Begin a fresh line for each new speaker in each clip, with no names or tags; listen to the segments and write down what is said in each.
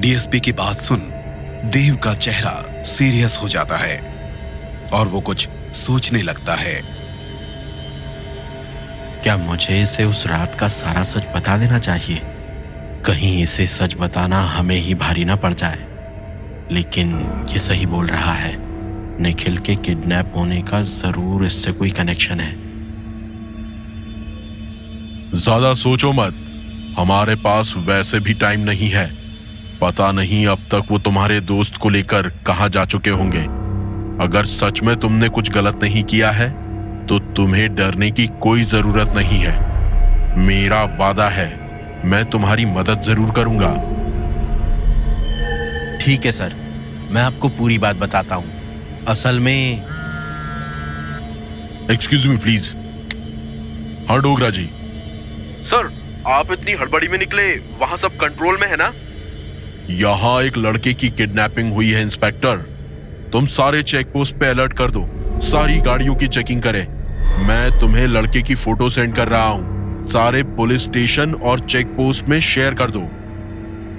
DSP की बात सुन देव का चेहरा सीरियस हो जाता है और वो कुछ सोचने लगता है।
क्या मुझे इसे उस रात का सारा सच बता देना चाहिए? कहीं इसे सच बताना हमें ही भारी ना पड़ जाए। लेकिन ये सही बोल रहा है, निखिल के किडनैप होने का जरूर इससे कोई कनेक्शन है।
ज्यादा सोचो मत, हमारे पास वैसे भी टाइम नहीं है। पता नहीं अब तक वो तुम्हारे दोस्त को लेकर कहां जा चुके होंगे। अगर सच में तुमने कुछ गलत नहीं किया है तो तुम्हें डरने की कोई जरूरत नहीं है। मेरा वादा है, मैं तुम्हारी मदद जरूर करूंगा।
ठीक है सर, मैं आपको पूरी बात बताता हूं। असल में
एक्सक्यूज मी प्लीज। हाँ डोगरा जी।
सर, आप इतनी हड़बड़ी में निकले, वहां सब कंट्रोल में है ना?
यहाँ एक लड़के की किडनैपिंग हुई है इंस्पेक्टर। तुम सारे चेक पोस्ट पे अलर्ट कर दो, सारी गाड़ियों की चेकिंग करें। मैं तुम्हें लड़के की फोटो सेंड कर रहा हूँ। सारे पुलिस स्टेशन और चेक पोस्ट में शेयर कर दो।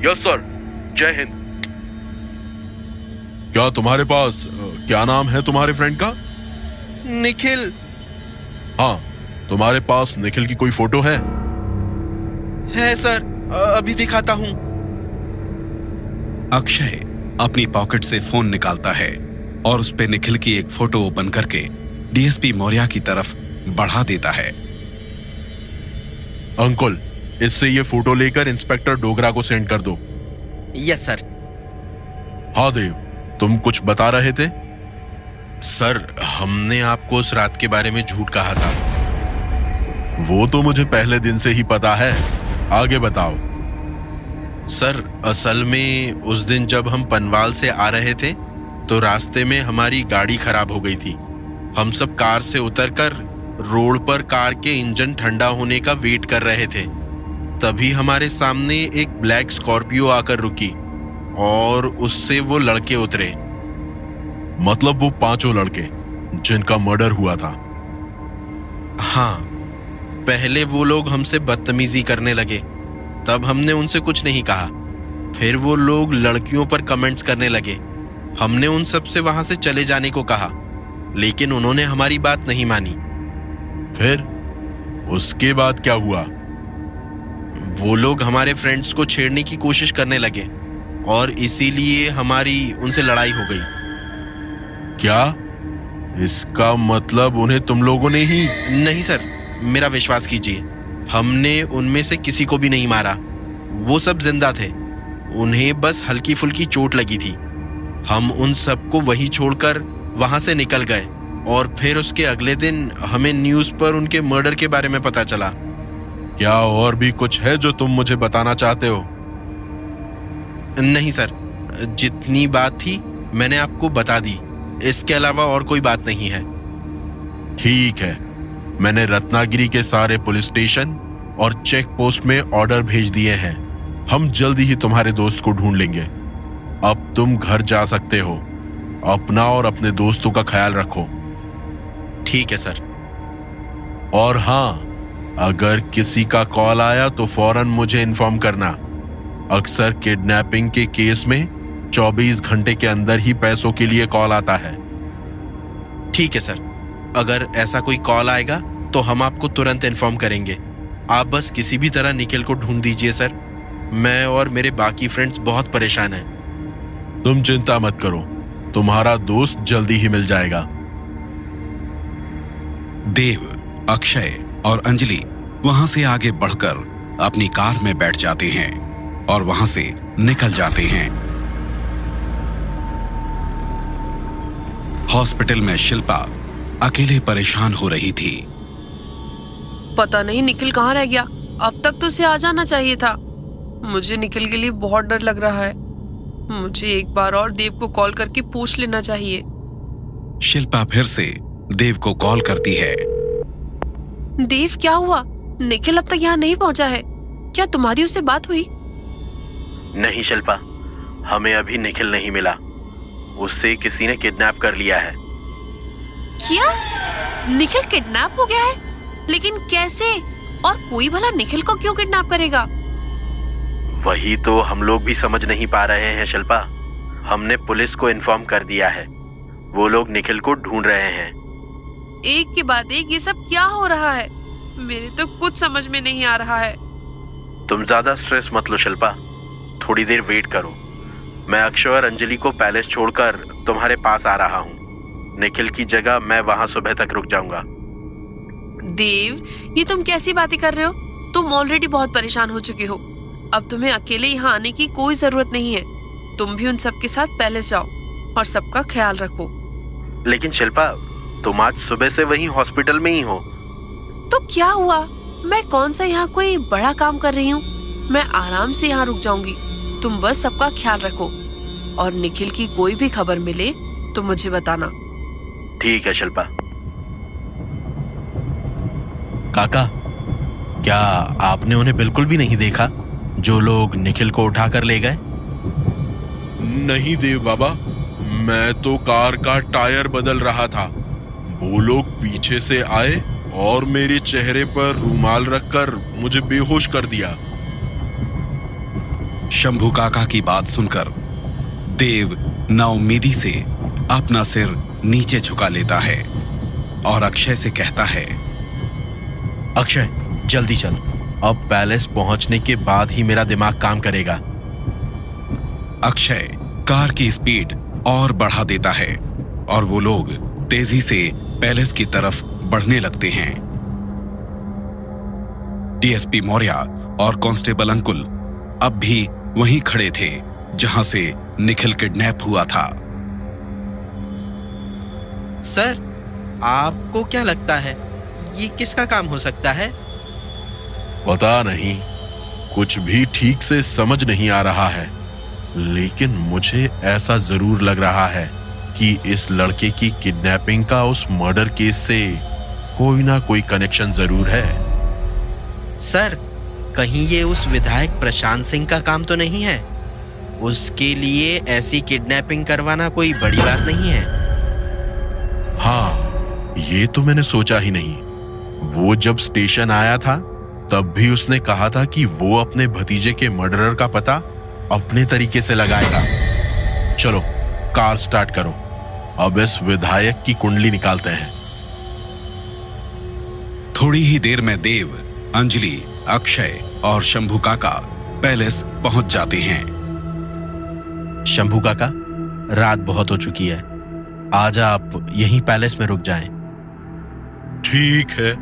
यस सर, जय हिंद।
क्या तुम्हारे पास क्या नाम है तुम्हारे फ्रेंड का?
निखिल।
हाँ, तुम्हारे पास निखिल की कोई फोटो है?
है सर, अभी दिखाता हूं।
अक्षय अपनी पॉकेट से फोन निकालता है और उस पे निखिल की एक फोटो ओपन करके डीएसपी मौर्य की तरफ बढ़ा देता है।
अंकुल, इससे ये फोटो लेकर इंस्पेक्टर डोगरा को सेंड कर दो।
Yes sir.
हाँ देव, तुम कुछ बता रहे थे?
सर, हमने आपको उस रात के बारे में झूठ कहा था।
वो तो मुझे पहले दिन से ही पता है, आगे बताओ।
सर, असल में उस दिन जब हम पनवाल से आ रहे थे तो रास्ते में हमारी गाड़ी खराब हो गई थी। हम सब कार से उतरकर रोड पर कार के इंजन ठंडा होने का वेट कर रहे थे। तभी हमारे सामने एक ब्लैक स्कॉर्पियो आकर रुकी और उससे वो लड़के उतरे।
मतलब वो 5 लड़के जिनका मर्डर हुआ था?
हाँ, पहले वो लोग हमसे बदतमीजी करने लगे, तब हमने उनसे कुछ नहीं कहा। फिर वो लोग लड़कियों पर कमेंट्स करने लगे। हमने उन सब से वहां से चले जाने को कहा, लेकिन उन्होंने हमारी बात नहीं मानी।
फिर उसके बाद क्या हुआ?
वो लोग हमारे फ्रेंड्स को छेड़ने की कोशिश करने लगे और इसीलिए हमारी उनसे लड़ाई हो गई।
क्या इसका मतलब उन्हें तुम लोगों ने ही?
नहीं सर, मेरा विश्वास कीजिए, हमने उनमें से किसी को भी नहीं मारा। वो सब जिंदा थे, उन्हें बस हल्की फुल्की चोट लगी थी। हम उन सबको वहीं छोड़कर वहां से निकल गए और फिर उसके अगले दिन हमें न्यूज पर उनके मर्डर के बारे में पता चला।
क्या और भी कुछ है जो तुम मुझे बताना चाहते हो?
नहीं सर, जितनी बात थी मैंने आपको बता दी। इसके अलावा और कोई बात नहीं है।
ठीक है, मैंने रत्नागिरी के सारे पुलिस स्टेशन और चेक पोस्ट में ऑर्डर भेज दिए हैं। हम जल्दी ही तुम्हारे दोस्त को ढूंढ लेंगे। अब तुम घर जा सकते हो। अपना और अपने दोस्तों का ख्याल रखो।
ठीक है सर।
और हाँ, अगर किसी का कॉल आया तो फौरन मुझे इन्फॉर्म करना। अक्सर किडनैपिंग के केस में 24 घंटे के अंदर ही पैसों के लिए कॉल आता है।
ठीक है सर, अगर ऐसा कोई कॉल आएगा तो हम आपको तुरंत इन्फॉर्म करेंगे। आप बस किसी भी तरह निखिल को ढूंढ दीजिए सर। मैं और मेरे बाकी फ्रेंड्स बहुत परेशान हैं।
तुम चिंता मत करो, तुम्हारा दोस्त जल्दी ही मिल जाएगा।
देव, अक्षय और अंजलि वहां से आगे बढ़कर अपनी कार में बैठ जाते हैं और वहां से निकल जाते हैं। हॉस्पिटल में शिल्पा अकेले परेशान हो रही थी।
पता नहीं निखिल कहाँ रह गया। अब तक तो उसे आ जाना चाहिए था। मुझे निखिल के लिए बहुत डर लग रहा है। मुझे एक बार और देव को कॉल करके पूछ लेना चाहिए।
शिल्पा फिर से देव को कॉल करती है।
देव, क्या हुआ? निखिल अब तक यहाँ नहीं पहुँचा है। क्या तुम्हारी उससे बात हुई?
नहीं शिल्पा, हमें अभी निखिल नहीं मिला। उससे किसी ने किडनैप कर लिया है।
क्या? निखिल किडनैप हो गया है? लेकिन कैसे? और कोई भला निखिल को क्यों किडनैप करेगा?
वही तो हम लोग भी समझ नहीं पा रहे हैं शिल्पा। हमने पुलिस को इन्फॉर्म कर दिया है, वो लोग निखिल को ढूंढ रहे हैं।
एक के बाद एक ये सब क्या हो रहा है? मेरे तो कुछ समझ में नहीं आ रहा है।
तुम ज्यादा स्ट्रेस मत लो शिल्पा, थोड़ी देर वेट करो। मैं अक्षय और अंजलि को पैलेस छोड़कर तुम्हारे पास आ रहा हूँ। निखिल की जगह मैं वहां सुबह तक रुक जाऊंगा।
देव, ये तुम कैसी बातें कर रहे हो? तुम ऑलरेडी बहुत परेशान हो चुके हो। अब तुम्हें अकेले यहाँ आने की कोई जरूरत नहीं है। तुम भी उन सबके साथ पैलेस जाओ और सबका ख्याल रखो।
लेकिन शिल्पा, तुम आज सुबह से वहीं हॉस्पिटल में ही हो।
तो क्या हुआ? मैं कौन सा यहाँ कोई बड़ा काम कर रही हूँ? मैं आराम से यहाँ रुक जाऊंगी। तुम बस सबका ख्याल रखो और निखिल की कोई भी खबर मिले तो मुझे बताना।
ठीक है शिल्पा।
काका, क्या आपने उन्हें बिल्कुल भी नहीं देखा जो लोग निखिल को उठाकर ले गए?
नहीं देव बाबा, मैं तो कार का टायर बदल रहा था। वो लोग पीछे से आए और मेरे चेहरे पर रुमाल रखकर मुझे बेहोश कर दिया।
शंभू काका की बात सुनकर देव नाउम्मीदी से अपना सिर नीचे झुका लेता है और अक्षय से कहता है,
अक्षय, जल्दी चल। अब पैलेस पहुंचने के बाद ही मेरा दिमाग काम करेगा।
अक्षय कार की स्पीड और बढ़ा देता है और वो लोग तेजी से पैलेस की तरफ बढ़ने लगते हैं। डीएसपी मौर्य और कांस्टेबल अंकुल अब भी वहीं खड़े थे जहां से निखिल किडनैप हुआ था।
सर, आपको क्या लगता है ये किसका काम हो सकता है?
पता नहीं, कुछ भी ठीक से समझ नहीं आ रहा है, लेकिन मुझे ऐसा जरूर लग रहा है कि इस लड़के की किडनैपिंग का उस मर्डर केस से कोई ना कोई कनेक्शन जरूर है।
सर, कहीं ये उस विधायक प्रशांत सिंह का काम तो नहीं है? उसके लिए ऐसी किडनैपिंग करवाना कोई बड़ी बात नहीं है।
हाँ, ये तो मैंने सोचा ही नहीं। वो जब स्टेशन आया था तब भी उसने कहा था कि वो अपने भतीजे के मर्डरर का पता अपने तरीके से लगाएगा। चलो, कार स्टार्ट करो, अब इस विधायक की कुंडली निकालते हैं।
थोड़ी ही देर में देव, अंजलि, अक्षय और शंभू काका पैलेस पहुंच जाते हैं।
शंभू काका, रात बहुत हो चुकी है, आज आप यहीं पैलेस में रुक जाएं।
ठीक है।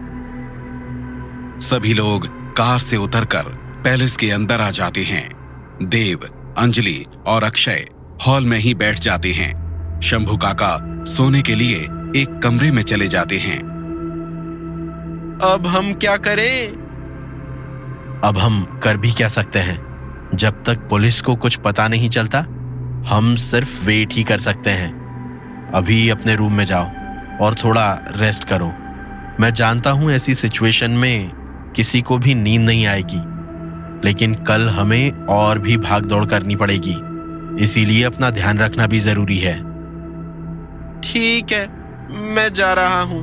सभी लोग कार से उतरकर पैलेस के अंदर आ जाते हैं। देव, अंजलि और अक्षय हॉल में ही बैठ जाते हैं। शंभू काका सोने के लिए एक कमरे में चले जाते हैं।
अब हम क्या करें?
अब हम कर भी क्या सकते हैं? जब तक पुलिस को कुछ पता नहीं चलता, हम सिर्फ वेट ही कर सकते हैं। अभी अपने रूम में जाओ और थोड़ा रेस्ट करो। मैं जानता हूं ऐसी सिचुएशन में किसी को भी नींद नहीं आएगी, लेकिन कल हमें और भी भाग दौड़ करनी पड़ेगी, इसीलिए अपना ध्यान रखना भी जरूरी है।
ठीक है, मैं जा रहा हूँ।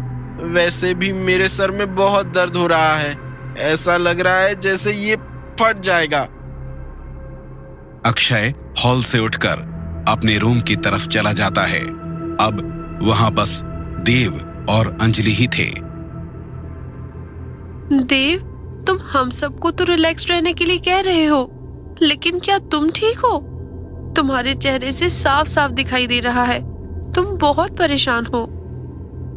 वैसे भी मेरे सर में बहुत दर्द हो रहा है, ऐसा लग रहा है जैसे ये फट जाएगा।
अक्षय हॉल से उठकर अपने रूम की तरफ चला जाता है। अब वहां बस देव और अंजलि ही थे।
देव, तुम हम सबको तो रिलैक्स रहने के लिए कह रहे हो, लेकिन क्या तुम ठीक हो? तुम्हारे चेहरे से साफ साफ दिखाई दे रहा है तुम बहुत परेशान हो।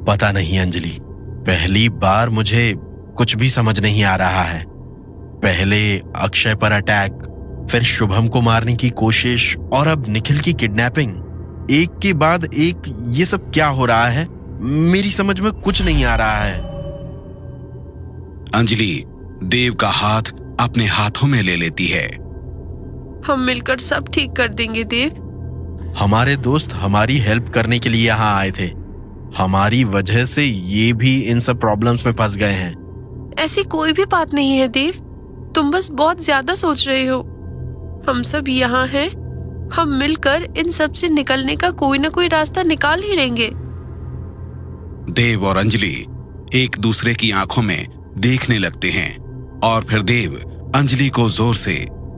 पता नहीं अंजलि, पहली बार मुझे कुछ भी समझ नहीं आ रहा है। पहले अक्षय पर अटैक, फिर शुभम को मारने की कोशिश और अब निखिल की किडनैपिंग। एक के बाद एक ये सब क्या हो रहा है? मेरी समझ में कुछ नहीं आ रहा है।
अंजलि देव का हाथ अपने हाथों में ले लेती है।
हम मिलकर सब ठीक कर देंगे देव।
हमारे दोस्त हमारी हेल्प करने के लिए यहाँ आए थे, हमारी वजह से ये भी इन सब प्रॉब्लम्स में फंस गए हैं।
ऐसी कोई भी बात नहीं है देव, तुम बस बहुत ज्यादा सोच रहे हो। हम सब यहाँ हैं, हम मिलकर इन सब से निकलने का कोई ना कोई रास्ता निकाल ही लेंगे।
देव और अंजलि एक दूसरे की आंखों में देखने लगते हैं और फिर देव अंजलि को जोर से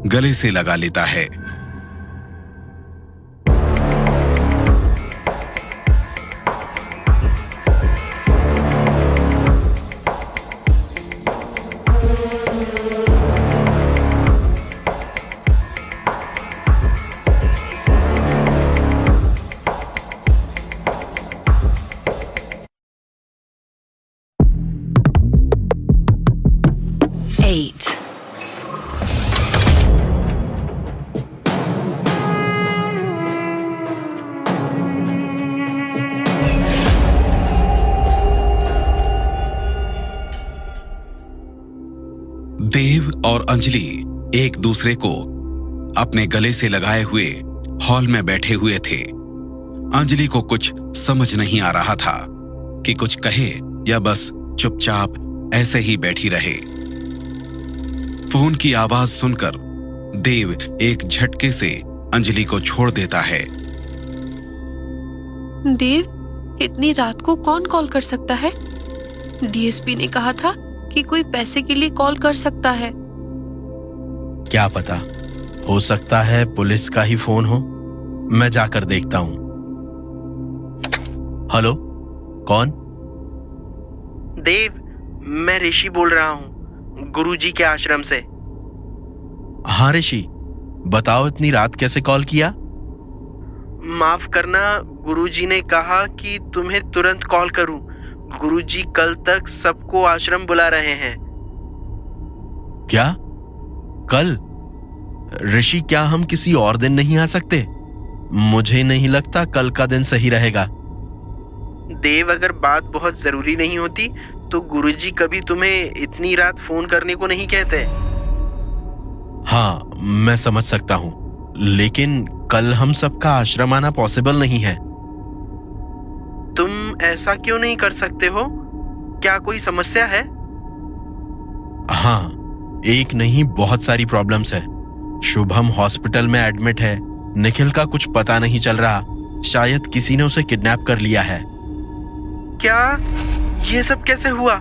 गले से लगा लेता है। देव और अंजलि एक दूसरे को अपने गले से लगाए हुए हॉल में बैठे हुए थे। अंजलि को कुछ समझ नहीं आ रहा था कि कुछ कहे या बस चुपचाप ऐसे ही बैठी रहे। फोन की आवाज सुनकर देव एक झटके से अंजलि को छोड़ देता है।
देव, इतनी रात को कौन कॉल कर सकता है? डीएसपी ने कहा था कि कोई पैसे के लिए कॉल कर सकता है।
क्या पता, हो सकता है पुलिस का ही फोन हो। मैं जाकर देखता हूं। हेलो, कौन?
देव, मैं ऋषि बोल रहा हूँ, गुरुजी के आश्रम से।
हाँ ऋषि, बताओ इतनी रात कैसे कॉल किया?
माफ करना, गुरुजी ने कहा कि तुम्हें तुरंत कॉल करूं। गुरुजी कल तक सबको आश्रम बुला रहे हैं।
क्या? कल? ऋषि, क्या हम किसी और दिन नहीं आ सकते? मुझे नहीं लगता कल का दिन सही रहेगा।
देव, अगर बात बहुत जरूरी नहीं होती तो गुरुजी कभी तुम्हें इतनी रात फोन करने को नहीं कहते।
हाँ, मैं समझ सकता हूं, लेकिन कल हम सबका आश्रम आना पॉसिबल नहीं है।
तुम ऐसा क्यों नहीं कर सकते हो? क्या कोई समस्या है?
हाँ, एक नहीं बहुत सारी प्रॉब्लम्स है। शुभम हॉस्पिटल में एडमिट है। निखिल का कुछ पता नहीं चल रहा, शायद किसी ने उसे किडनैप कर लिया है।
क्या? ये सब कैसे हुआ?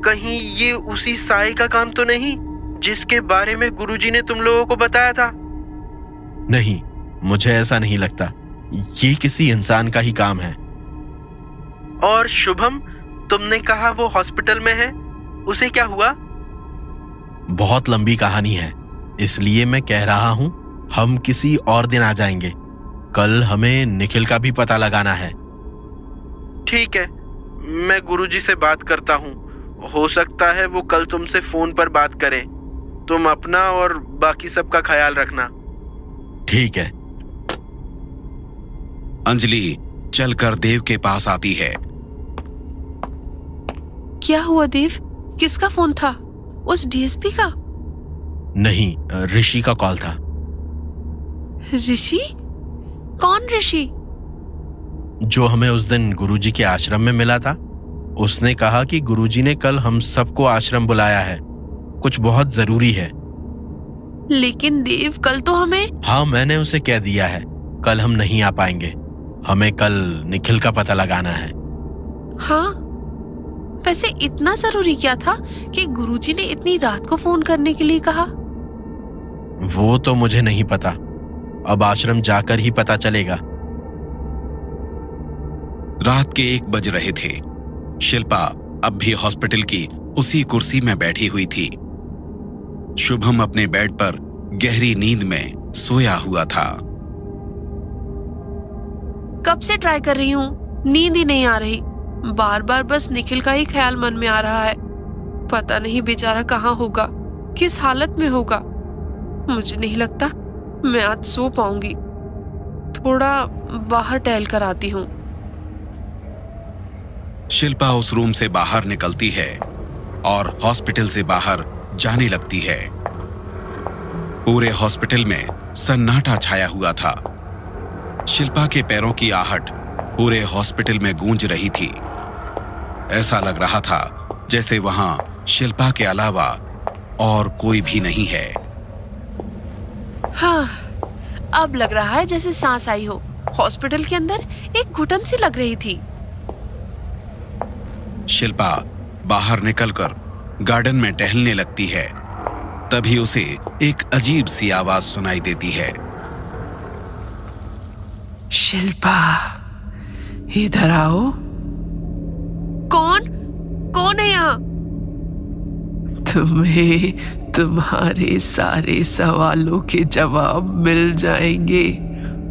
कहीं ये उसी साई का काम तो नहीं जिसके बारे में गुरुजी ने तुम लोगों को बताया था?
नहीं, मुझे ऐसा नहीं लगता। ये किसी इंसान का ही काम है।
और शुभम, तुमने कहा वो हॉस्पिटल में है, उसे क्या हुआ?
बहुत लंबी कहानी है, इसलिए मैं कह रहा हूं हम किसी और दिन आ जाएंगे। कल हमें निखिल का भी पता लगाना है।
ठीक है, मैं गुरुजी से बात करता हूँ। हो सकता है वो कल तुमसे फोन पर बात करें। तुम अपना और बाकी सबका ख्याल रखना।
ठीक है।
अंजलि चलकर देव के पास आती है।
क्या हुआ देव? किसका फोन था? उस डीएसपी का?
नहीं, ऋषि का कॉल था।
ऋषि? कौन ऋषि?
जो हमें उस दिन गुरुजी के आश्रम में मिला था। उसने कहा कि गुरुजी ने कल हम सबको आश्रम बुलाया है, कुछ बहुत जरूरी है।
लेकिन देव, कल तो हमें...
हाँ, मैंने उसे कह दिया है कल हम नहीं आ पाएंगे। हमें कल निखिल का पता लगाना है।
हाँ, वैसे इतना जरूरी क्या था कि गुरुजी ने इतनी रात को फोन करने के लिए कहा?
वो तो मुझे नहीं पता, अब आश्रम जाकर ही पता चलेगा।
रात के 1 बज रहे थे। शिल्पा अब भी हॉस्पिटल की उसी कुर्सी में बैठी हुई थी। शुभम अपने बेड पर गहरी नींद में सोया हुआ था।
कब से ट्राई कर रही हूँ, नींद ही नहीं आ रही। बार बार बस निखिल का ही ख्याल मन में आ रहा है। पता नहीं बेचारा कहाँ होगा, किस हालत में होगा। मुझे नहीं लगता मैं आज सो पाऊंगी। थोड़ा बाहर टहल कर आती हूँ।
शिल्पा उस रूम से बाहर निकलती है और हॉस्पिटल से बाहर जाने लगती है। पूरे हॉस्पिटल में सन्नाटा छाया हुआ था। शिल्पा के पैरों की आहट पूरे हॉस्पिटल में गूंज रही थी। ऐसा लग रहा था जैसे वहां शिल्पा के अलावा और कोई भी नहीं है।
हाँ, अब लग रहा है जैसे सांस आई हो। हॉस्पिटल के अंदर एक घुटन सी लग रही थी।
शिल्पा बाहर निकलकर गार्डन में टहलने लगती है। तभी उसे एक अजीब सी आवाज सुनाई देती है।
शिल्पा, इधर आओ। कौन कौन है यहाँ? तुम्हें तुम्हारे सारे सवालों के जवाब मिल जाएंगे।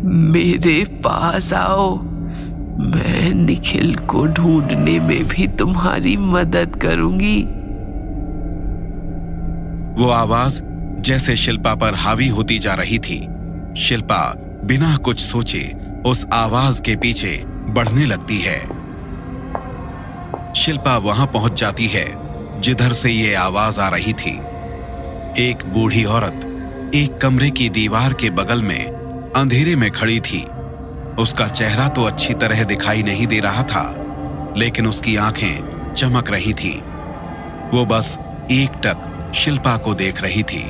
मेरे पास आओ, मैं निखिल को ढूंढने में भी तुम्हारी मदद करूंगी।
वो आवाज जैसे शिल्पा पर हावी होती जा रही थी। शिल्पा बिना कुछ सोचे उस आवाज के पीछे बढ़ने लगती है। शिल्पा वहां पहुंच जाती है जिधर से ये आवाज आ रही थी। एक बूढ़ी औरत एक कमरे की दीवार के बगल में अंधेरे में खड़ी थी। उसका चेहरा तो अच्छी तरह दिखाई नहीं दे रहा था, लेकिन उसकी आंखें चमक रही थीं। वो बस एकटक शिल्पा को देख रही थी।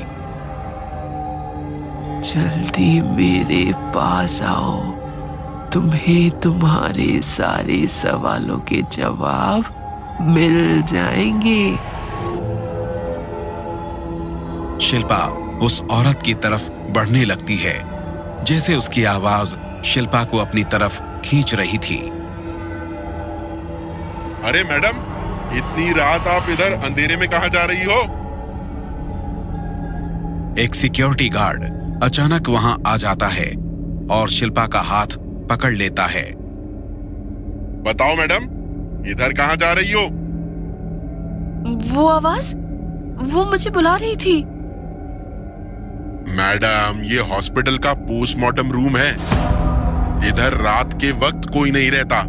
जल्दी मेरे पास आओ, तुम्हें तुम्हारे सारे सवालों के जवाब मिल जाएंगे।
शिल्पा उस औरत की तरफ बढ़ने लगती है, जैसे उसकी आवाज शिल्पा को अपनी तरफ खींच रही थी।
अरे मैडम, इतनी रात आप इधर अंधेरे में कहाँ जा रही हो?
एक सिक्योरिटी गार्ड अचानक वहां आ जाता है और शिल्पा का हाथ पकड़ लेता है।
बताओ मैडम, इधर कहाँ जा रही हो?
वो आवाज, वो मुझे बुला रही थी।
मैडम, ये हॉस्पिटल का पोस्टमार्टम रूम है। इधर रात के वक्त कोई नहीं रहता।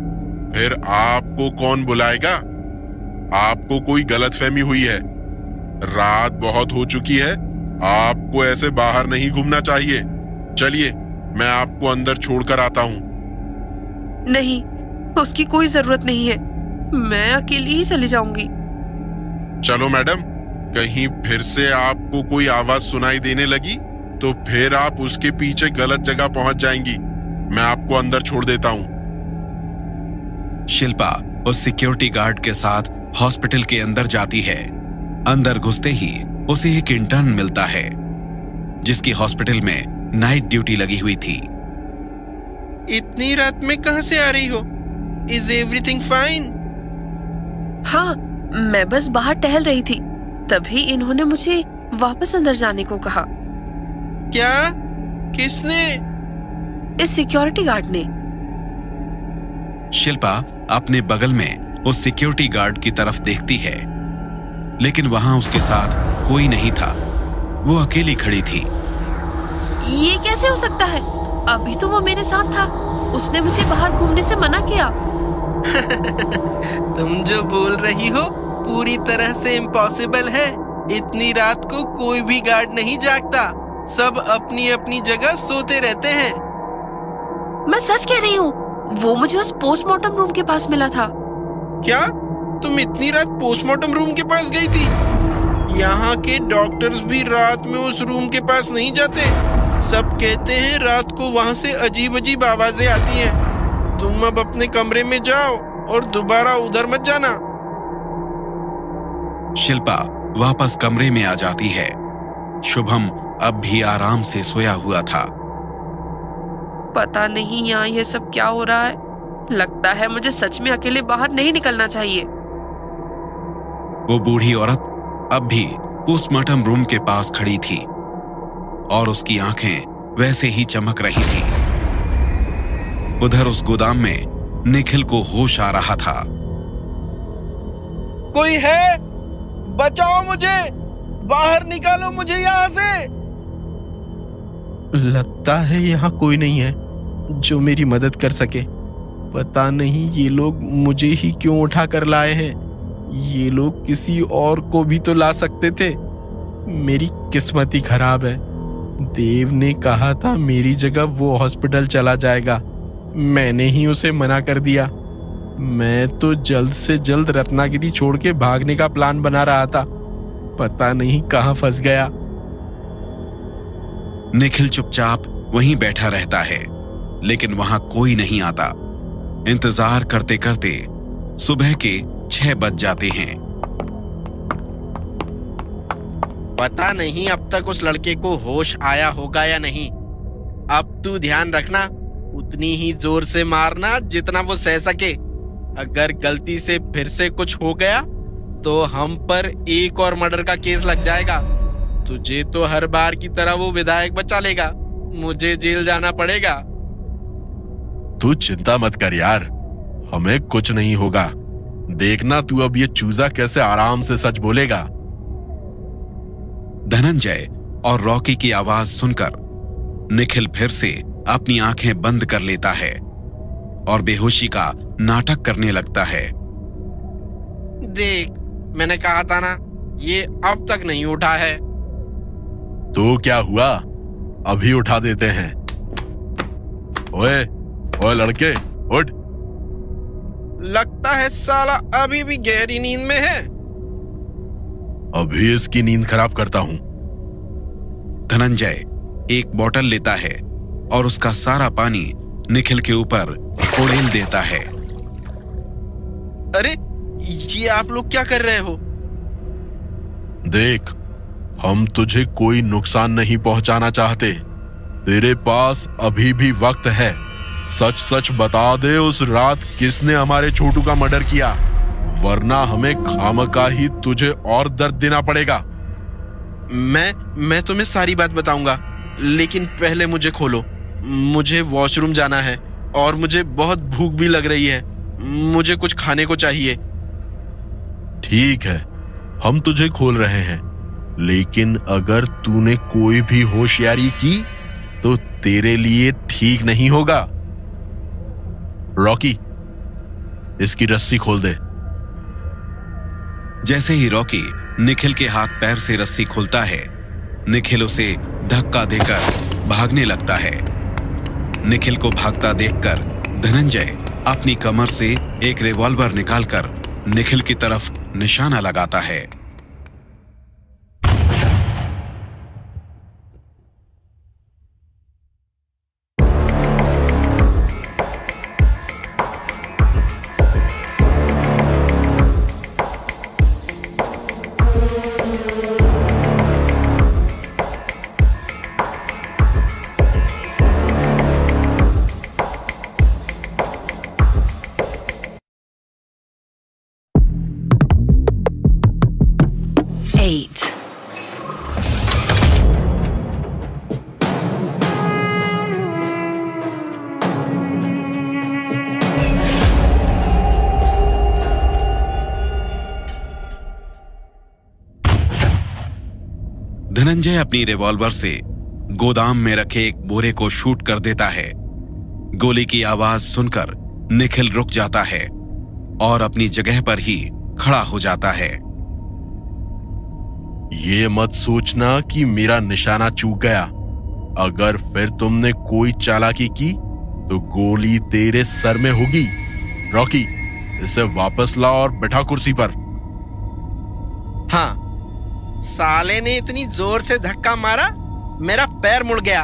फिर आपको कौन बुलाएगा? आपको कोई गलतफहमी हुई है। रात बहुत हो चुकी है, आपको ऐसे बाहर नहीं घूमना चाहिए। चलिए, मैं आपको अंदर छोड़कर आता हूँ।
नहीं, उसकी कोई जरूरत नहीं है, मैं अकेली ही चली जाऊंगी।
चलो मैडम, कहीं फिर से आपको कोई आवाज सुनाई देने लगी तो फिर आप उसके पीछे गलत जगह पहुंच जाएंगी। मैं आपको अंदर छोड़ देता हूँ।
शिल्पा उस सिक्योरिटी गार्ड के साथ हॉस्पिटल के अंदर जाती है। अंदर घुसते ही उसे एक इंटर्न मिलता है, जिसकी हॉस्पिटल में नाइट ड्यूटी लगी हुई थी।
इतनी रात में कहां से आ रही हो? Is everything fine?
हाँ, मैं बस बाहर टहल रही थी, तभी इन्होंने मुझे वापस अंदर जाने को कहा।
क्या? किसने?
इस सिक्योरिटी गार्ड ने।
शिल्पा अपने बगल में उस सिक्योरिटी गार्ड की तरफ देखती है, लेकिन वहां उसके साथ कोई नहीं था। वो अकेली खड़ी थी।
ये कैसे हो सकता है? अभी तो वो मेरे साथ था। उसने मुझे बाहर घूमने से मना किया।
तुम जो बोल रही हो पूरी तरह से इम्पॉसिबल है। इतनी रात को कोई भी गार्ड नहीं जागता। सब अपनी अपनी जगह सोते रहते हैं।
मैं सच कह रही हूँ, वो मुझे उस पोस्टमार्टम रूम के पास मिला था।
क्या तुम इतनी रात पोस्टमार्टम रूम के पास गई थी? यहाँ के डॉक्टर्स भी रात में उस रूम के पास नहीं जाते। सब कहते हैं रात को वहाँ से अजीब अजीब आवाजें आती हैं। तुम अब अपने कमरे में जाओ और दोबारा उधर मत जाना।
शिल्पा वापस कमरे में आ जाती है। शुभम अब भी आराम से सोया हुआ था।
पता नहीं यहाँ ये सब क्या हो रहा है। लगता है मुझे सच में अकेले बाहर नहीं निकलना चाहिए।
वो बूढ़ी औरत अब भी पोस्टमार्टम रूम के पास खड़ी थी और उसकी आंखें वैसे ही चमक रही थी। उधर उस गोदाम में निखिल को होश आ रहा था।
कोई है? बचाओ मुझे, बाहर निकालो मुझे यहाँ से।
लगता है यहाँ कोई नहीं है जो मेरी मदद कर सके। पता नहीं ये लोग मुझे ही क्यों उठा कर लाए हैं। ये लोग किसी और को भी तो ला सकते थे। मेरी किस्मत ही खराब है। देव ने कहा था मेरी जगह वो हॉस्पिटल चला जाएगा। मैंने ही उसे मना कर दिया। मैं तो जल्द से जल्द रत्नागिरी छोड़ के भागने का प्लान बना रहा था। पता नहीं कहाँ फंस गया।
निखिल चुपचाप वहीं बैठा रहता है, लेकिन वहां कोई नहीं आता। इंतजार करते करते सुबह के 6 बज जाते हैं।
पता नहीं अब तक उस लड़के को होश आया होगा या नहीं। अब तू ध्यान रखना, उतनी ही जोर से मारना जितना वो सह सके। अगर गलती से फिर से कुछ हो गया तो हम पर एक और मर्डर का केस लग जाएगा। तुझे तो हर बार की तरह वो विधायक बचा लेगा, मुझे जेल जाना पड़ेगा।
तू चिंता मत कर यार, हमें कुछ नहीं होगा। देखना तू अब ये चूजा कैसे आराम से सच बोलेगा।
धनंजय और रॉकी की आवाज सुनकर निखिल फिर से अपनी आंखें बंद कर लेता है और बेहोशी का नाटक करने लगता है।
देख, मैंने कहा था ना, ये अब तक नहीं उठा है।
तो क्या हुआ, अभी उठा देते हैं। ओए ओए लड़के, उठ।
लगता है साला अभी भी गहरी नींद में है।
अभी इसकी नींद खराब करता हूं।
धनंजय एक बोतल लेता है और उसका सारा पानी निखिल के ऊपर उड़ेल देता है।
अरे ये आप लोग क्या कर रहे हो?
देख, हम तुझे कोई नुकसान नहीं पहुंचाना चाहते। तेरे पास अभी भी वक्त है। सच सच बता दे, उस रात किसने हमारे छोटू का मर्डर किया, वरना हमें खामखा ही तुझे और दर्द देना पड़ेगा।
मैं तुम्हें सारी बात बताऊंगा, लेकिन पहले मुझे खोलो। मुझे वॉशरूम जाना है और मुझे बहुत भूख भी लग रही है। मुझे कुछ खाने को चाहिए।
ठीक है, हम तुझे खोल रहे हैं, लेकिन अगर तूने कोई भी होशियारी की तो तेरे लिए ठीक नहीं होगा। रॉकी, इसकी रस्सी खोल दे।
जैसे ही रॉकी निखिल के हाथ पैर से रस्सी खोलता है, निखिल उसे धक्का देकर भागने लगता है। निखिल को भागता देखकर धनंजय अपनी कमर से एक रिवॉल्वर निकालकर निखिल की तरफ निशाना लगाता है। धनंजय अपनी रिवॉल्वर से गोदाम में रखे एक बोरे को शूट कर देता है। गोली की आवाज सुनकर निखिल रुक जाता है और अपनी जगह पर ही खड़ा हो जाता है।
ये मत सोचना कि मेरा निशाना चूक गया। अगर फिर तुमने कोई चालाकी की तो गोली तेरे सर में होगी। रॉकी, इसे वापस ला और बैठा कुर्सी पर।
हाँ, साले ने इतनी जोर से धक्का मारा, मेरा पैर मुड़ गया।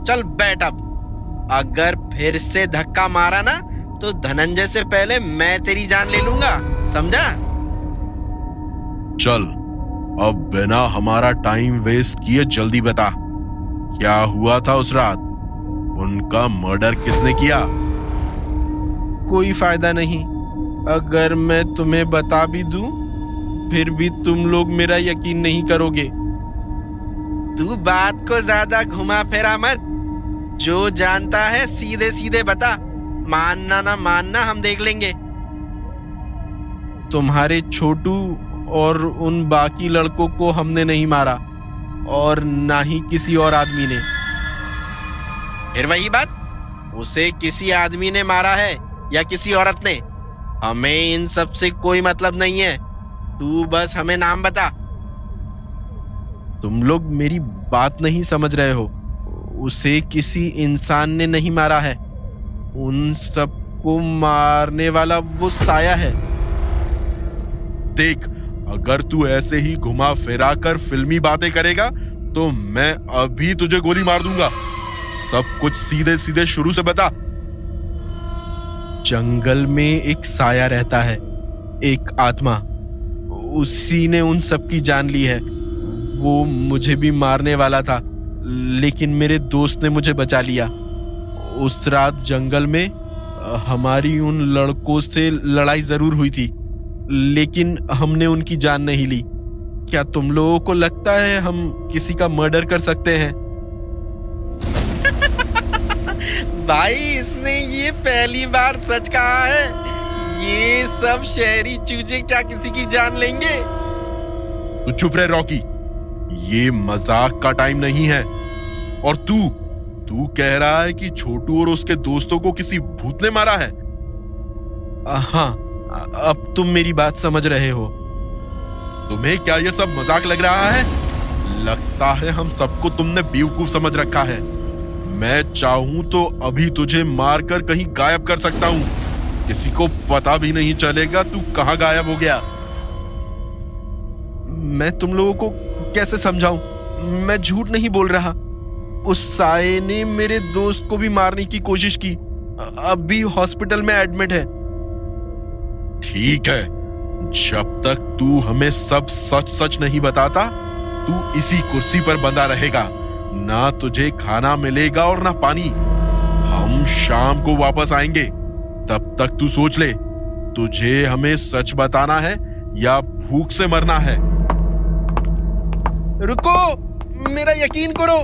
चल बैठ अब। अगर फिर से धक्का मारा ना तो धनंजय से पहले मैं तेरी जान ले लूंगा, समझा?
चल, अब बिना हमारा टाइम वेस्ट किए जल्दी बता, क्या हुआ था उस रात? उनका मर्डर किसने किया?
कोई फायदा नहीं, अगर मैं तुम्हें बता भी दूं फिर भी तुम लोग मेरा यकीन नहीं करोगे। तू बात को ज्यादा घुमा फिरा मत, जो जानता है सीधे सीधे बता। मानना ना मानना हम देख लेंगे। तुम्हारे छोटू और उन बाकी लड़कों को हमने नहीं मारा, और ना ही किसी और आदमी ने। फिर वही बात, उसे किसी आदमी ने मारा है या किसी औरत ने, हमें इन सब से कोई मतलब नहीं है। तू बस हमें नाम बता। तुम लोग मेरी बात नहीं समझ रहे हो। उसे किसी इंसान ने नहीं मारा है, उन सबको मारने वाला वो साया है।
देख, अगर तू ऐसे ही घुमा फिरा कर फिल्मी बातें करेगा तो मैं अभी तुझे गोली मार दूंगा। सब कुछ सीधे सीधे शुरू से बता।
जंगल में एक साया रहता है, एक आत्मा। उसी ने उन सब की जान ली है।
वो मुझे भी मारने वाला था, लेकिन मेरे दोस्त ने मुझे बचा लिया। उस रात जंगल में हमारी उन लड़कों से लड़ाई जरूर हुई थी, लेकिन हमने उनकी जान नहीं ली। क्या तुम लोगों को लगता है हम किसी का मर्डर कर सकते हैं?
भाई, इसने ये पहली बार सच कहा है। ये सब शहरी चूजे क्या किसी की जान लेंगे?
तू चुप रहे रॉकी, ये मजाक का टाइम नहीं है। और तू कह रहा है कि छोटू और उसके दोस्तों को किसी भूत ने मारा है?
हाँ, अब तुम मेरी बात समझ रहे हो।
तुम्हें क्या ये सब मजाक लग रहा है? लगता है हम सबको तुमने बेवकूफ समझ रखा है। मैं चाहूं तो अभी तुझे मारकर कहीं गायब कर सकता हूं, किसी को पता भी नहीं चलेगा तू कहां गायब हो गया।
मैं तुम लोगों को कैसे समझाऊं? मैं झूठ नहीं बोल रहा। उस साये ने मेरे दोस्त को भी मारने की कोशिश की, अभी हॉस्पिटल में एडमिट है।
ठीक है, जब तक तू हमें सब सच सच नहीं बताता, तू इसी कुर्सी पर बंधा रहेगा। ना तुझे खाना मिलेगा और ना पानी। हम शाम को वापस आएंगे, तब तक तू सोच ले, तुझे हमें सच बताना है या भूख से मरना है।
रुको, मेरा यकीन करो,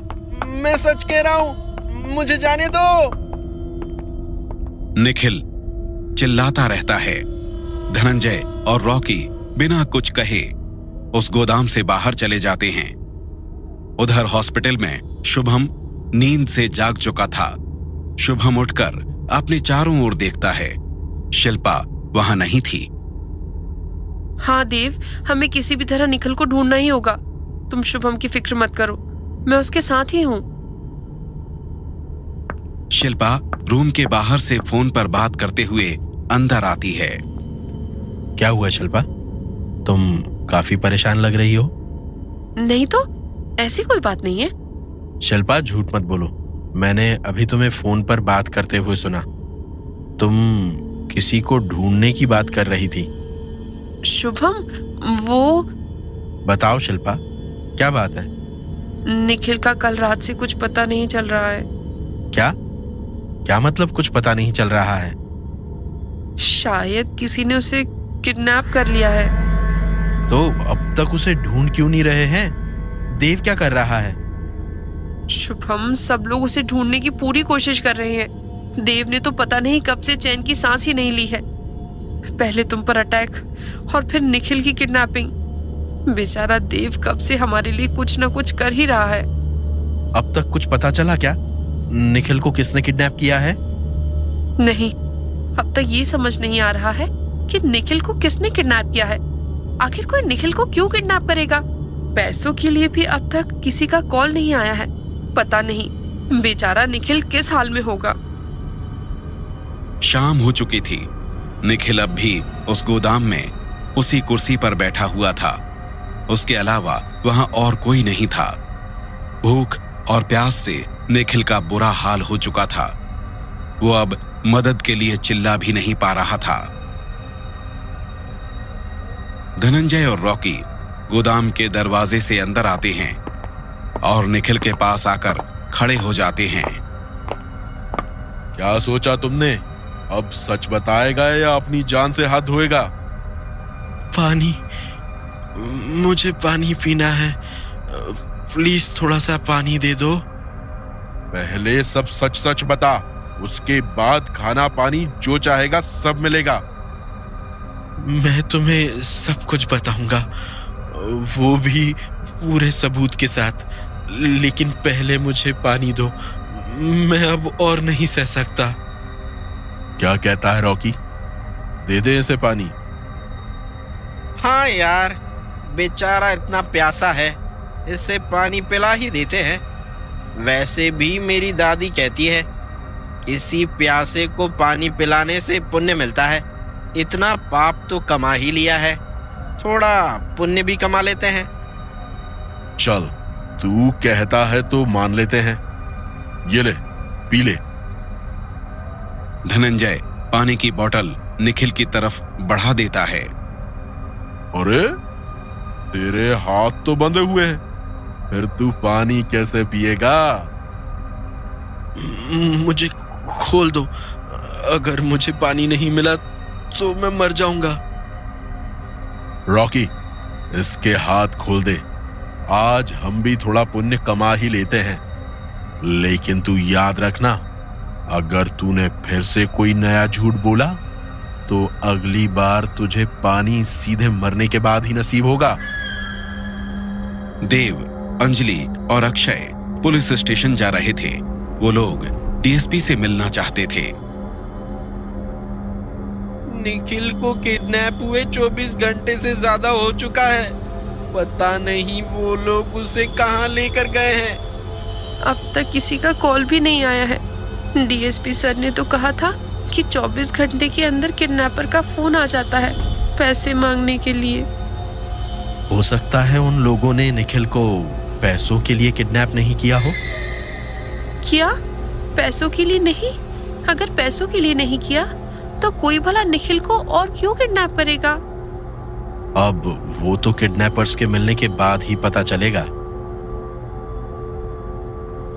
मैं सच कह रहा हूं, मुझे जाने दो।
निखिल चिल्लाता रहता है। धनंजय और रॉकी बिना कुछ कहे उस गोदाम से बाहर चले जाते हैं। उधर हॉस्पिटल में शुभम नींद से जाग चुका था। शुभम उठकर अपने चारों ओर देखता है। शिल्पा वहां नहीं थी।
हाँ देव, हमें किसी भी तरह निखिल को ढूंढना ही होगा। तुम शुभम की फिक्र मत करो, मैं उसके साथ ही हूं।
शिल्पा रूम के बाहर से फोन पर बात करते हुए अंदर आती है।
क्या हुआ शिल्पा, तुम काफी परेशान लग रही हो।
नहीं तो, ऐसी कोई बात नहीं है।
शिल्पा झूठ मत बोलो, मैंने अभी तुम्हें फोन पर बात करते हुए सुना। तुम किसी को ढूंढने की बात कर रही थी।
शुभम, वो
बताओ शिल्पा, क्या बात है?
निखिल का कल रात से कुछ पता नहीं चल रहा है।
क्या मतलब कुछ पता नहीं चल रहा है?
शायद किसी ने उसे किडनैप कर लिया है।
तो अब तक उसे ढूंढ क्यों नहीं रहे हैं? देव क्या कर रहा है?
शुभम, सब लोग उसे ढूंढने की पूरी कोशिश कर रहे हैं। देव ने तो पता नहीं कब से चैन की सांस ही नहीं ली है। पहले तुम पर अटैक और फिर निखिल की किडनैपिंग। बेचारा देव कब से हमारे लिए कुछ न कुछ कर ही रहा है।
अब तक कुछ पता चला क्या? निखिल को किसने किडनैप किया है?
नहीं, अब तक ये समझ नहीं आ रहा है कि निखिल को किसने किडनैप किया है। आखिर कोई निखिल को क्यों किडनैप करेगा? पैसों के लिए भी अब तक किसी का कॉल नहीं आया है। पता नहीं बेचारा निखिल किस हाल में होगा।
शाम हो चुकी थी। निखिल अब भी उस गोदाम में उसी कुर्सी पर बैठा हुआ था। उसके अलावा वहां और कोई नहीं था। भूख और प्यास से निखिल का बुरा हाल हो चुका था। वो अब मदद के लिए चिल्ला भी नहीं पा रहा था। धनंजय और रॉकी गोदाम के दरवाजे से अंदर आते हैं और निखिल के पास आकर खड़े हो जाते हैं।
क्या सोचा तुमने? अब सच बताएगा या अपनी जान से हाथ धोएगा?
पानी, मुझे पानी पीना है। प्लीज थोड़ा सा पानी दे दो।
पहले सब सच सच बता, उसके बाद खाना पानी जो चाहेगा सब मिलेगा।
मैं तुम्हें सब कुछ बताऊंगा, वो भी पूरे सबूत के साथ। लेकिन पहले मुझे पानी दो, मैं अब और नहीं सह सकता।
क्या कहता है रॉकी? दे दे इसे पानी।
हाँ यार, बेचारा इतना प्यासा है, इसे पानी पिला ही देते हैं। वैसे भी मेरी दादी कहती है किसी प्यासे को पानी पिलाने से पुण्य मिलता है। इतना पाप तो कमा ही लिया है, थोड़ा पुण्य भी कमा लेते हैं।
चल, तू कहता है तो मान लेते हैं। ये ले, पी ले।
धनंजय पानी की बोतल निखिल की तरफ बढ़ा देता है।
अरे, तेरे हाथ तो बंधे हुए हैं, फिर तू पानी कैसे पिएगा?
मुझे खोल दो। अगर मुझे पानी नहीं मिला तो मैं मर जाऊंगा।
रॉकी, इसके हाथ खोल दे। आज हम भी थोड़ा पुण्य कमा ही लेते हैं, लेकिन तू याद रखना, अगर तूने फिर से कोई नया झूठ बोला तो अगली बार तुझे पानी सीधे मरने के बाद ही नसीब होगा।
देव, अंजलि और अक्षय पुलिस स्टेशन जा रहे थे। वो लोग डीएसपी से मिलना चाहते थे।
निखिल को किडनैप हुए 24 घंटे से ज्यादा हो चुका है। पता नहीं वो लोग उसे कहां लेकर गए हैं।
अब तक किसी का कॉल भी नहीं आया है। डीएसपी सर ने तो कहा था कि 24 घंटे के अंदर किडनैपर का फोन आ जाता है पैसे मांगने के लिए।
हो सकता है उन लोगों ने निखिल को पैसों के लिए किडनैप नहीं किया हो।
क्या? पैसों के लिए नहीं? अगर पैसों के लिए नहीं किया तो कोई भला निखिल को और क्यों किडनैप करेगा?
अब वो तो किडनैपर्स के मिलने के बाद ही पता चलेगा।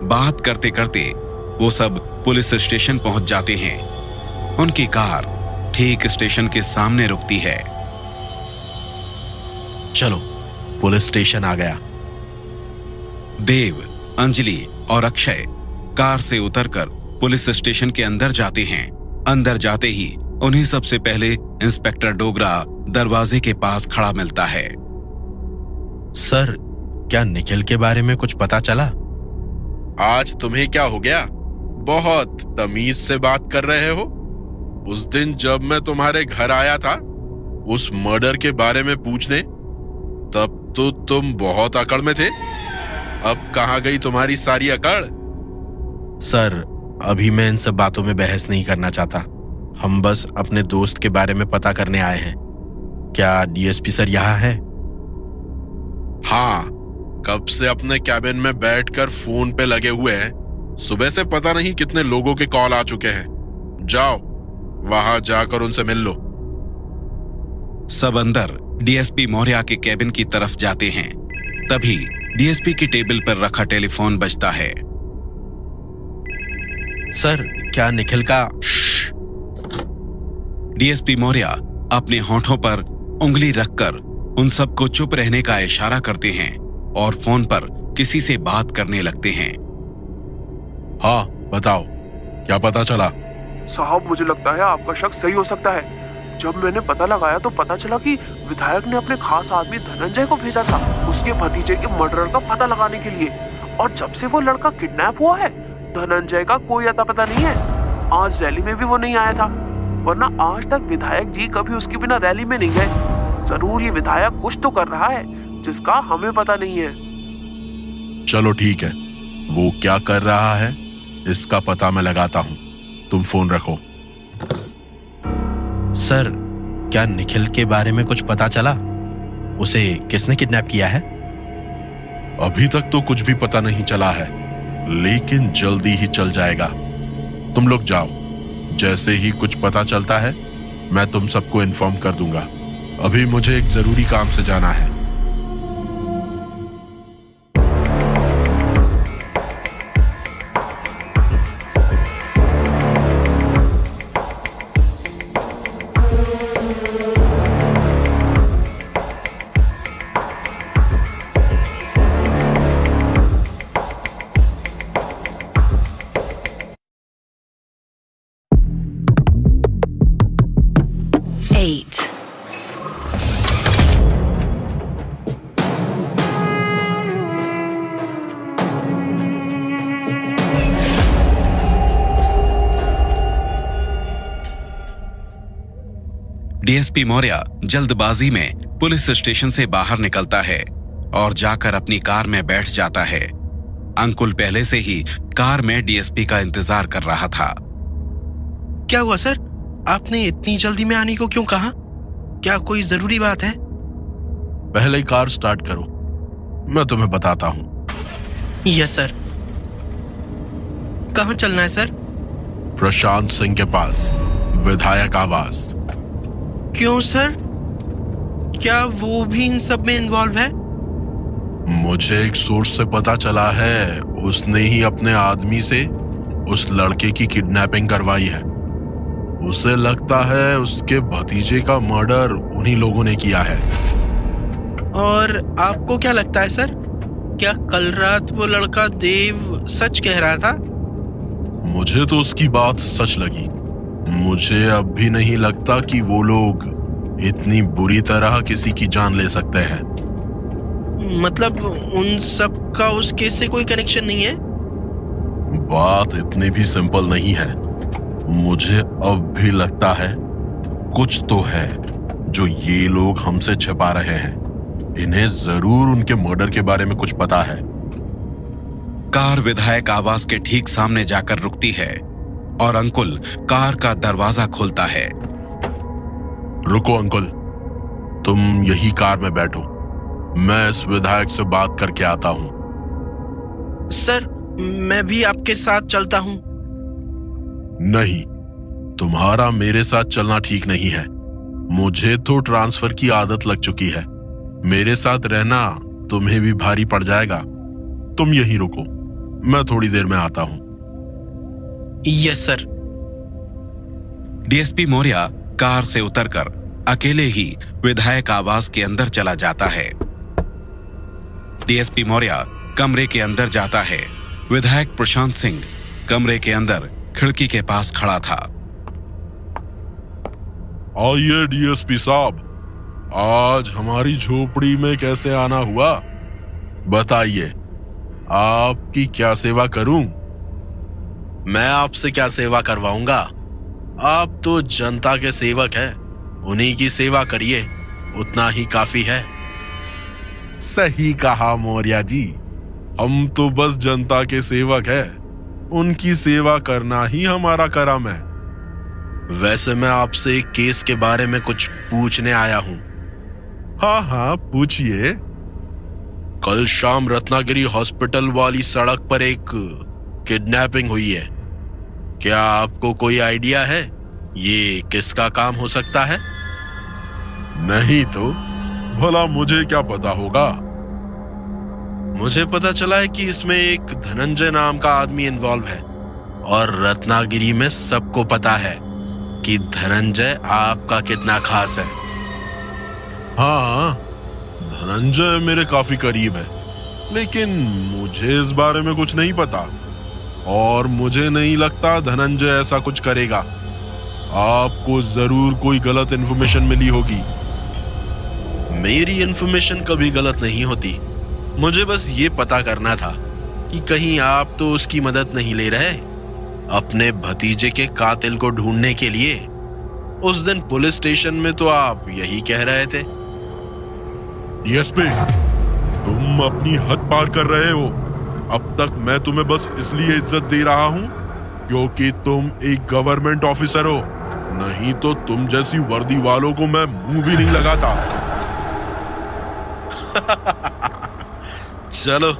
बात करते करते वो सब पुलिस स्टेशन पहुंच जाते हैं। उनकी कार ठीक स्टेशन के सामने रुकती है।
चलो, पुलिस स्टेशन आ गया।
देव, अंजलि और अक्षय कार से उतरकर पुलिस स्टेशन के अंदर जाते हैं। अंदर जाते ही उन्हें सबसे पहले इंस्पेक्टर डोगरा दरवाजे के पास खड़ा मिलता है।
सर, क्या निखिल के बारे में कुछ पता चला?
आज तुम्हें क्या हो गया? बहुत तमीज से बात कर रहे हो। उस दिन जब मैं तुम्हारे घर आया था उस मर्डर के बारे में पूछने, तब तो तुम बहुत अकड़ में थे। अब कहां गई तुम्हारी सारी अकड़?
सर, अभी मैं इन सब बातों में बहस नहीं करना चाहता। हम बस अपने दोस्त के बारे में पता करने आए हैं। क्या डीएसपी सर यहाँ है?
हाँ, कब से अपने कैबिन में बैठकर फोन पे लगे हुए हैं। सुबह से पता नहीं कितने लोगों के कॉल आ चुके हैं। जाओ, वहां जाकर उनसे मिल लो।
सब अंदर डीएसपी मौर्य के कैबिन की तरफ जाते हैं। तभी डीएसपी की टेबल पर रखा टेलीफोन बजता है।
सर, क्या निखिल का?
डीएसपी मौर्य अपने होठों पर उंगली रखकर उन सबको चुप रहने का इशारा करते हैं और फोन पर किसी से बात करने लगते हैं।
हाँ, बताओ, क्या पता चला?
साहब, मुझे लगता है आपका शक सही हो सकता है। जब मैंने पता लगाया तो पता चला कि विधायक ने अपने खास आदमी धनंजय को भेजा था उसके भतीजे के मर्डर का पता लगाने के लिए। और जब से वो लड़का किडनैप हुआ है, धनंजय का कोई अता पता नहीं है। आज रैली में भी वो नहीं आया था, वरना आज तक विधायक जी कभी उसके बिना रैली में नहीं गए। जरूर ये विधायक कुछ तो कर रहा है जिसका हमें पता नहीं है।
चलो ठीक है, वो क्या कर रहा है इसका पता मैं लगाता हूं। तुम फोन रखो।
सर, क्या निखिल के बारे में कुछ पता चला? उसे किसने किडनैप किया है?
अभी तक तो कुछ भी पता नहीं चला है, लेकिन जल्दी ही चल जाएगा। तुम लोग जाओ, जैसे ही कुछ पता चलता है मैं तुम सबको इन्फॉर्म कर दूंगा। अभी मुझे एक जरूरी काम से जाना है।
डीएसपी मौर्य जल्दबाजी में पुलिस स्टेशन से बाहर निकलता है और जाकर अपनी कार में बैठ जाता है। अंकुल पहले से ही कार में डीएसपी का इंतजार कर रहा था।
क्या हुआ सर? आपने इतनी जल्दी में आने को क्यों कहा? क्या कोई जरूरी बात है?
पहले ही कार स्टार्ट करो, मैं तुम्हें बताता हूं।
Yes sir. कहां चलना है सर?
प्रशांत सिंह के पास, विधायक आवास।
क्यों सर? क्या वो भी इन सब में इन्वॉल्व है?
मुझे एक सोर्स से पता चला है उसने ही अपने आदमी से उस लड़के की किडनैपिंग करवाई है। उसे लगता है उसके भतीजे का मर्डर उन्हीं लोगों ने किया है।
और आपको क्या लगता है सर, क्या कल रात वो लड़का देव सच कह रहा था?
मुझे तो उसकी बात सच लगी। मुझे अब भी नहीं लगता कि वो लोग इतनी बुरी तरह किसी की जान ले सकते हैं।
मतलब उन सब का उस केस से कोई कनेक्शन नहीं है?
बात इतनी भी सिंपल नहीं है। मुझे अब भी लगता है कुछ तो है जो ये लोग हमसे छिपा रहे हैं। इन्हें जरूर उनके मर्डर के बारे में कुछ पता है।
कार विधायक आवास के ठीक सामने जाकर रुकती है और अंकुल कार का दरवाजा खोलता है।
रुको अंकुल, तुम यही कार में बैठो, मैं इस विधायक से बात करके आता हूं।
सर मैं भी आपके साथ चलता हूं।
नहीं, तुम्हारा मेरे साथ चलना ठीक नहीं है। मुझे तो ट्रांसफर की आदत लग चुकी है। मेरे साथ रहना तुम्हें भी भारी पड़ जाएगा। तुम यहीं रुको, मैं थोड़ी देर में आता हूं।
Yes sir.
DSP Maurya car से उतरकर अकेले ही विधायक आवास के अंदर चला जाता है। डीएसपी मौर्य कमरे के अंदर जाता है। विधायक प्रशांत सिंह कमरे के अंदर खिड़की के पास खड़ा था।
आइए डीएसपी साहब, आज हमारी झोपड़ी में कैसे आना हुआ? बताइए, आपकी क्या सेवा करूं?
मैं आपसे क्या सेवा करवाऊंगा? आप तो जनता के सेवक हैं, उन्हीं की सेवा करिए, उतना ही काफी है।
सही कहा मौर्य जी, हम तो बस जनता के सेवक हैं। उनकी सेवा करना ही हमारा कर्म है।
वैसे मैं आपसे एक केस के बारे में कुछ पूछने आया हूं।
हाँ हाँ, पूछिए।
कल शाम रत्नागिरी हॉस्पिटल वाली सड़क पर एक किडनैपिंग हुई है। क्या आपको कोई आइडिया है ये किसका काम हो सकता है?
नहीं तो भला मुझे क्या पता होगा।
मुझे पता चला है कि इसमें एक धनंजय नाम का आदमी इन्वॉल्व है और रत्नागिरी में सबको पता है कि धनंजय आपका कितना खास है।
हाँ, धनंजय मेरे काफी करीब है, लेकिन मुझे इस बारे में कुछ नहीं पता और मुझे नहीं लगता धनंजय ऐसा कुछ करेगा। आपको जरूर कोई गलत इन्फॉर्मेशन मिली होगी।
मेरी इन्फॉर्मेशन कभी गलत नहीं होती। मुझे बस ये पता करना था कि कहीं आप तो उसकी मदद नहीं ले रहे अपने भतीजे के कातिल को ढूंढने के लिए। उस दिन पुलिस स्टेशन में तो आप यही कह रहे थे।
डीएसपी, तुम अपनी हद पार कर रहे हो। अब तक मैं तुम्हें बस इसलिए इज्जत दे रहा हूं क्योंकि तुम एक गवर्नमेंट ऑफिसर हो, नहीं तो तुम जैसी वर्दी वालों को मैं मुंह भी नहीं लगाता।
चलो,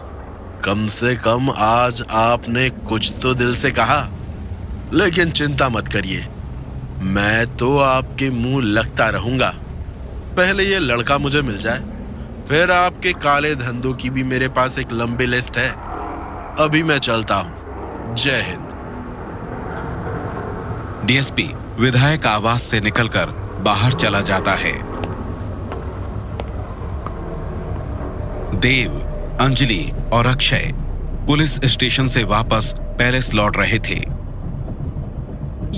कम से कम आज आपने कुछ तो दिल से कहा। लेकिन चिंता मत करिए, मैं तो आपके मुंह लगता रहूंगा। पहले ये लड़का मुझे मिल जाए, फिर आपके काले धंधों की भी मेरे पास एक लंबी लिस्ट है। अभी मैं चलता हूं। जय हिंद।
डीएसपी विधायक आवास से निकलकर बाहर चला जाता है। देव, अंजलि और अक्षय पुलिस स्टेशन से वापस पैलेस लौट रहे थे।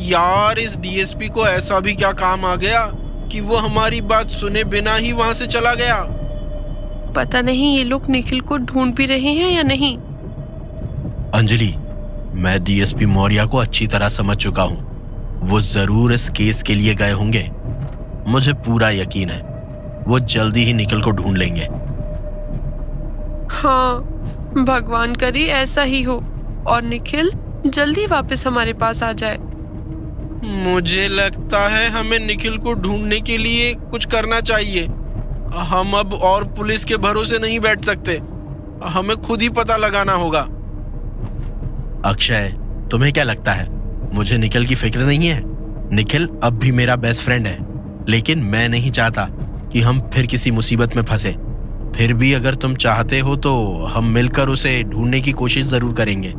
यार, इस डीएसपी को ऐसा भी क्या काम आ गया कि वो हमारी बात सुने बिना ही वहां से चला गया?
पता नहीं ये लोग निखिल को ढूंढ भी रहे हैं या नहीं।
अंजलि, मैं डीएसपी मौर्य को अच्छी तरह समझ चुका हूँ। वो जरूर इस केस के लिए गए होंगे। मुझे पूरा यकीन है वो जल्दी ही निखिल को ढूंढ लेंगे।
हाँ, भगवान करे ऐसा ही हो और निखिल जल्दी वापस हमारे पास आ जाए।
मुझे लगता है हमें निखिल को ढूंढने के लिए कुछ करना चाहिए। हम अब और पुलिस के भरोसे नहीं बैठ सकते। हमें खुद ही पता लगाना होगा।
अक्षय, तुम्हें क्या लगता है मुझे निखिल की फिक्र नहीं है? निखिल अब भी मेरा बेस्ट फ्रेंड है, लेकिन मैं नहीं चाहता कि हम फिर किसी मुसीबत में फंसे। फिर भी अगर तुम चाहते हो तो हम मिलकर उसे ढूंढने की कोशिश जरूर करेंगे।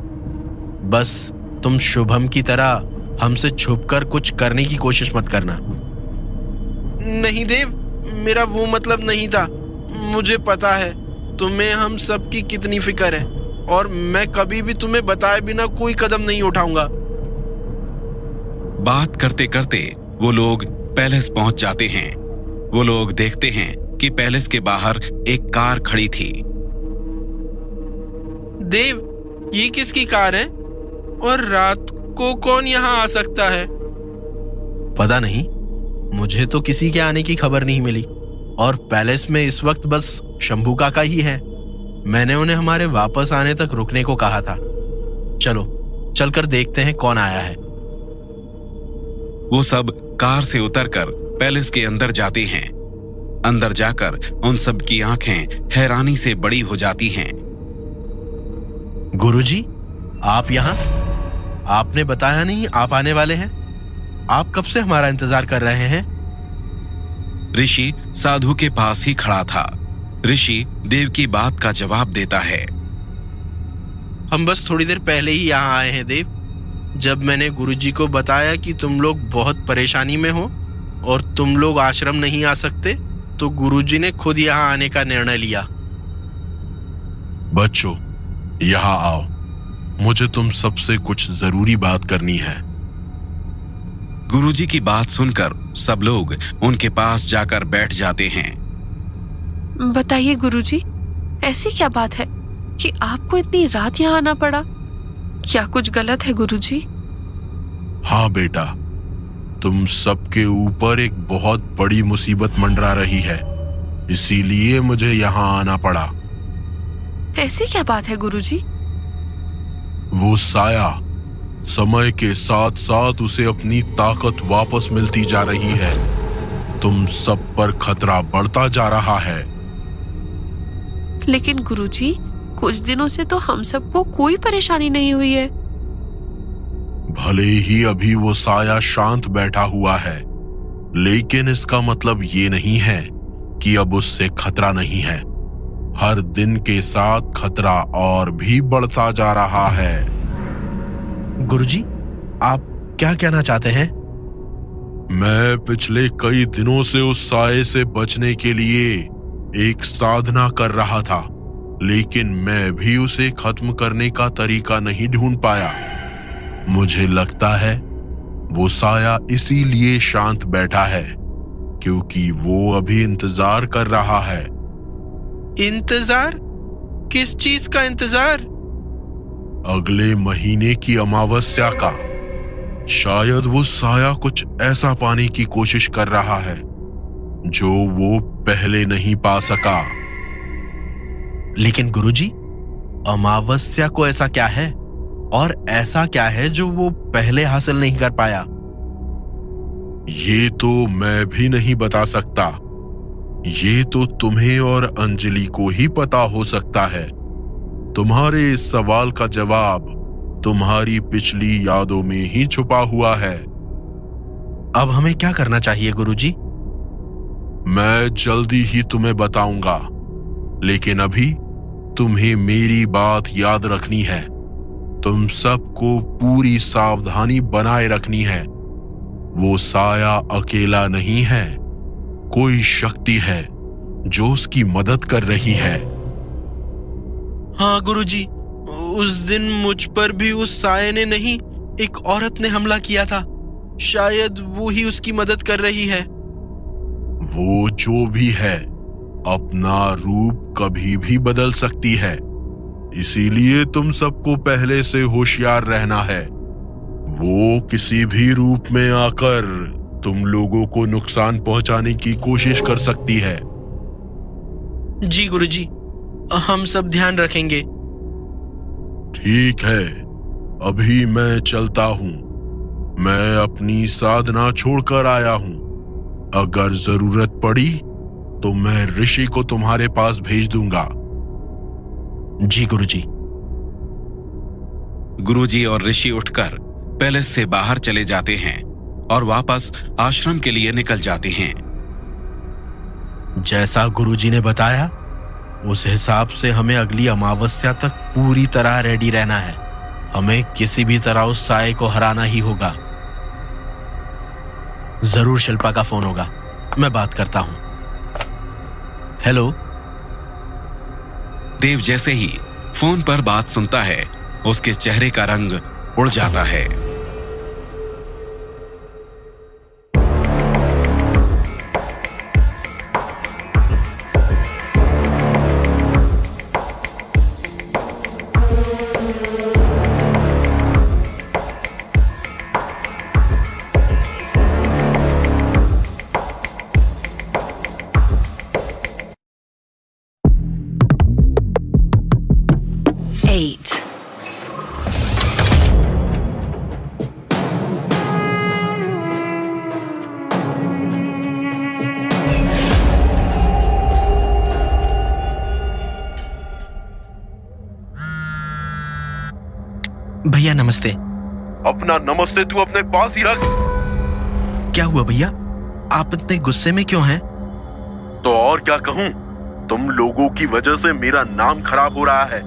बस तुम शुभम की तरह हमसे छुपकर कुछ करने की कोशिश मत करना।
नहीं देव, मेरा वो मतलब नहीं था। मुझे पता है तुम्हें हम सब की कितनी फिक्र है और मैं कभी भी तुम्हें बताए बिना कोई कदम नहीं उठाऊंगा।
बात करते करते वो लोग पैलेस पहुंच जाते हैं। वो लोग देखते हैं कि पैलेस के बाहर एक कार खड़ी थी।
देव, ये किसकी कार है और रात को कौन यहाँ आ सकता है?
पता नहीं, मुझे तो किसी के आने की खबर नहीं मिली और पैलेस में इस वक्त बस शंभू काका ही है। मैंने उन्हें हमारे वापस आने तक रुकने को कहा था। चलो चलकर देखते हैं कौन आया है।
वो सब कार से उतरकर पैलेस के अंदर जाते हैं। अंदर जाकर उन सब की आंखें हैरानी से बड़ी हो जाती हैं।
गुरुजी, आप यहाँ? आपने बताया नहीं आप आने वाले हैं। आप कब से हमारा इंतजार कर रहे हैं?
ऋषि साधु के पास ही खड़ा था। ऋषि देव की बात का जवाब देता है।
हम बस थोड़ी देर पहले ही यहाँ आए हैं देव। जब मैंने गुरुजी को बताया कि तुम लोग बहुत परेशानी में हो और तुम लोग आश्रम नहीं आ सकते, तो गुरुजी ने खुद यहाँ आने का निर्णय लिया।
बच्चों, यहाँ आओ, मुझे तुम सबसे कुछ जरूरी बात करनी है।
गुरुजी की बात सुनकर सब लोग उनके पास जाकर बैठ जाते हैं।
बताइए गुरुजी, ऐसी क्या बात है कि आपको इतनी रात यहाँ आना पड़ा? क्या कुछ गलत है गुरुजी?
हाँ बेटा, तुम सबके ऊपर एक बहुत बड़ी मुसीबत मंडरा रही है, इसीलिए मुझे यहाँ आना पड़ा।
ऐसी क्या बात है गुरुजी?
वो साया समय के साथ साथ उसे अपनी ताकत वापस मिलती जा रही है। तुम सब पर खतरा बढ़ता जा रहा है।
लेकिन गुरुजी, कुछ दिनों से तो हम सबको कोई परेशानी नहीं हुई है।
भले ही अभी वो साया शांत बैठा हुआ है, लेकिन इसका मतलब ये नहीं है कि अब उससे खतरा नहीं है। हर दिन के साथ खतरा और भी बढ़ता जा रहा है।
गुरुजी, आप क्या कहना चाहते हैं?
मैं पिछले कई दिनों से उस साये से बचने के लिए एक साधना कर रहा था, लेकिन मैं भी उसे खत्म करने का तरीका नहीं ढूंढ पाया। मुझे लगता है वो साया इसीलिए शांत बैठा है, क्योंकि वो अभी इंतजार कर रहा है।
इंतजार? किस चीज का इंतजार?
अगले महीने की अमावस्या का। शायद वो साया कुछ ऐसा पाने की कोशिश कर रहा है जो वो पहले नहीं पा सका।
लेकिन गुरुजी, अमावस्या को ऐसा क्या है और ऐसा क्या है जो वो पहले हासिल नहीं कर पाया?
ये तो मैं भी नहीं बता सकता। ये तो तुम्हें और अंजलि को ही पता हो सकता है। तुम्हारे इस सवाल का जवाब तुम्हारी पिछली यादों में ही छुपा हुआ है।
अब हमें क्या करना चाहिए गुरुजी?
मैं जल्दी ही तुम्हें बताऊंगा, लेकिन अभी तुम्हें मेरी बात याद रखनी है। तुम सबको पूरी सावधानी बनाए रखनी है। वो साया अकेला नहीं है, कोई शक्ति है जो उसकी मदद कर रही है।
हाँ गुरुजी, उस दिन मुझ पर भी उस साये ने नहीं, एक औरत ने हमला किया था। शायद वो ही उसकी मदद कर रही है।
वो जो भी है, अपना रूप कभी भी बदल सकती है, इसीलिए तुम सबको पहले से होशियार रहना है। वो किसी भी रूप में आकर तुम लोगों को नुकसान पहुंचाने की कोशिश कर सकती है।
जी गुरुजी, हम सब ध्यान रखेंगे।
ठीक है, अभी मैं चलता हूं। मैं अपनी साधना छोड़कर आया हूं। अगर जरूरत पड़ी तो मैं ऋषि को तुम्हारे पास भेज दूंगा।
जी गुरुजी।
गुरुजी और ऋषि उठकर पैलेस से बाहर चले जाते हैं और वापस आश्रम के लिए निकल जाते हैं।
जैसा गुरुजी ने बताया, उस हिसाब से हमें अगली अमावस्या तक पूरी तरह रेडी रहना है। हमें किसी भी तरह उस साये को हराना ही होगा। जरूर शिल्पा का फोन होगा, मैं बात करता हूं। हेलो।
देव जैसे ही फोन पर बात सुनता है, उसके चेहरे का रंग उड़ जाता है।
भैया नमस्ते।
अपना नमस्ते तू अपने पास ही रख।
क्या हुआ भैया, आप इतने गुस्से में क्यों हैं?
तो और क्या कहूँ, तुम लोगों की वजह से मेरा नाम खराब हो रहा है।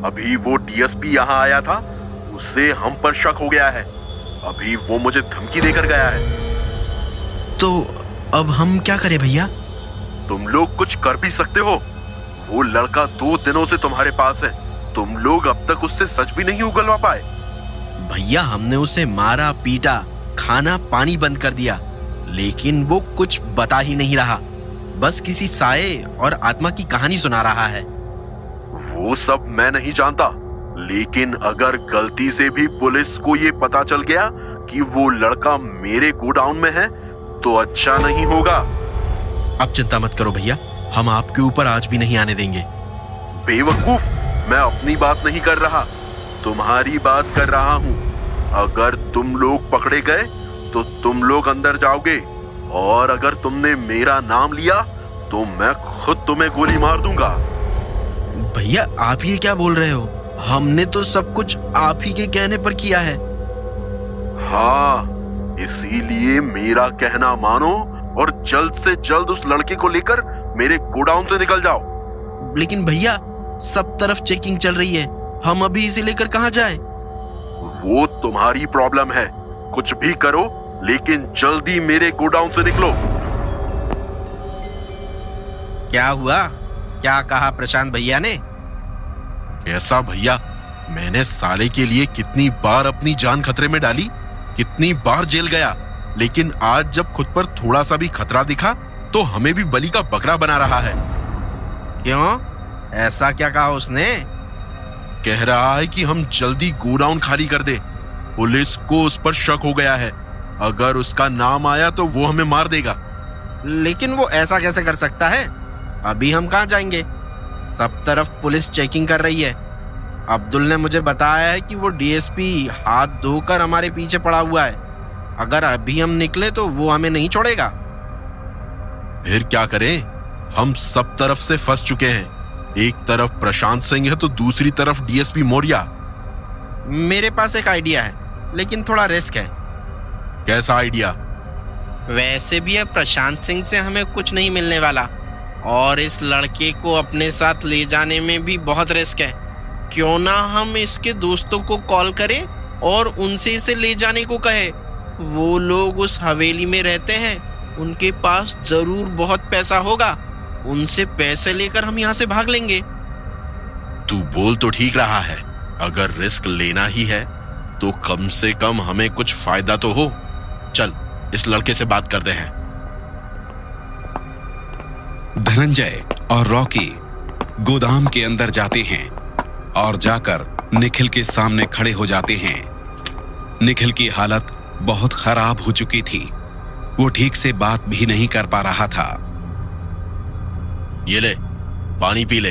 अभी वो डीएसपी यहाँ आया था, उससे हम पर शक हो गया है। अभी वो मुझे धमकी देकर गया है।
तो अब हम क्या करें भैया?
तुम लोग कुछ कर भी सकते हो। वो लड़का 2 दिनों से तुम्हारे पास है, तुम लोग अब तक उससे सच भी नहीं उगलवा पाए।
भैया हमने उसे मारा पीटा, खाना पानी बंद कर दिया, लेकिन वो कुछ बता ही नहीं रहा। बस किसी साये और आत्मा की कहानी सुना रहा है।
वो सब मैं नहीं जानता, लेकिन अगर गलती से भी पुलिस को ये पता चल गया कि वो लड़का मेरे गोडाउन में है तो अच्छा नहीं होगा।
अब चिंता मत करो भैया, हम आपके ऊपर आज भी नहीं आने देंगे।
बेवकूफ, मैं अपनी बात नहीं कर रहा, तुम्हारी बात कर रहा हूँ। अगर तुम लोग पकड़े गए तो तुम लोग अंदर जाओगे, और अगर तुमने मेरा नाम लिया तो मैं खुद तुम्हें गोली मार दूंगा।
भैया आप ये क्या बोल रहे हो? हमने तो सब कुछ आप ही के कहने पर किया है।
हाँ, इसीलिए मेरा कहना मानो और जल्द से जल्द उस लड़के को लेकर मेरे गोडाउन से निकल जाओ।
लेकिन भैया सब तरफ चेकिंग चल रही है, हम अभी इसे लेकर कहाँ जाएं?
वो तुम्हारी प्रॉब्लम है, कुछ भी करो लेकिन जल्दी मेरे गोडाउन से निकलो।
क्या हुआ? क्या कहा प्रशांत भैया ने?
कैसा भैया, मैंने साले के लिए कितनी बार अपनी जान खतरे में डाली, कितनी बार जेल गया, लेकिन आज जब खुद पर थोड़ा सा भी खतरा दिखा तो हमें भी बलि का बकरा बना रहा है।
क्यों? ऐसा क्या कहा उसने?
कह रहा है कि हम जल्दी गोडाउन खाली कर दे, पुलिस को उस पर शक हो गया है, अगर उसका नाम आया तो वो हमें मार देगा।
लेकिन वो ऐसा कैसे कर सकता है? अभी हम कहाँ जाएंगे? सब तरफ पुलिस चेकिंग कर रही है। अब्दुल ने मुझे बताया है कि वो डीएसपी हाथ धोकर हमारे पीछे पड़ा हुआ है। अगर अभी हम निकले तो वो हमें नहीं छोड़ेगा।
फिर क्या करें? हम सब तरफ से फंस चुके हैं। एक तरफ प्रशांत सिंह है तो दूसरी तरफ डीएसपी मौर्या।
मेरे पास एक आइडिया है, लेकिन थोड़ा रिस्क है।
कैसा आइडिया?
वैसे भी अब प्रशांत सिंह से हमें कुछ नहीं मिलने वाला, और इस लड़के को अपने साथ ले जाने में भी बहुत रिस्क है। क्यों ना हम इसके दोस्तों को कॉल करें और उनसे इसे ले जाने को कहे। वो लोग उस हवेली में रहते हैं, उनके पास जरूर बहुत पैसा होगा। उनसे पैसे लेकर हम यहाँ से भाग लेंगे।
तू बोल तो ठीक रहा है, अगर रिस्क लेना ही है तो कम से कम हमें कुछ फायदा तो हो। चल इस लड़के से बात करते हैं।
धनंजय और रॉकी गोदाम के अंदर जाते हैं और जाकर निखिल के सामने खड़े हो जाते हैं। निखिल की हालत बहुत खराब हो चुकी थी, वो ठीक से बात भी नहीं कर पा रहा था।
ये ले, पानी पी ले।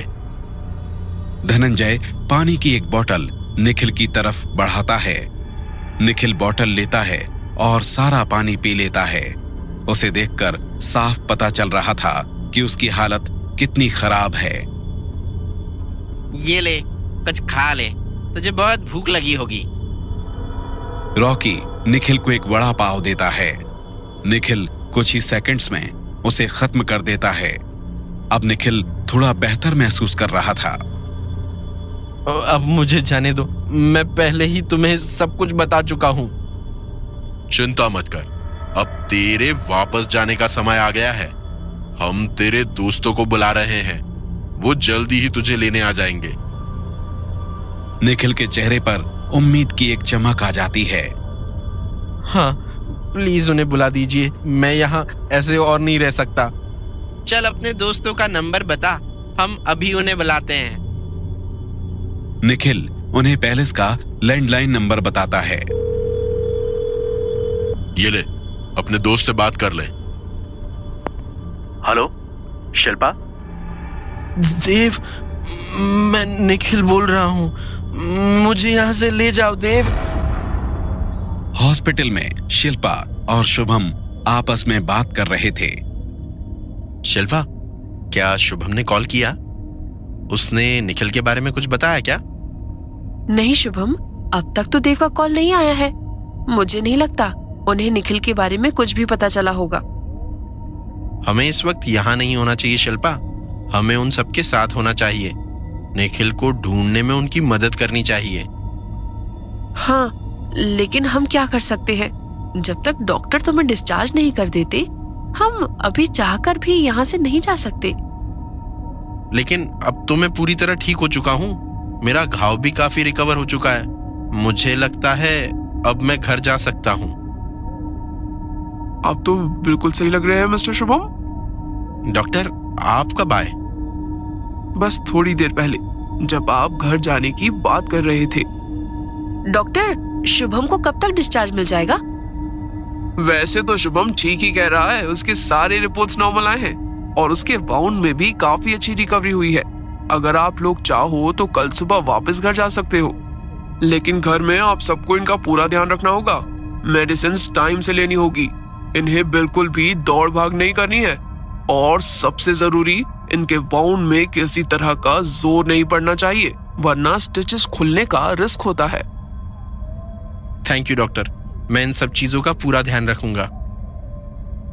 धनंजय पानी की एक बोतल निखिल की तरफ बढ़ाता है। निखिल बोतल लेता है और सारा पानी पी लेता है। उसे देखकर साफ पता चल रहा था कि उसकी हालत कितनी खराब है।
ये ले, कुछ खा ले, तुझे बहुत भूख लगी होगी।
रॉकी निखिल को एक वड़ा पाव देता है। निखिल कुछ ही सेकंड्स में उसे खत्म कर देता है। अब निखिल थोड़ा बेहतर महसूस कर रहा था।
अब मुझे जाने दो, मैं पहले ही तुम्हें सब कुछ बता चुका हूं।
चिंता मत कर, अब तेरे वापस जाने का समय आ गया है। हम तेरे दोस्तों को बुला रहे हैं, वो जल्दी ही तुझे लेने आ जाएंगे।
निखिल के चेहरे पर उम्मीद की एक चमक आ जाती है।
हाँ, प्लीज उन्हें बुला दीजिए, मैं यहाँ ऐसे और नहीं रह सकता।
चल अपने दोस्तों का नंबर बता, हम अभी उन्हें बुलाते हैं।
निखिल उन्हें पैलेस का लैंडलाइन नंबर बताता है।
ये ले, अपने दोस्त से बात कर ले।
हेलो शिल्पा। देव, मैं निखिल बोल रहा हूँ, मुझे यहाँ से ले जाओ देव।
हॉस्पिटल में शिल्पा और शुभम आपस में बात कर रहे थे।
शिल्पा, क्या शुभम ने कॉल किया? उसने निखिल के बारे में कुछ बताया क्या?
नहीं शुभम, अब तक तो देव का कॉल नहीं आया है। मुझे नहीं लगता उन्हें निखिल के बारे में कुछ भी पता चला होगा।
हमें इस वक्त यहाँ नहीं होना चाहिए शिल्पा, हमें उन सबके साथ होना चाहिए। निखिल को ढूंढने में उनकी मदद करनी चाहिए।
हाँ, लेकिन हम क्या कर सकते हैं? जब तक डॉक्टर तुम्हें डिस्चार्ज नहीं कर देते, हम अभी चाहकर भी यहाँ से नहीं जा सकते।
लेकिन अब तो मैं पूरी तरह ठीक हो चुका हूँ, मेरा घाव भी काफी रिकवर हो चुका है। मुझे लगता है अब मैं घर जा सकता हूँ।
आप तो बिल्कुल सही लग रहे हैं मिस्टर शुभम।
डॉक्टर, आप कब आए?
बस थोड़ी देर पहले, जब आप घर जाने की बात कर रहे थे।
डॉक्टर, शुभम को कब तक डिस्चार्ज मिल जाएगा?
वैसे तो शुभम ठीक ही कह रहा है, उसके सारे रिपोर्ट्स नॉर्मल आए हैं और उसके बाउंड में भी काफी अच्छी रिकवरी हुई है। अगर आप लोग चाहो तो कल सुबह वापस घर जा सकते हो, लेकिन घर में आप सबको इनका पूरा ध्यान रखना होगा। मेडिसिन टाइम से लेनी होगी, इन्हें बिल्कुल भी दौड़ भाग नहीं करनी है, और सबसे जरूरी, इनके बाउंड में किसी तरह का जोर नहीं पड़ना चाहिए, वरना स्टिचेस खुलने का रिस्क होता है।
थैंक यू डॉक्टर, मैं इन सब चीजों का पूरा ध्यान रखूंगा।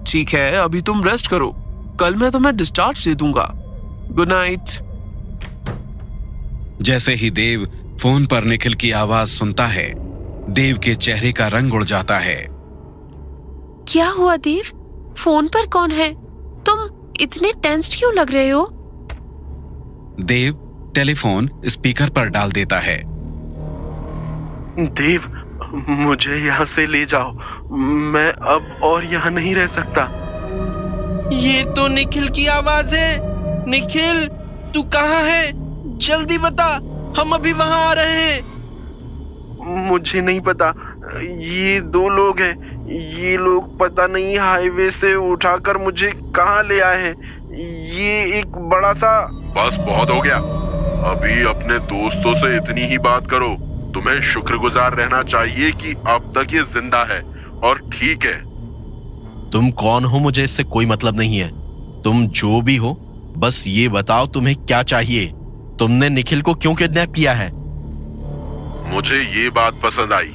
ठीक है, अभी तुम रेस्ट करो, कल मैं तुम्हें डिस्चार्ज दे दूंगा। Good night.
जैसे ही देव फोन पर निखिल की आवाज सुनता है, देव के चेहरे का रंग उड़ जाता है।
क्या हुआ देव? फोन पर कौन है? तुम इतने टेंस्ड क्यों लग रहे हो?
देव टेलीफोन स्पीकर पर डाल देता है।
देव, मुझे यहाँ से ले जाओ, मैं अब और यहाँ नहीं रह सकता।
ये तो निखिल की आवाज है। निखिल, तू कहाँ है? जल्दी बता, हम अभी वहां आ रहे हैं।
मुझे नहीं पता, ये दो लोग हैं, ये लोग पता नहीं हाईवे से उठाकर मुझे कहाँ ले आए हैं। ये एक बड़ा सा।
बस बहुत हो गया, अभी अपने दोस्तों से इतनी ही बात करो। तुम्हें शुक्रगुजार रहना चाहिए कि अब तक ये जिंदा है और ठीक है।
तुम कौन हो मुझे इससे कोई मतलब नहीं है। तुम जो भी हो, बस ये बताओ तुम्हें क्या चाहिए। तुमने निखिल को क्यों किडनैप किया है?
मुझे ये बात पसंद आई।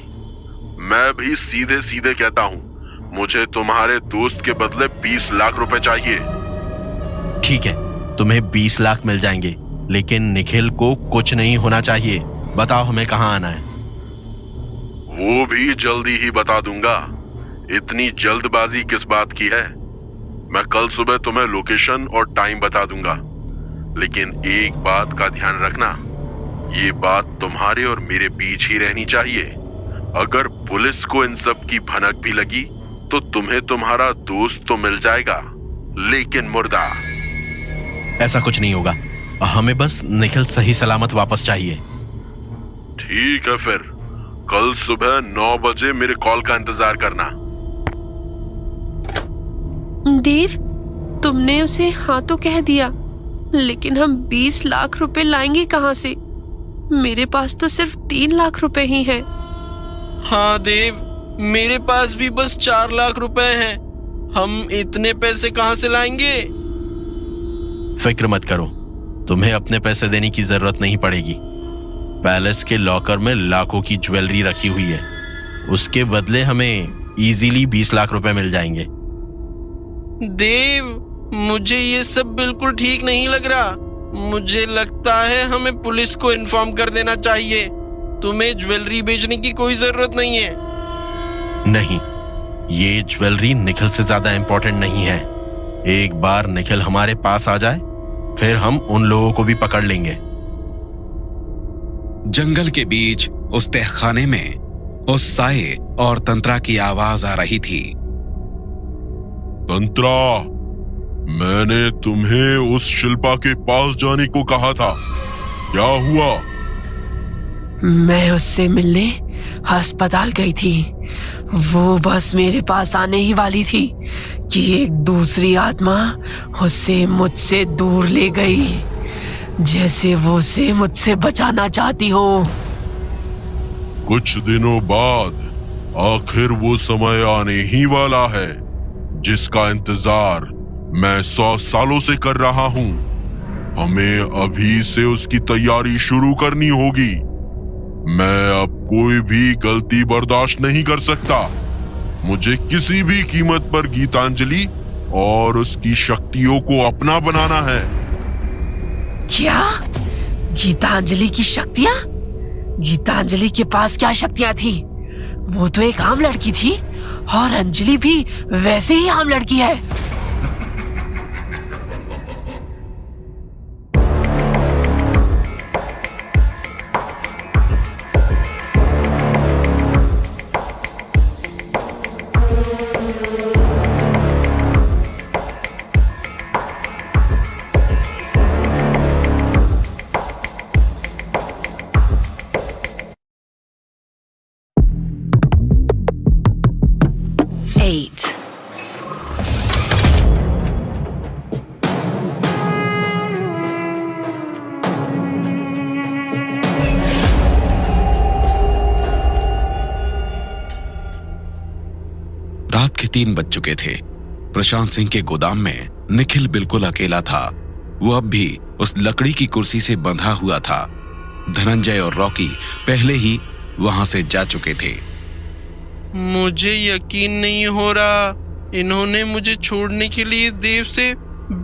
मैं भी सीधे सीधे कहता हूँ, मुझे तुम्हारे दोस्त के बदले 20 लाख रुपए चाहिए।
ठीक है, तुम्हें 20 लाख मिल जाएंगे, लेकिन निखिल को कुछ नहीं होना चाहिए। बताओ हमें कहाँ आना है।
वो भी जल्दी ही बता दूंगा। इतनी जल्दबाजी किस बात की है? मैं कल सुबह तुम्हें लोकेशन और टाइम बता दूंगा, लेकिन एक बात का ध्यान रखना, ये बात तुम्हारे और मेरे बीच ही रहनी चाहिए। अगर पुलिस को इन सब की भनक भी लगी तो तुम्हें तुम्हारा दोस्त तो मिल जाएगा, लेकिन मुर्दा।
ऐसा कुछ नहीं होगा, हमें बस निखिल सही सलामत वापस चाहिए।
ठीक है, फिर कल सुबह 9 बजे मेरे कॉल का इंतजार करना।
देव, तुमने उसे हाँ तो कह दिया, लेकिन हम 20 लाख रुपए लाएंगे कहाँ से? मेरे पास तो सिर्फ 3 लाख रुपए ही हैं।
हाँ देव, मेरे पास भी बस 4 लाख रुपए हैं। हम इतने पैसे कहाँ से लाएंगे?
फिक्र मत करो, तुम्हें अपने पैसे देने की जरूरत नहीं पड़ेगी। पैलेस के लॉकर में लाखों की ज्वेलरी रखी हुई है, उसके बदले हमें इजीली 20 लाख रुपए मिल जाएंगे।
देव, मुझे ये सब बिल्कुल ठीक नहीं लग रहा। मुझे लगता है हमें पुलिस को इन्फॉर्म कर देना चाहिए। तुम्हें ज्वेलरी बेचने की कोई जरूरत नहीं है।
नहीं, ये ज्वेलरी निखिल से ज्यादा इंपॉर्टेंट नहीं है। एक बार निखिल हमारे पास आ जाए, फिर हम उन लोगों को भी पकड़ लेंगे।
जंगल के बीच उस तहखाने में उस साये और तंत्रा की आवाज आ रही थी।
तंत्रा, मैंने तुम्हें उस शिल्पा के पास जाने को कहा था, क्या हुआ?
मैं उससे मिलने अस्पताल गई थी। वो बस मेरे पास आने ही वाली थी कि एक दूसरी आत्मा उसे मुझसे दूर ले गई, जैसे वो उसे मुझसे बचाना चाहती हो।
कुछ दिनों बाद आखिर वो समय आने ही वाला है जिसका इंतजार मैं 100 सालों से कर रहा हूं। हमें अभी से उसकी तैयारी शुरू करनी होगी। मैं अब कोई भी गलती बर्दाश्त नहीं कर सकता। मुझे किसी भी कीमत पर गीतांजलि और उसकी शक्तियों को अपना बनाना है।
क्या? गीतांजलि की शक्तियां? गीतांजलि के पास क्या शक्तियां थी? वो तो एक आम लड़की थी और अंजलि भी वैसे ही आम लड़की है।
रात के 3 बज चुके थे। प्रशांत सिंह के गोदाम में निखिल बिल्कुल अकेला था। वो अब भी उस लकड़ी की कुर्सी से बंधा हुआ था। धनंजय और रॉकी पहले ही वहां से जा चुके थे।
मुझे यकीन नहीं हो रहा, इन्होंने मुझे छोड़ने के लिए देव से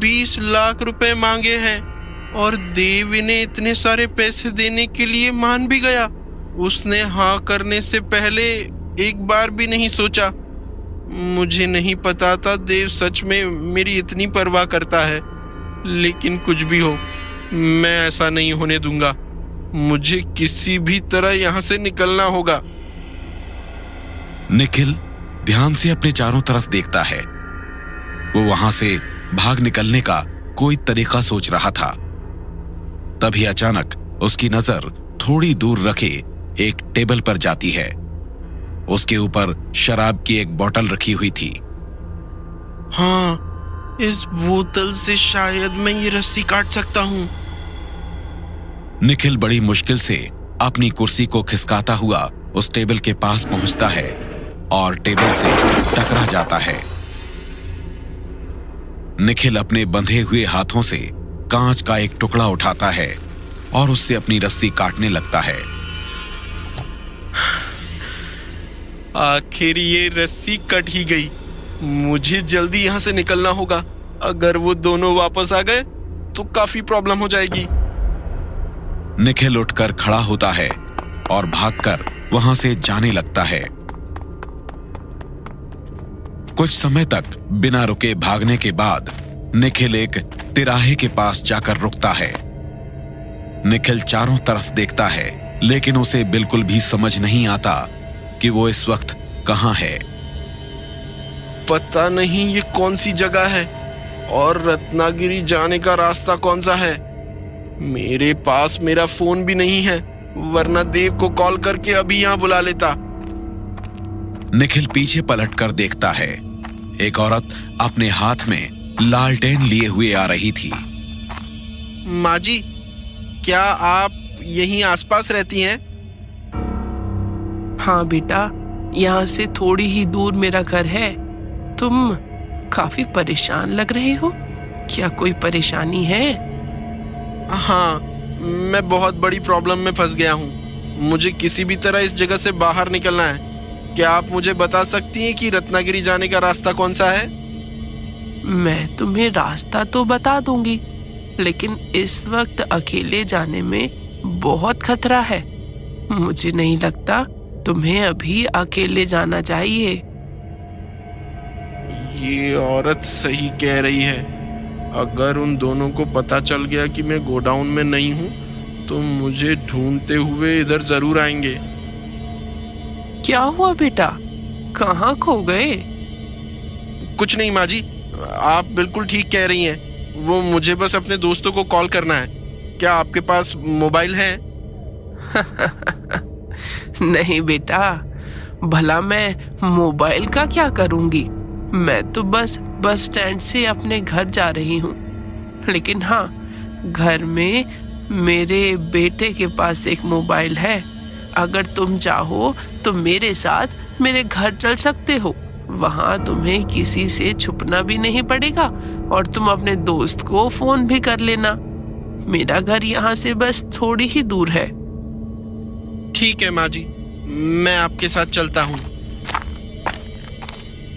20 लाख रुपए मांगे हैं और देव इन्हें इतने सारे पैसे देने के लिए मान भी गया। उसने हाँ करने से पहले एक बार भी नहीं सोचा। मुझे नहीं पता था देव सच में मेरी इतनी परवाह करता है, लेकिन कुछ भी हो, मैं ऐसा नहीं होने दूंगा। मुझे किसी भी तरह यहाँ से निकलना होगा।
निखिल ध्यान से अपने चारों तरफ देखता है। वो वहां से भाग निकलने का कोई तरीका सोच रहा था। तभी अचानक उसकी नजर थोड़ी दूर रखे एक टेबल पर जाती है। उसके ऊपर शराब की एक बोतल रखी हुई थी।
हाँ, इस बोतल से शायद मैं ये रस्सी काट सकता हूँ।
निखिल बड़ी मुश्किल से अपनी कुर्सी को खिसकाता हुआ उस टेबल के पास पहुंचता है और टेबल से टकरा जाता है। निखिल अपने बंधे हुए हाथों से कांच का एक टुकड़ा उठाता है और उससे अपनी रस्सी काटने लगता है।
आखिर ये रस्सी कट ही गई। मुझे जल्दी यहाँ से निकलना होगा। अगर वो दोनों वापस आ गए तो काफी प्रॉब्लम हो जाएगी।
निखिल उठकर खड़ा होता है और भागकर वहां से जाने लगता है। कुछ समय तक बिना रुके भागने के बाद निखिल एक तिराहे के पास जाकर रुकता है। निखिल चारों तरफ देखता है, लेकिन उसे बिल्कुल भी समझ नहीं आता कि वो इस वक्त कहां है।
पता नहीं ये कौन सी जगह है और रत्नागिरी जाने का रास्ता कौन सा है। मेरे पास मेरा फोन भी नहीं है, वरना देव को कॉल करके अभी यहाँ बुला लेता।
निखिल पीछे पलटकर देखता है। एक औरत अपने हाथ में लालटेन लिए हुए आ रही थी।
माँ जी, क्या आप यहीं आसपास रहती हैं?
हाँ बेटा, यहाँ से थोड़ी ही दूर मेरा घर है। तुम काफी परेशान लग रहे हो, क्या कोई परेशानी है?
हाँ, मैं बहुत बड़ी प्रॉब्लम में फंस गया हूँ। मुझे किसी भी तरह इस जगह से बाहर निकलना है। क्या आप मुझे बता सकती हैं कि रत्नागिरी जाने का रास्ता कौन सा है?
मैं तुम्हें रास्ता तो बता दूंगी, लेकिन इस वक्त अकेले जाने में बहुत खतरा है। मुझे नहीं लगता तुम्हें अभी अकेले जाना चाहिए।
ये औरत सही कह रही है। अगर उन दोनों को पता चल गया कि मैं गोडाउन में नहीं हूँ तो मुझे ढूंढते हुए इधर जरूर आएंगे।
क्या हुआ बेटा, कहाँ खो गए?
कुछ नहीं माँ जी, आप बिल्कुल ठीक कह रही हैं। वो मुझे बस अपने दोस्तों को कॉल करना है। क्या आपके पास मोबाइल है?
नहीं बेटा, भला मैं मोबाइल का क्या करूंगी? मैं तो बस स्टैंड से अपने घर जा रही हूँ। लेकिन हाँ, घर में मेरे बेटे के पास एक मोबाइल है। अगर तुम चाहो तो मेरे साथ मेरे घर चल सकते हो। वहाँ तुम्हें किसी से छुपना भी नहीं पड़ेगा और तुम अपने दोस्त को फोन भी कर लेना। मेरा घर यहाँ से बस थोड़ी ही दूर है।
ठीक है माँ जी, मैं आपके साथ चलता हूँ।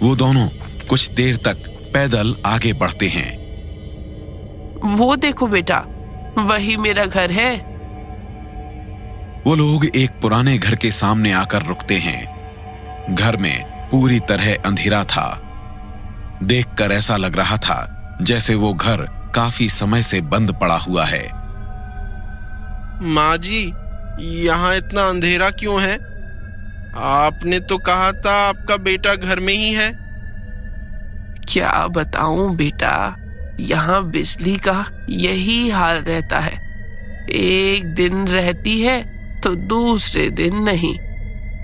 वो दोनों कुछ देर तक पैदल आगे बढ़ते हैं।
वो देखो बेटा, वही मेरा घर है।
वो लोग एक पुराने घर के सामने आकर रुकते हैं। घर में पूरी तरह अंधेरा था। देखकर ऐसा लग रहा था जैसे वो घर काफी समय से बंद पड़ा हुआ है।
माँ जी, यहाँ इतना अंधेरा क्यों है? आपने तो कहा था आपका बेटा घर में ही है।
क्या बताऊं बेटा, यहाँ बिजली का यही हाल रहता है। एक दिन रहती है तो दूसरे दिन नहीं।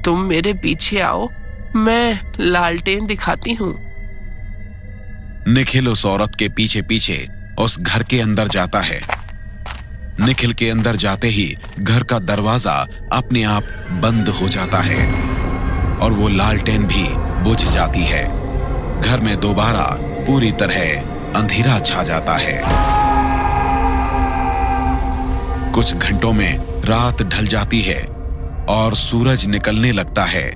तुम मेरे पीछे आओ, मैं लालटेन दिखाती हूँ।
निखिल उस औरत के पीछे पीछे उस घर के अंदर जाता है। निखिल के अंदर जाते ही घर का दरवाजा अपने आप बंद हो जाता है और वो लालटेन भी बुझ जाती है। घर में दोबारा पूरी तरह अंधेरा छा जाता है। कुछ घंटों में रात ढल जाती है और सूरज निकलने लगता है।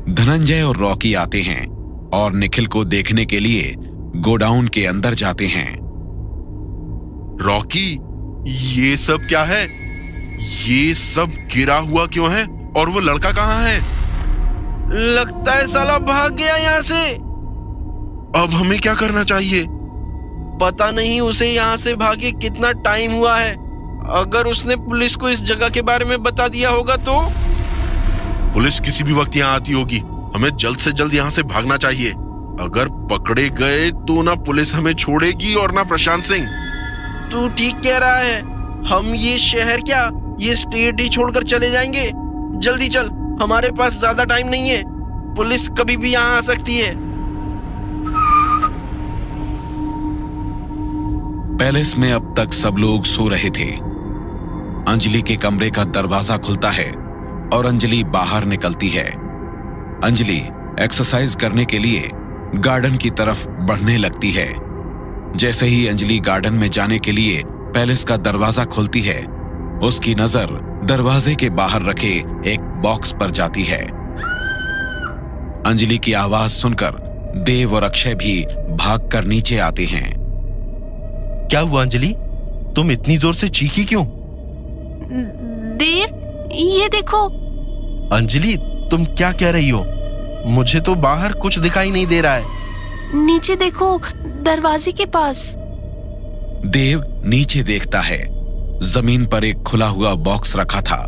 धनंजय और रॉकी आते हैं और निखिल को देखने के लिए गोडाउन के अंदर जाते हैं।
रॉकी, ये सब क्या है? ये सब गिरा हुआ क्यों है? और वो लड़का कहाँ है?
लगता है साला भाग गया यहाँ से।
अब हमें क्या करना चाहिए?
पता नहीं उसे यहाँ से भागे कितना टाइम हुआ है। अगर उसने पुलिस को इस जगह के बारे में बता दिया होगा तो?
पुलिस किसी भी वक्त यहाँ आती होगी। हमें जल्द से जल्द यहाँ से भागना चाहिए। अगर पकड़े गए तो ना पुलिस हमें छोड़ेगी और ना प्रशांत सिंह।
तू ठीक कह रहा है। हम ये शहर क्या, ये स्टेट ही छोड़कर चले जाएंगे। जल्दी चल, हमारे पास ज्यादा टाइम नहीं है। पुलिस कभी भी यहाँ आ सकती है।
पैलेस में अब तक सब लोग सो रहे थे। अंजलि के कमरे का दरवाजा खुलता है और अंजलि बाहर निकलती है। अंजलि एक्सरसाइज करने के लिए गार्डन की तरफ बढ़ने लगती है। जैसे ही अंजलि गार्डन में जाने के लिए पैलेस का दरवाजा खोलती है, उसकी नजर दरवाजे के बाहर रखे एक बॉक्स पर जाती है। अंजलि की आवाज सुनकर देव और अक्षय भी भागकर नीचे आते हैं।
क्या हुआ अंजलि, तुम इतनी जोर से चीखी क्यों?
देव, ये देखो।
अंजलि, तुम क्या कह रही हो? मुझे तो बाहर कुछ दिखाई नहीं दे रहा है।
नीचे देखो, दरवाजे के पास।
देव नीचे देखता है। जमीन पर एक खुला हुआ बॉक्स रखा था।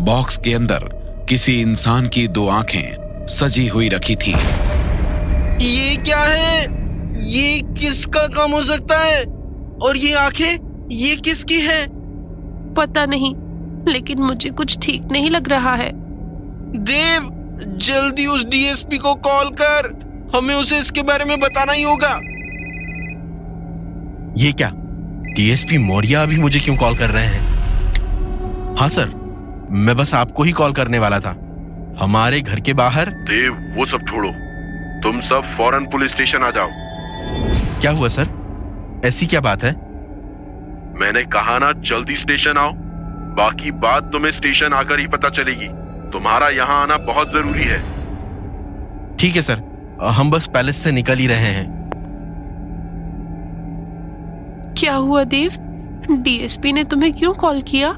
बॉक्स के अंदर किसी इंसान की 2 आंखें सजी हुई रखी थी।
ये क्या है? ये किसका काम हो सकता है? और ये आंखें, ये किसकी हैं?
पता नहीं, लेकिन मुझे कुछ ठीक नहीं लग रहा है।
देव, जल्दी उस डीएसपी को कॉल कर। हमें उसे इसके बारे में बताना ही होगा।
ये क्या, डीएसपी मौर्य अभी मुझे क्यों कॉल कर रहे हैं? हाँ सर, मैं बस आपको ही कॉल करने वाला था। हमारे घर के बाहर।
देव, वो सब छोड़ो, तुम सब फौरन पुलिस स्टेशन आ जाओ।
क्या हुआ सर, ऐसी क्या बात है?
मैंने कहा ना, जल्दी स्टेशन आओ। बाकी बात तुम्हें स्टेशन आकर ही पता चलेगी। तुम्हारा यहाँ आना बहुत जरूरी है।
ठीक है सर, हम बस पैलेस से निकल ही रहे हैं।
क्या हुआ देव? डीएसपी ने तुम्हें क्यों कॉल किया?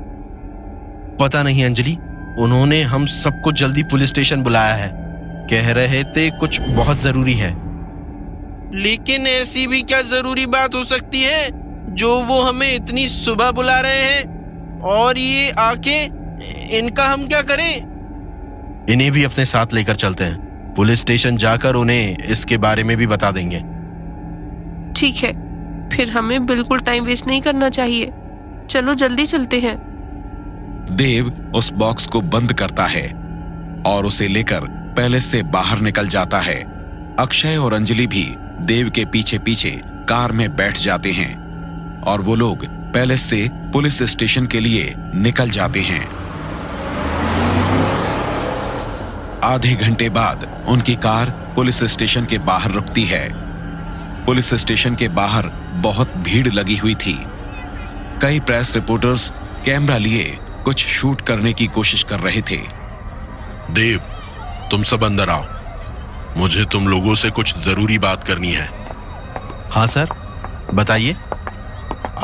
पता नहीं अंजलि, उन्होंने हम सबको जल्दी पुलिस स्टेशन बुलाया है। कह रहे थे कुछ बहुत जरूरी है।
लेकिन ऐसी भी क्या जरूरी बात हो सकती है जो वो हमें इतनी सुबह बुला रहे हैं? और ये आंखें, इनका हम क्या करें?
इन्हें भी अपने साथ लेकर चलते हैं। पुलिस स्टेशन जाकर उन्हें इसके बारे में भी बता देंगे।
ठीक है, फिर हमें बिल्कुल टाइम वेस्ट नहीं करना चाहिए। चलो जल्दी चलते हैं।
देव उस बॉक्स को बंद करता है और उसे लेकर पैलेस से बाहर निकल जाता है। अक्षय और अंजलि भी देव के पीछे पीछे कार में बैठ जाते हैं और वो लोग पैलेस से पुलिस स्टेशन के लिए निकल जाते हैं। आधे घंटे बाद उनकी कार पुलिस स्टेशन के बाहर रुकती है। पुलिस स्टेशन के बाहर बहुत भीड़ लगी हुई थी। कई प्रेस रिपोर्टर्स कैमरा लिए कुछ शूट करने की कोशिश कर रहे थे।
देव, तुम सब अंदर आओ, मुझे तुम लोगों से कुछ जरूरी बात करनी है।
हाँ सर, बताइए।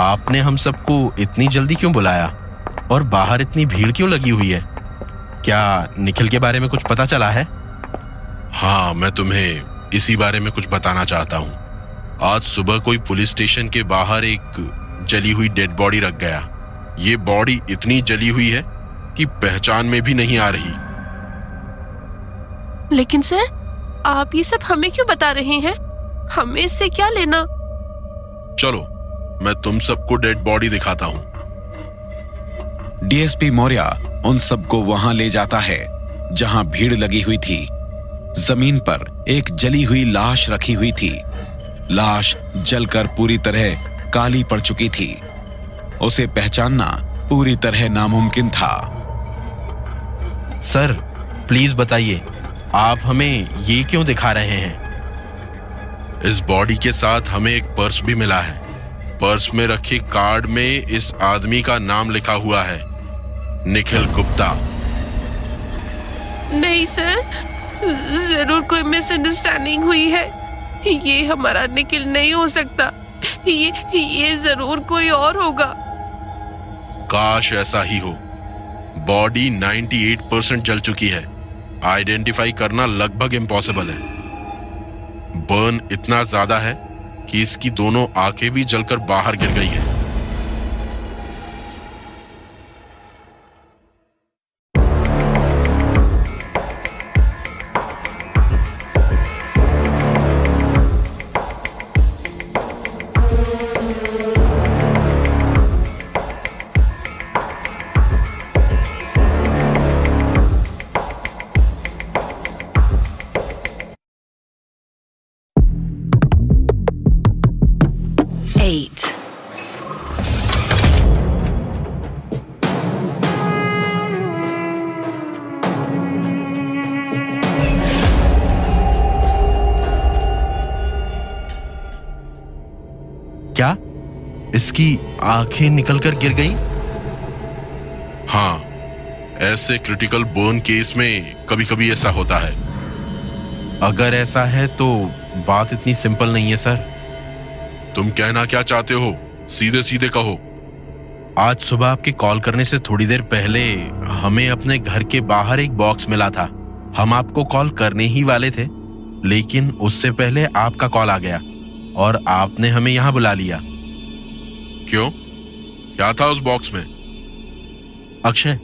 आपने हम सबको इतनी जल्दी क्यों बुलाया और बाहर इतनी भीड़ क्यों लगी हुई है? क्या निखिल के बारे में कुछ पता चला है?
हाँ, मैं तुम्हें इसी बारे में कुछ बताना चाहता हूँ। आज सुबह कोई पुलिस स्टेशन के बाहर एक जली हुई डेड बॉडी रख गया। ये बॉडी इतनी जली हुई है कि पहचान में भी नहीं आ रही।
लेकिन सर, आप ये सब हमें क्यों बता रहे हैं? हमें इससे क्या लेना?
चलो, मैं तुम सबको डेड बॉडी दिखाता हूँ।
डीएसपी मौर्य उन सबको वहां ले जाता है जहां भीड़ लगी हुई थी। जमीन पर एक जली हुई लाश रखी हुई थी। लाश जलकर पूरी तरह काली पड़ चुकी थी। उसे पहचानना पूरी तरह नामुमकिन था।
सर, प्लीज बताइए, आप हमें ये क्यों दिखा रहे हैं?
इस बॉडी के साथ हमें एक पर्स भी मिला है। पर्स में रखे कार्ड में इस आदमी का नाम लिखा हुआ है, निखिल गुप्ता।
नहीं सर, जरूर कोई मिसअंडरस्टैंडिंग हुई है। ये हमारा निखिल नहीं हो सकता। ये जरूर कोई और होगा।
काश ऐसा ही हो। बॉडी 98% जल चुकी है। आइडेंटिफाई करना लगभग इम्पॉसिबल है। बर्न इतना ज्यादा है कि इसकी दोनों आंखें भी जलकर बाहर गिर गई है।
क्या इसकी आंखें निकलकर गिर गई?
हाँ, ऐसे क्रिटिकल बर्न केस में कभी कभी ऐसा होता है।
अगर ऐसा है तो बात इतनी सिंपल नहीं है सर।
तुम कहना क्या चाहते हो? सीधे सीधे कहो।
आज सुबह आपके कॉल करने से थोड़ी देर पहले हमें अपने घर के बाहर एक बॉक्स मिला था। हम आपको कॉल करने ही वाले थे, लेकिन उससे पहले आपका कॉल आ गया और आपने हमें यहाँ बुला लिया।
क्यों? क्या था उस बॉक्स में?
अक्षय,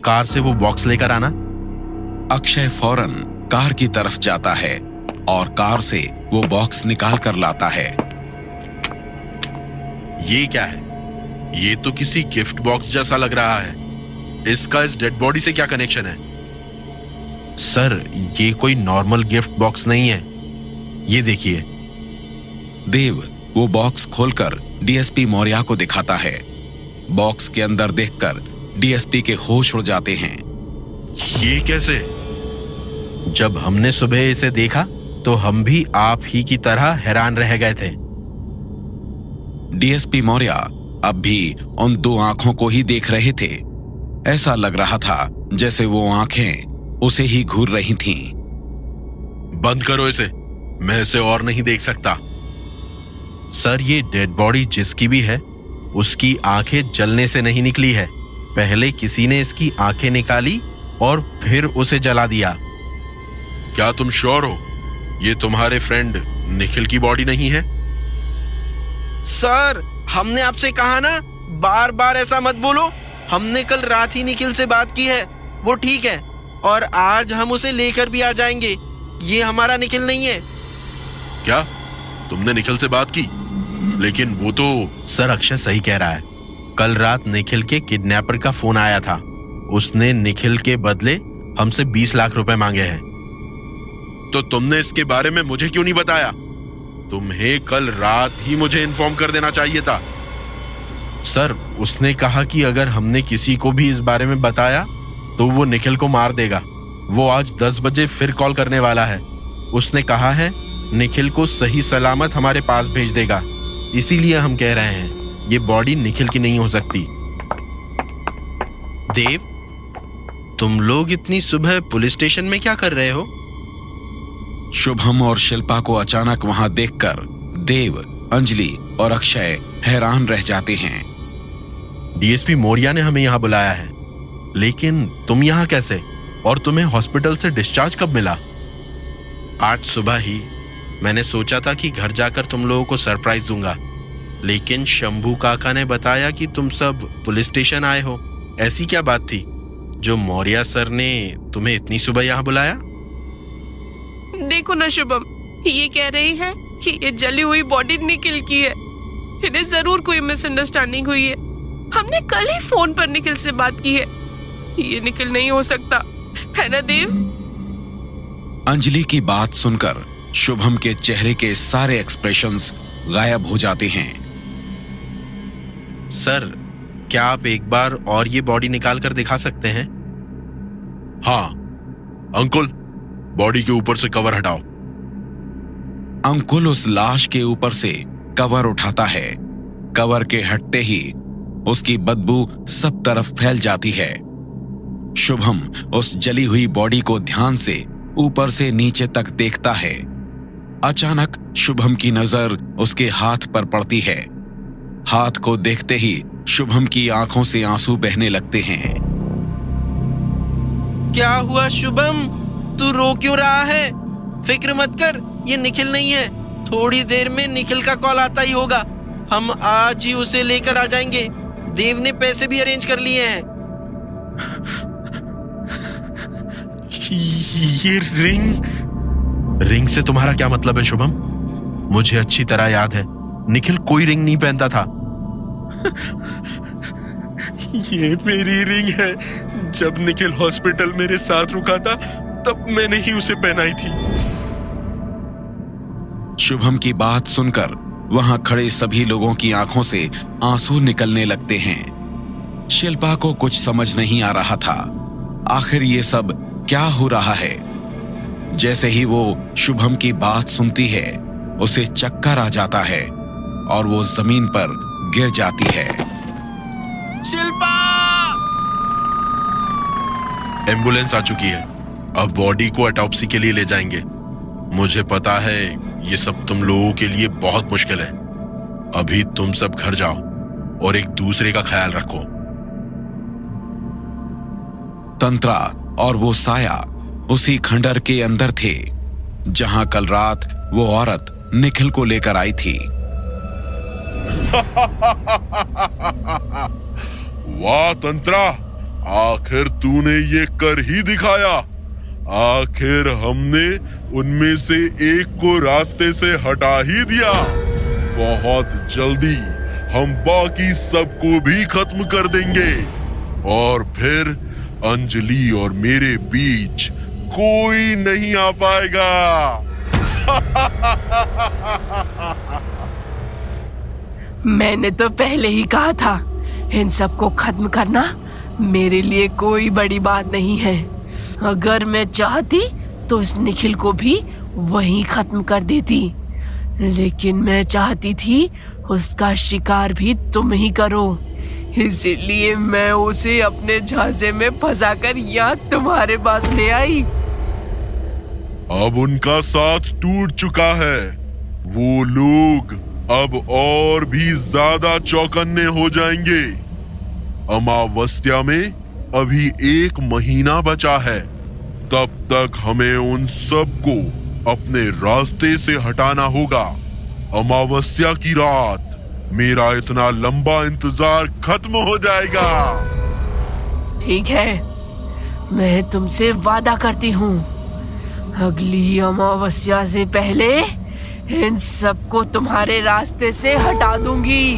कार से वो बॉक्स लेकर आना।
अक्षय फौरन कार की तरफ जाता है और कार से वो बॉक्स निकाल कर लाता है।
ये क्या है? ये तो किसी गिफ्ट बॉक्स जैसा लग रहा है। इसका इस डेड बॉडी से क्या कनेक्शन है?
सर, ये कोई नॉर्मल गिफ्ट बॉक्स नहीं है। ये देखिए।
देव वो बॉक्स खोलकर डीएसपी मौर्य को दिखाता है। बॉक्स के अंदर देखकर डीएसपी के होश उड़ जाते हैं।
ये कैसे?
जब हमने सुबह इसे देखा तो हम भी आप ही की तरह हैरान रह गए थे।
डीएसपी मौर्य अब भी उन दो आंखों को ही देख रहे थे। ऐसा लग रहा था जैसे वो आंखें उसे ही घूर रही थीं।
बंद करो इसे, मैं इसे और नहीं देख सकता।
सर, ये डेड बॉडी जिसकी भी है, उसकी आंखें जलने से नहीं निकली है। पहले किसी ने इसकी आंखें निकाली और फिर उसे जला दिया।
क्या तुम श्योर हो ये तुम्हारे फ्रेंड निखिल की बॉडी नहीं है?
सर, हमने आपसे कहा ना, बार बार ऐसा मत बोलो। हमने कल रात ही निखिल से बात की है, वो ठीक है, और आज हम उसे लेकर भी आ जाएंगे। ये हमारा निखिल नहीं है।
क्या तुमने निखिल से बात की? लेकिन वो तो...
सर, अक्षय सही कह रहा है। कल रात निखिल के किडनैपर का फोन आया था। उसने निखिल के बदले हमसे 20 लाख रुपए मांगे हैं।
तो तुमने इसके बारे में मुझे क्यों नहीं बताया? तुम्हें कल रात ही मुझे इन्फॉर्म कर देना चाहिए था।
सर, उसने कहा कि अगर हमने किसी को भी इस बारे में बताया तो वो निखिल को मार देगा। वो आज 10 बजे फिर कॉल करने वाला है। उसने कहा है निखिल को सही सलामत हमारे पास भेज देगा। इसीलिए हम कह रहे हैं ये बॉडी निखिल की नहीं हो सकती।
देव, तुम लोग इतनी सुबह पुलिस स्टेशन में क्या कर रहे हो?
शुभम और शिल्पा को अचानक वहां देखकर देव, अंजलि और अक्षय हैरान रह जाते हैं।
डीएसपी मौर्या ने हमें यहाँ बुलाया है, लेकिन तुम यहाँ कैसे? और तुम्हें हॉस्पिटल से डिस्चार्ज कब मिला?
आज सुबह ही। मैंने सोचा था कि घर जाकर तुम लोगों को सरप्राइज दूंगा, लेकिन शंभू काका ने बताया कि तुम सब पुलिस स्टेशन आए हो। ऐसी क्या बात थी जो मौर्या सर ने तुम्हें इतनी सुबह यहाँ बुलाया?
देखो ना शुभम, ये कह रही है कि ये जली हुई बॉडी निखिल की है। इन्हें जरूर कोई मिसअंडरस्टैंडिंग हुई है। हमने कल ही फोन पर निखिल से बात की है। ये निखिल नहीं हो सकता, है ना देव?
अंजलि की बात सुनकर शुभम के चेहरे के सारे एक्सप्रेशंस गायब हो जाते हैं।
सर, क्या आप एक बार और ये बॉडी निकाल कर दिखा सकते हैं?
हाँ अंकुल, बॉडी के ऊपर से कवर हटाओ।
अंकुल उस लाश के ऊपर से कवर उठाता है। कवर के हटते ही उसकी बदबू सब तरफ फैल जाती है। शुभम उस जली हुई बॉडी को ध्यान से ऊपर से नीचे तक देखता है। अचानक शुभम की नजर उसके हाथ पर पड़ती है। हाथ को देखते ही शुभम की आंखों से आंसू बहने लगते हैं।
क्या हुआ शुभम? तू रो क्यों रहा है? फिक्र मत कर, ये निखिल नहीं है। थोड़ी देर में निखिल का कॉल आता ही होगा। हम आज ही उसे लेकर आ जाएंगे। देव ने पैसे भी अरेंज कर लिए हैं।
ये रिंग से तुम्हारा क्या मतलब है शुभम? मुझे अच्छी तरह याद है निखिल कोई रिंग नहीं पहनता था।
ये मेरी रिंग है। जब निखिल हॉस्पिटल मेरे साथ रुका था तब मैंने ही उसे पहनाई थी।
शुभम की बात सुनकर वहां खड़े सभी लोगों की आंखों से आंसू निकलने लगते हैं। शिल्पा को कुछ समझ नहीं आ रहा था, आखिर ये सब क्या हो रहा है। जैसे ही वो शुभम की बात सुनती है, उसे चक्कर आ जाता है और वो जमीन पर गिर जाती है।
शिल्पा!
एम्बुलेंस आ चुकी है। अब बॉडी को ऑटोप्सी के लिए ले जाएंगे। मुझे पता है ये सब तुम लोगों के लिए बहुत मुश्किल है। अभी तुम सब घर जाओ और एक दूसरे का ख्याल रखो।
तंत्रा और वो साया उसी खंडर के अंदर थे जहां कल रात वो औरत निखिल को लेकर आई थी।
वाह तंत्रा, आखिर तूने ये कर ही दिखाया। आखिर हमने उनमें से एक को रास्ते से हटा ही दिया। बहुत जल्दी हम बाकी सबको भी खत्म कर देंगे और फिर अंजलि और मेरे बीच कोई नहीं आ पाएगा।
मैंने तो पहले ही कहा था, इन सबको खत्म करना मेरे लिए कोई बड़ी बात नहीं है। अगर मैं चाहती तो इस निखिल को भी वहीं खत्म कर देती, लेकिन मैं चाहती थी उसका शिकार भी तुम ही करो। इसीलिए मैं उसे अपने झांसे में फंसाकर यहाँ तुम्हारे पास ले आई।
अब उनका साथ टूट चुका है। वो लोग अब और भी ज्यादा चौकन्ने हो जाएंगे। अमावस्या में अभी 1 महीना बचा है, तब तक हमें उन सबको अपने रास्ते से हटाना होगा। अमावस्या की रात मेरा इतना लंबा इंतजार खत्म हो जाएगा।
ठीक है, मैं तुमसे वादा करती हूँ, अगली अमावस्या से पहले इन सबको तुम्हारे रास्ते से हटा दूंगी।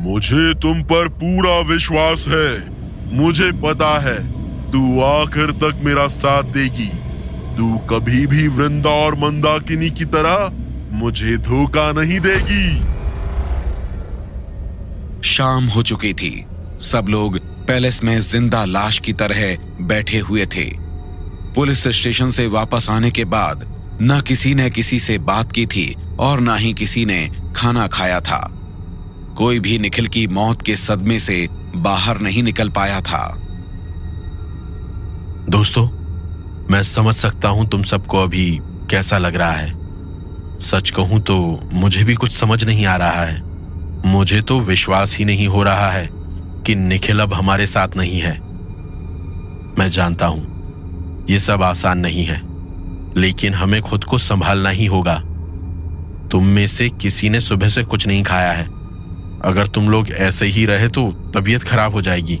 मुझे तुम पर पूरा विश्वास है। मुझे पता है तू आखिर तक मेरा साथ देगी। तू कभी भी वृंदा और मंदाकिनी की तरह मुझे धोखा नहीं देगी।
शाम हो चुकी थी। सब लोग पैलेस में जिंदा लाश की तरह बैठे हुए थे। पुलिस स्टेशन से वापस आने के बाद न किसी ने किसी से बात की थी और न ही किसी ने खाना खाया था। कोई भी निखिल की मौत के सदमे से बाहर नहीं निकल पाया था।
दोस्तों, मैं समझ सकता हूं तुम सबको अभी कैसा लग रहा है। सच कहूं तो मुझे भी कुछ समझ नहीं आ रहा है। मुझे तो विश्वास ही नहीं हो रहा है कि निखिल अब हमारे साथ नहीं है। मैं जानता हूं ये सब आसान नहीं है, लेकिन हमें खुद को संभालना ही होगा। तुम में से किसी ने सुबह से कुछ नहीं खाया है। अगर तुम लोग ऐसे ही रहे तो तबीयत खराब हो जाएगी।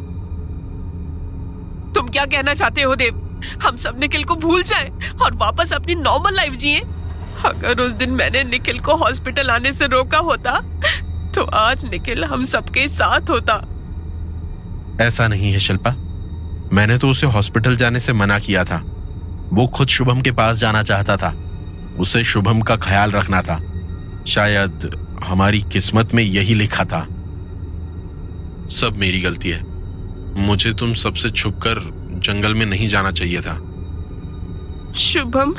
तुम क्या कहना चाहते हो देव? हम सब निखिल को भूल जाएं और वापस अपनी नॉर्मल लाइफ जिए? अगर उस दिन मैंने निखिल को हॉस्पिटल आने से रोका होता तो आज निखिल हम सबके साथ होता।
ऐसा नहीं है शिल्पा, मैंने तो उसे हॉस्पिटल जाने से मना किया था। वो खुद शुभम के पास जाना चाहता था। उसे शुभम का ख्याल रखना था। शायद हमारी किस्मत में यही लिखा था।
सब मेरी गलती है। मुझे तुम सबसे छुपकर जंगल में नहीं जाना चाहिए था।
शुभम,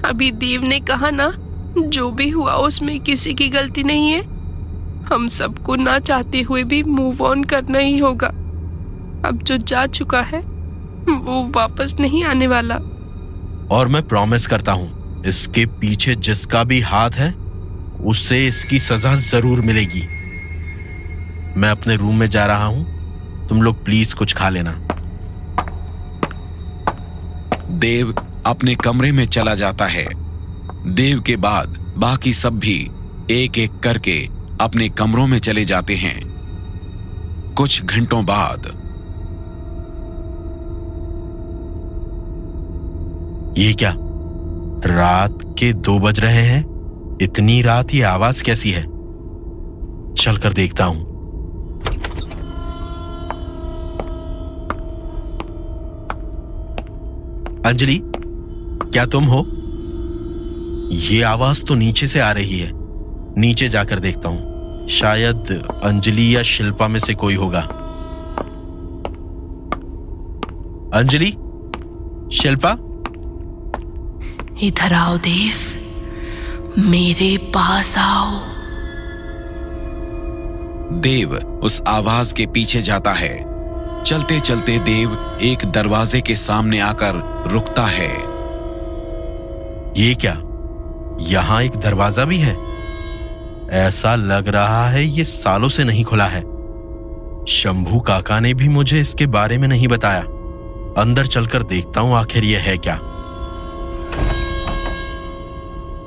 अभी देव ने कहा ना, जो भी हुआ उसमें किसी की गलती नहीं है। हम सबको ना चाहते हुए भी मूव ऑन करना ही होगा। अब जो जा चुका है वो वापस नहीं आने वाला।
और मैं प्रॉमिस करता हूं, इसके पीछे जिसका भी हाथ है उससे इसकी सजा जरूर मिलेगी। मैं अपने रूम में जा रहा हूं, तुम लोग प्लीज कुछ खा लेना।
देव अपने कमरे में चला जाता है। देव के बाद बाकी सब भी एक एक करके अपने कमरों में चले जाते हैं। कुछ घंटों बाद
ये क्या, रात के 2 बज रहे हैं? इतनी रात ये आवाज कैसी है? चलकर देखता हूं। अंजलि, क्या तुम हो? ये आवाज तो नीचे से आ रही है। नीचे जाकर देखता हूं, शायद अंजलि या शिल्पा में से कोई होगा। अंजलि, शिल्पा,
इधर आओ देव, मेरे पास आओ।
देव उस आवाज के पीछे जाता है। चलते चलते देव एक दरवाजे के सामने आकर रुकता है।
ये क्या, यहां एक दरवाजा भी है? ऐसा लग रहा है ये सालों से नहीं खुला है। शंभू काका ने भी मुझे इसके बारे में नहीं बताया। अंदर चलकर देखता हूं आखिर ये है क्या।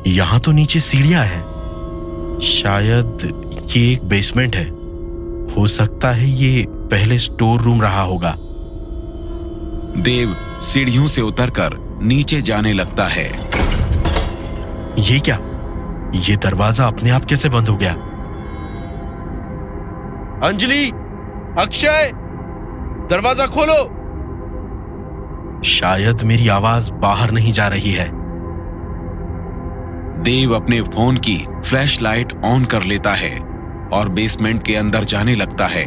यहां तो नीचे सीढ़ियां हैं। शायद ये एक बेसमेंट है। हो सकता है ये पहले स्टोर रूम रहा होगा।
देव सीढ़ियों से उतरकर नीचे जाने लगता है।
ये क्या, ये दरवाजा अपने आप कैसे बंद हो गया?
अंजलि, अक्षय, दरवाजा खोलो।
शायद मेरी आवाज बाहर नहीं जा रही है।
देव अपने फोन की फ्लैश लाइट ऑन कर लेता है और बेसमेंट के अंदर जाने लगता है।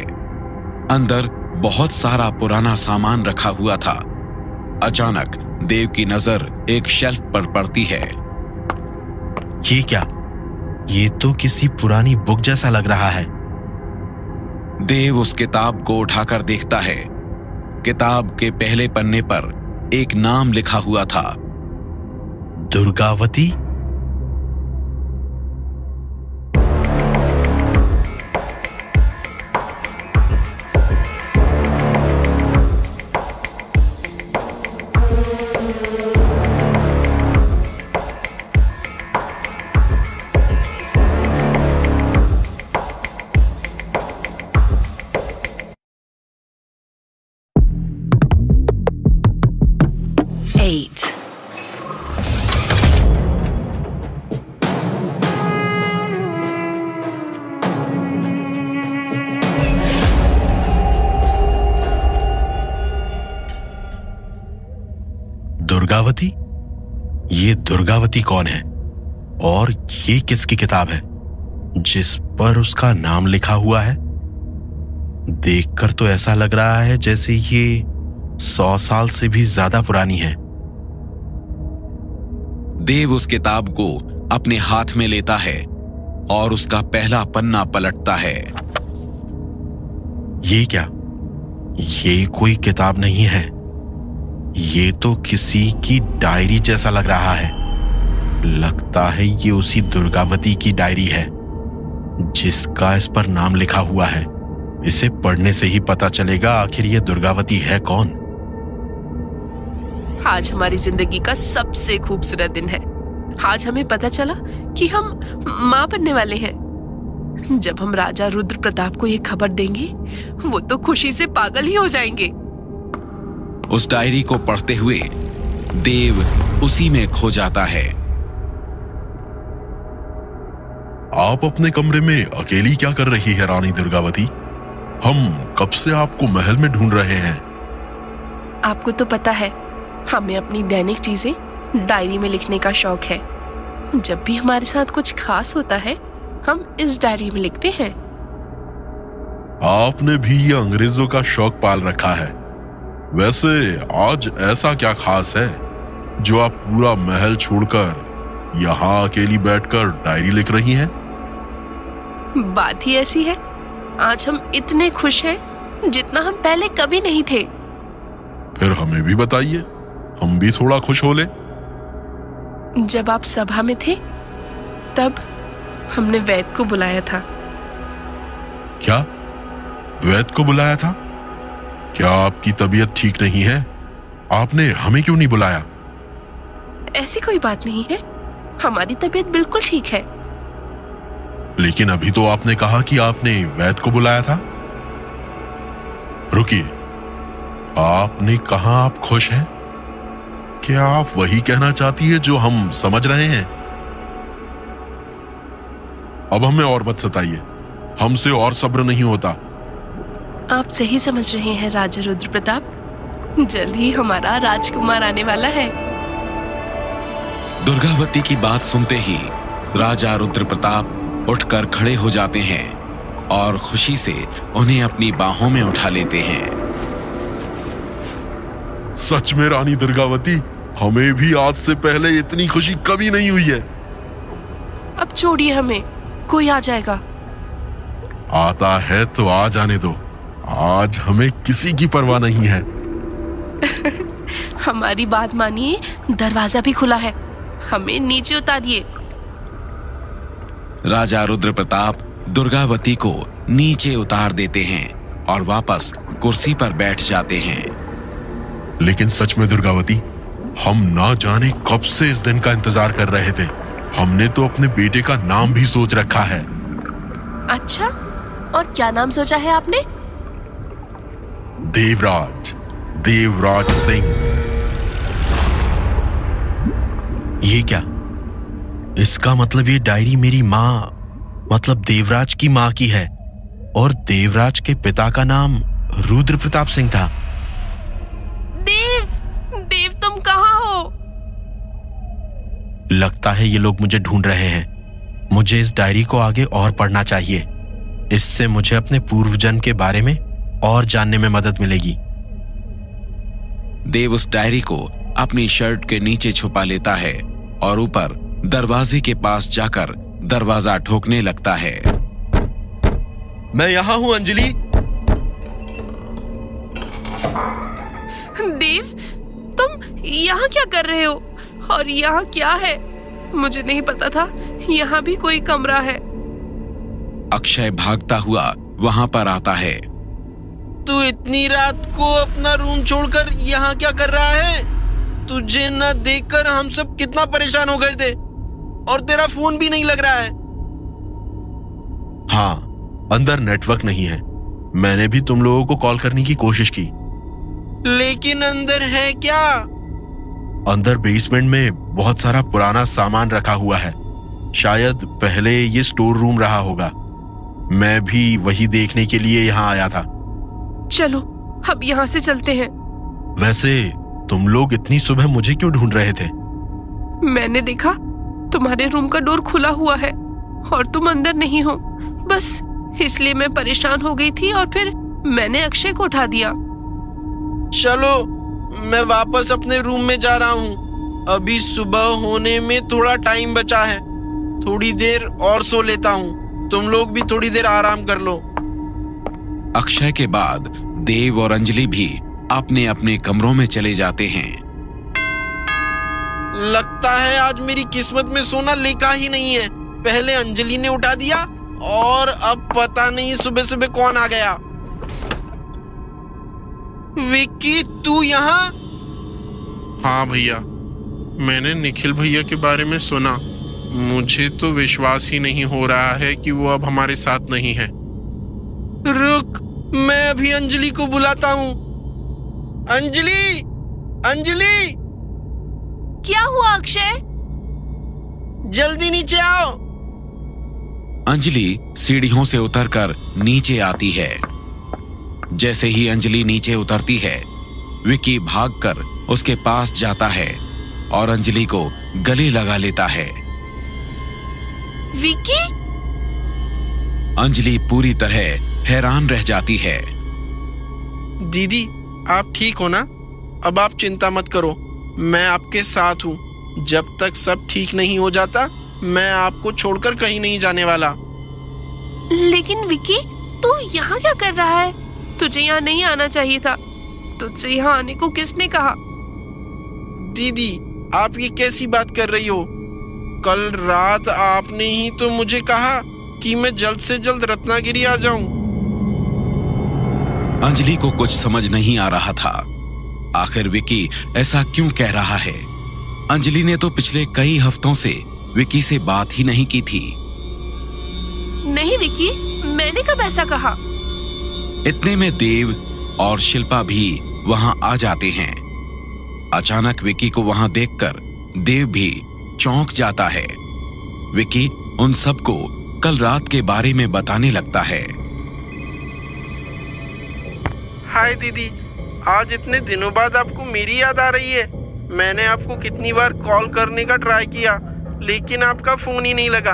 अंदर बहुत सारा पुराना सामान रखा हुआ था। अचानक देव की नजर एक शेल्फ पर पड़ती है।
ये क्या, ये तो किसी पुरानी बुक जैसा लग रहा है।
देव उस किताब को उठाकर देखता है। किताब के पहले पन्ने पर एक नाम लिखा हुआ था,
ये दुर्गावती कौन है और ये किसकी किताब है जिस पर उसका नाम लिखा हुआ है? देखकर तो ऐसा लग रहा है जैसे ये 100 साल से भी ज्यादा पुरानी है।
देव उस किताब को अपने हाथ में लेता है और उसका पहला पन्ना पलटता है।
ये क्या? ये कोई किताब नहीं है, ये तो किसी की डायरी जैसा लग रहा है। लगता है ये उसी दुर्गावती की डायरी है जिसका इस पर नाम लिखा हुआ है। इसे पढ़ने से ही पता चलेगा आखिर ये दुर्गावती है कौन।
आज हमारी जिंदगी का सबसे खूबसूरत दिन है। आज हमें पता चला कि हम माँ बनने वाले हैं। जब हम राजा रुद्र प्रताप को ये खबर देंगे, वो तो खुशी से पागल ही हो जाएंगे।
उस डायरी को पढ़ते हुए देव उसी में खो जाता है।
आप अपने कमरे में अकेली क्या कर रही है रानी दुर्गावती? हम कब से आपको महल में ढूंढ रहे हैं।
आपको तो पता है, हमें अपनी दैनिक चीजें डायरी में लिखने का शौक है। जब भी हमारे साथ कुछ खास होता है, हम इस डायरी में लिखते हैं।
आपने भी ये अंग्रेजों का शौक पाल रखा है। वैसे आज ऐसा क्या खास है जो आप पूरा महल छोड़कर यहाँ अकेली बैठकर डायरी लिख रही हैं?
बात ही ऐसी है, आज हम इतने खुश हैं जितना हम पहले कभी नहीं थे।
फिर हमें भी बताइए, हम भी थोड़ा खुश हो लें।
जब आप सभा में थे, तब हमने वैद्य को बुलाया था।
क्या वैद्य को बुलाया था? क्या आपकी तबीयत ठीक नहीं है? आपने हमें क्यों नहीं बुलाया?
ऐसी कोई बात नहीं है, हमारी तबीयत बिल्कुल ठीक है।
लेकिन अभी तो आपने कहा कि आपने वैद्य को बुलाया था। रुकिए, आपने कहा आप खुश हैं? क्या आप वही कहना चाहती है जो हम समझ रहे हैं? अब हमें और मत सताइए, हमसे और सब्र नहीं होता।
आप सही समझ रहे हैं राजा रुद्र प्रताप, जल्द ही हमारा राजकुमार आने वाला है।
दुर्गावती की बात सुनते ही राजा रुद्र प्रताप उठकर खड़े हो जाते हैं और खुशी से उन्हें अपनी बाहों में उठा लेते हैं।
सच में रानी दुर्गावती, हमें भी आज से पहले इतनी खुशी कभी नहीं हुई है।
अब छोड़िए हमें, कोई आ जाएगा।
आता है तो आ जाने दो, आज हमें किसी की परवाह नहीं है।
हमारी बात मानिए, दरवाजा भी खुला है, हमें नीचे उतारिए।
राजा रुद्र प्रताप दुर्गावती को नीचे उतार देते हैं और वापस कुर्सी पर बैठ जाते हैं।
लेकिन सच में दुर्गावती, हम ना जाने कब से इस दिन का इंतजार कर रहे थे। हमने तो अपने बेटे का नाम भी सोच रखा है।
अच्छा, और क्या नाम सोचा है आपने?
देवराज, देवराज सिंह।
ये क्या? इसका मतलब ये डायरी मेरी माँ, मतलब देवराज की माँ की है और देवराज के पिता का नाम रुद्र प्रताप सिंह था।
देव तुम कहाँ हो?
लगता है ये लोग मुझे ढूंढ रहे हैं। मुझे इस डायरी को आगे और पढ़ना चाहिए, इससे मुझे अपने पूर्वजन्म के बारे में और जानने में मदद मिलेगी।
देव उस डायरी को अपनी शर्ट के नीचे छुपा लेता है और ऊपर दरवाजे के पास जाकर दरवाजा ठोकने लगता है।
मैं यहां हूं अंजलि।
देव, तुम यहाँ क्या कर रहे हो? और यहाँ क्या है? मुझे नहीं पता था यहाँ भी कोई कमरा है।
अक्षय भागता हुआ वहां पर आता है।
तू इतनी रात को अपना रूम छोड़कर यहाँ क्या कर रहा है? तुझे न देखकर हम सब कितना परेशान हो गए थे, और तेरा फोन भी नहीं लग रहा है।
हाँ, अंदर नेटवर्क नहीं है। मैंने भी तुम लोगों को कॉल करने की कोशिश की।
लेकिन अंदर है क्या?
अंदर बेसमेंट में बहुत सारा पुराना सामान रखा हुआ है। शायद पहले ये स्टोर रूम रहा होगा। मैं भी वही देखने के लिए यहाँ आया था।
चलो अब यहाँ से चलते हैं।
वैसे तुम लोग इतनी सुबह मुझे क्यों ढूंढ रहे थे?
मैंने देखा तुम्हारे रूम का डोर खुला हुआ है और तुम अंदर नहीं हो, बस इसलिए मैं परेशान हो गई थी और फिर मैंने अक्षय को उठा दिया।
चलो मैं वापस अपने रूम में जा रहा हूँ। अभी सुबह होने में थोड़ा टाइम बचा है, थोड़ी देर और सो लेता हूँ। तुम लोग भी थोड़ी देर आराम कर लो।
अक्षय के बाद देव और अंजलि भी अपने अपने कमरों में चले जाते हैं।
लगता है आज मेरी किस्मत में सोना लिखा ही नहीं है। पहले अंजलि ने उठा दिया और अब पता नहीं सुबह सुबह कौन आ गया। विक्की तू यहाँ?
हाँ भैया, मैंने निखिल भैया के बारे में सुना। मुझे तो विश्वास ही नहीं हो रहा है कि वो अब हमारे साथ नहीं है।
रुक, मैं अभी अंजलि को बुलाता हूँ। अंजलि, अंजलि,
क्या हुआ अक्षय?
जल्दी नीचे आओ।
अंजलि सीढ़ियों से उतरकर नीचे आती है। जैसे ही अंजलि नीचे उतरती है, विक्की भागकर उसके पास जाता है और अंजलि को गले लगा लेता है।
विक्की?
अंजलि पूरी तरह हैरान रह जाती है।
दीदी आप ठीक हो ना? अब आप चिंता मत करो, मैं आपके साथ हूँ। जब तक सब ठीक नहीं हो जाता मैं आपको छोड़कर कहीं नहीं जाने वाला।
लेकिन विक्की तू यहाँ क्या कर रहा है? तुझे यहाँ नहीं आना चाहिए था। तुझसे यहाँ आने को किसने कहा?
दीदी आप ये कैसी बात कर रही हो? कल रात आपने ही तो मुझे कहा कि मैं जल्द से जल्द रत्नागिरी आ जाऊं।
अंजलि को कुछ समझ नहीं आ रहा था। आखिर विक्की ऐसा क्यों कह रहा है? अंजलि ने तो पिछले कई हफ्तों से विक्की से बात ही नहीं की थी।
नहीं विक्की, मैंने कब ऐसा कहा?
इतने में देव और शिल्पा भी वहां आ जाते हैं। अचानक विक्की को वहां देखकर देव भी चौंक जाता है। विक्की उन सबको कल रात के बारे में बताने लगता है।
हाय दीदी, आज इतने दिनों बाद आपको मेरी याद आ रही है। मैंने आपको कितनी बार कॉल करने का ट्राई किया लेकिन आपका फोन ही नहीं लगा।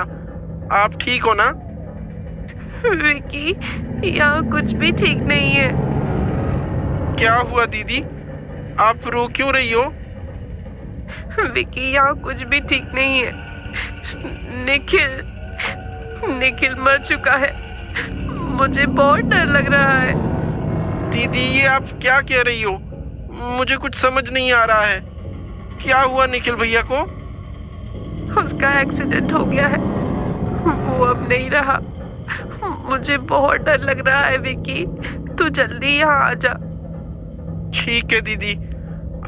आप ठीक हो ना?
विक्की यहाँ कुछ भी ठीक नहीं है।
क्या हुआ दीदी, आप रो क्यों रही हो?
विक्की यहाँ कुछ भी ठीक नहीं है। निखिल मर चुका है। मुझे बहुत डर लग रहा है।
दीदी ये आप क्या कह रही हो? मुझे कुछ समझ नहीं आ रहा है। क्या हुआ निखिल भैया को?
उसका एक्सीडेंट हो गया है, वो अब नहीं रहा। मुझे बहुत डर लग रहा है विक्की, तू जल्दी यहाँ आ जा।
ठीक है दीदी,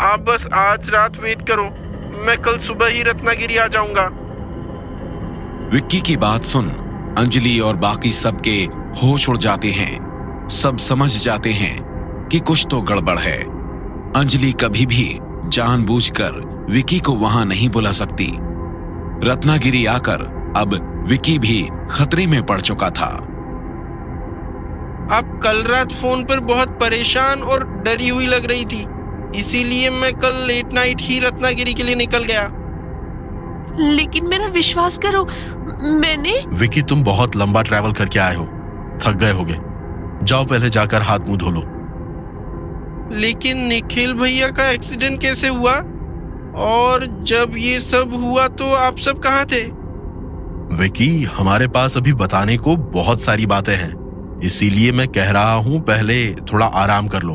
आप बस आज रात वेट करो, मैं कल सुबह ही रत्नागिरी आ जाऊंगा।
विक्की की बात सुन अंजलि और बाकी सबके होश उड़ जाते हैं। सब समझ जाते हैं कि कुछ तो गड़बड़ है। अंजलि कभी भी जानबूझकर विक्की को वहां नहीं बुला सकती। रत्नागिरी आकर अब विक्की भी खतरे में पड़ चुका था।
आप कल रात फोन पर बहुत परेशान और डरी हुई लग रही थी, इसीलिए मैं कल लेट नाइट ही रत्नागिरी के लिए निकल गया।
लेकिन मेरा विश्वास करो, मैंने।
विक्की तुम बहुत लंबा ट्रैवल करके आए हो, थक गए होगे। जाओ पहले जाकर हाथ मुंह धो लो।
लेकिन निखिल भैया का एक्सीडेंट कैसे हुआ? और जब ये सब हुआ तो आप सब कहाँ थे?
विक्की हमारे पास अभी बताने को बहुत सारी बातें हैं, इसीलिए मैं कह रहा हूं पहले थोड़ा आराम कर लो,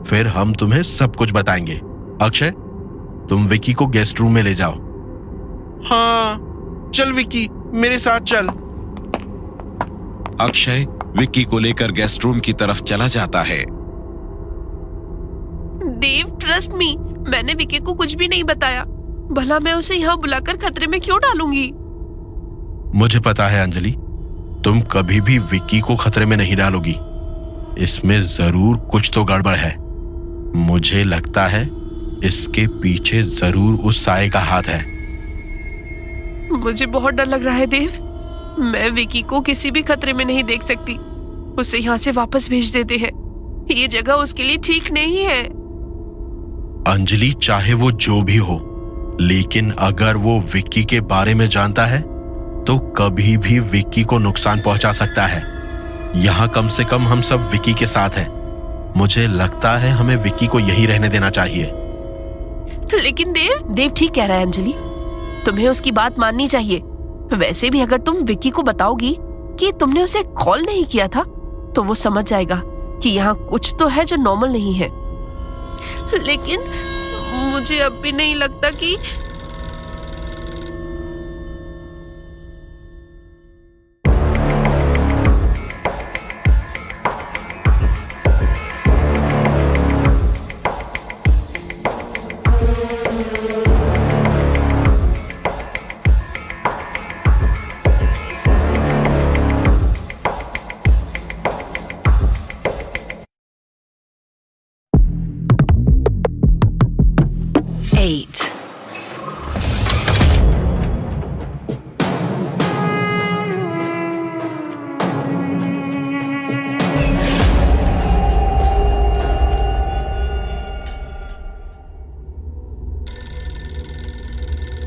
फिर हम तुम्हें सब कुछ बताएंगे। अक्षय तुम विक्की को गेस्ट रूम में ले जाओ।
हाँ चल विक्की, मेरे साथ चल।
अक्षय विक्की को लेकर गेस्ट रूम की तरफ चला जाता है।
देव ट्रस्ट मी, मैंने विक्की को कुछ भी नहीं बताया। भला मैं उसे यहाँ बुलाकर खतरे में क्यों डालूंगी?
मुझे पता है अंजलि, तुम कभी भी विक्की को खतरे में नहीं डालोगी। इसमें जरूर कुछ तो गड़बड़ है। मुझे लगता है इसके पीछे जरूर उस साये का हाथ है।
मुझे बहुत डर लग रहा है देव। मैं विक्की को किसी भी खतरे में नहीं देख सकती। उसे यहाँ से वापस भेज देते हैं। ये जगह उसके लिए ठीक नहीं है।
अंजलि चाहे वो जो भी हो, लेकिन अगर वो विक्की के बारे में जानता है तो कभी भी विक्की को नुकसान पहुंचा सकता है। यहाँ कम से कम हम सब विक्की के साथ हैं। मुझे लगता है हमें विक्की को यहीं रहने देना चाहिए।
लेकिन देव ठीक कह रहा है अंजलि, तुम्हें उसकी बात माननी चाहिए। वैसे भी अगर तुम विक्की को बताओगी कि तुमने उसे कॉल नहीं किया था तो वो समझ जाएगा कि यहाँ कुछ तो है जो नॉर्मल नहीं है।
लेकिन मुझे अब भी नहीं लगता कि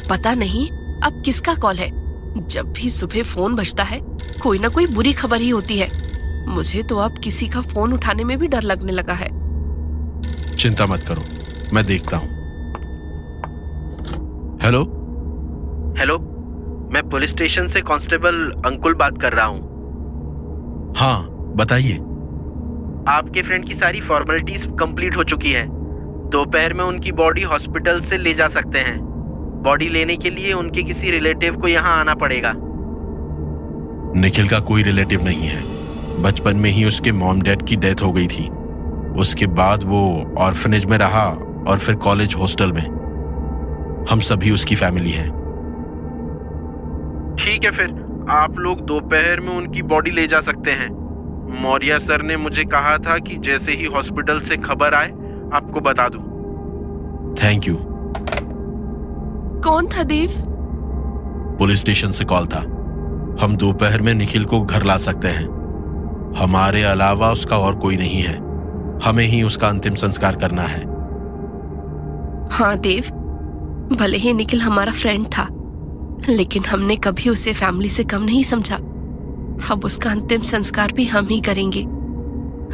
पता नहीं अब किसका कॉल है। जब भी सुबह फोन बजता है कोई ना कोई बुरी खबर ही होती है। मुझे तो अब किसी का फोन उठाने में भी डर लगने लगा है।
चिंता मत करो, मैं देखता हूं। हेलो
हेलो, मैं पुलिस स्टेशन से कांस्टेबल अंकुल बात कर रहा हूँ।
हाँ बताइए।
आपके फ्रेंड की सारी फॉर्मेलिटीज कंप्लीट हो चुकी है। दोपहर में उनकी बॉडी हॉस्पिटल से ले जा सकते हैं। बॉडी लेने के लिए उनके किसी रिलेटिव को यहाँ आना पड़ेगा।
निखिल का कोई रिलेटिव नहीं है। बचपन में ही उसके मॉम डैड की डेथ हो गई थी। उसके बाद वो ऑर्फनेज में रहा और फिर कॉलेज हॉस्टल में। हम सभी उसकी फैमिली है।
ठीक है, फिर आप लोग दोपहर में उनकी बॉडी ले जा सकते हैं। मौर्य सर ने मुझे कहा था कि जैसे ही हॉस्पिटल से खबर आए आपको बता दूं।
Thank you.
कौन था देव?
पुलिस स्टेशन से कॉल था। हम दोपहर में निखिल को घर ला सकते हैं। हमारे अलावा उसका और कोई नहीं है। हमें ही उसका अंतिम संस्कार करना है।
हाँ देव, भले ही निखिल हमारा फ्रेंड था लेकिन हमने कभी उसे फैमिली से कम नहीं समझा। अब उसका अंतिम संस्कार भी हम ही करेंगे।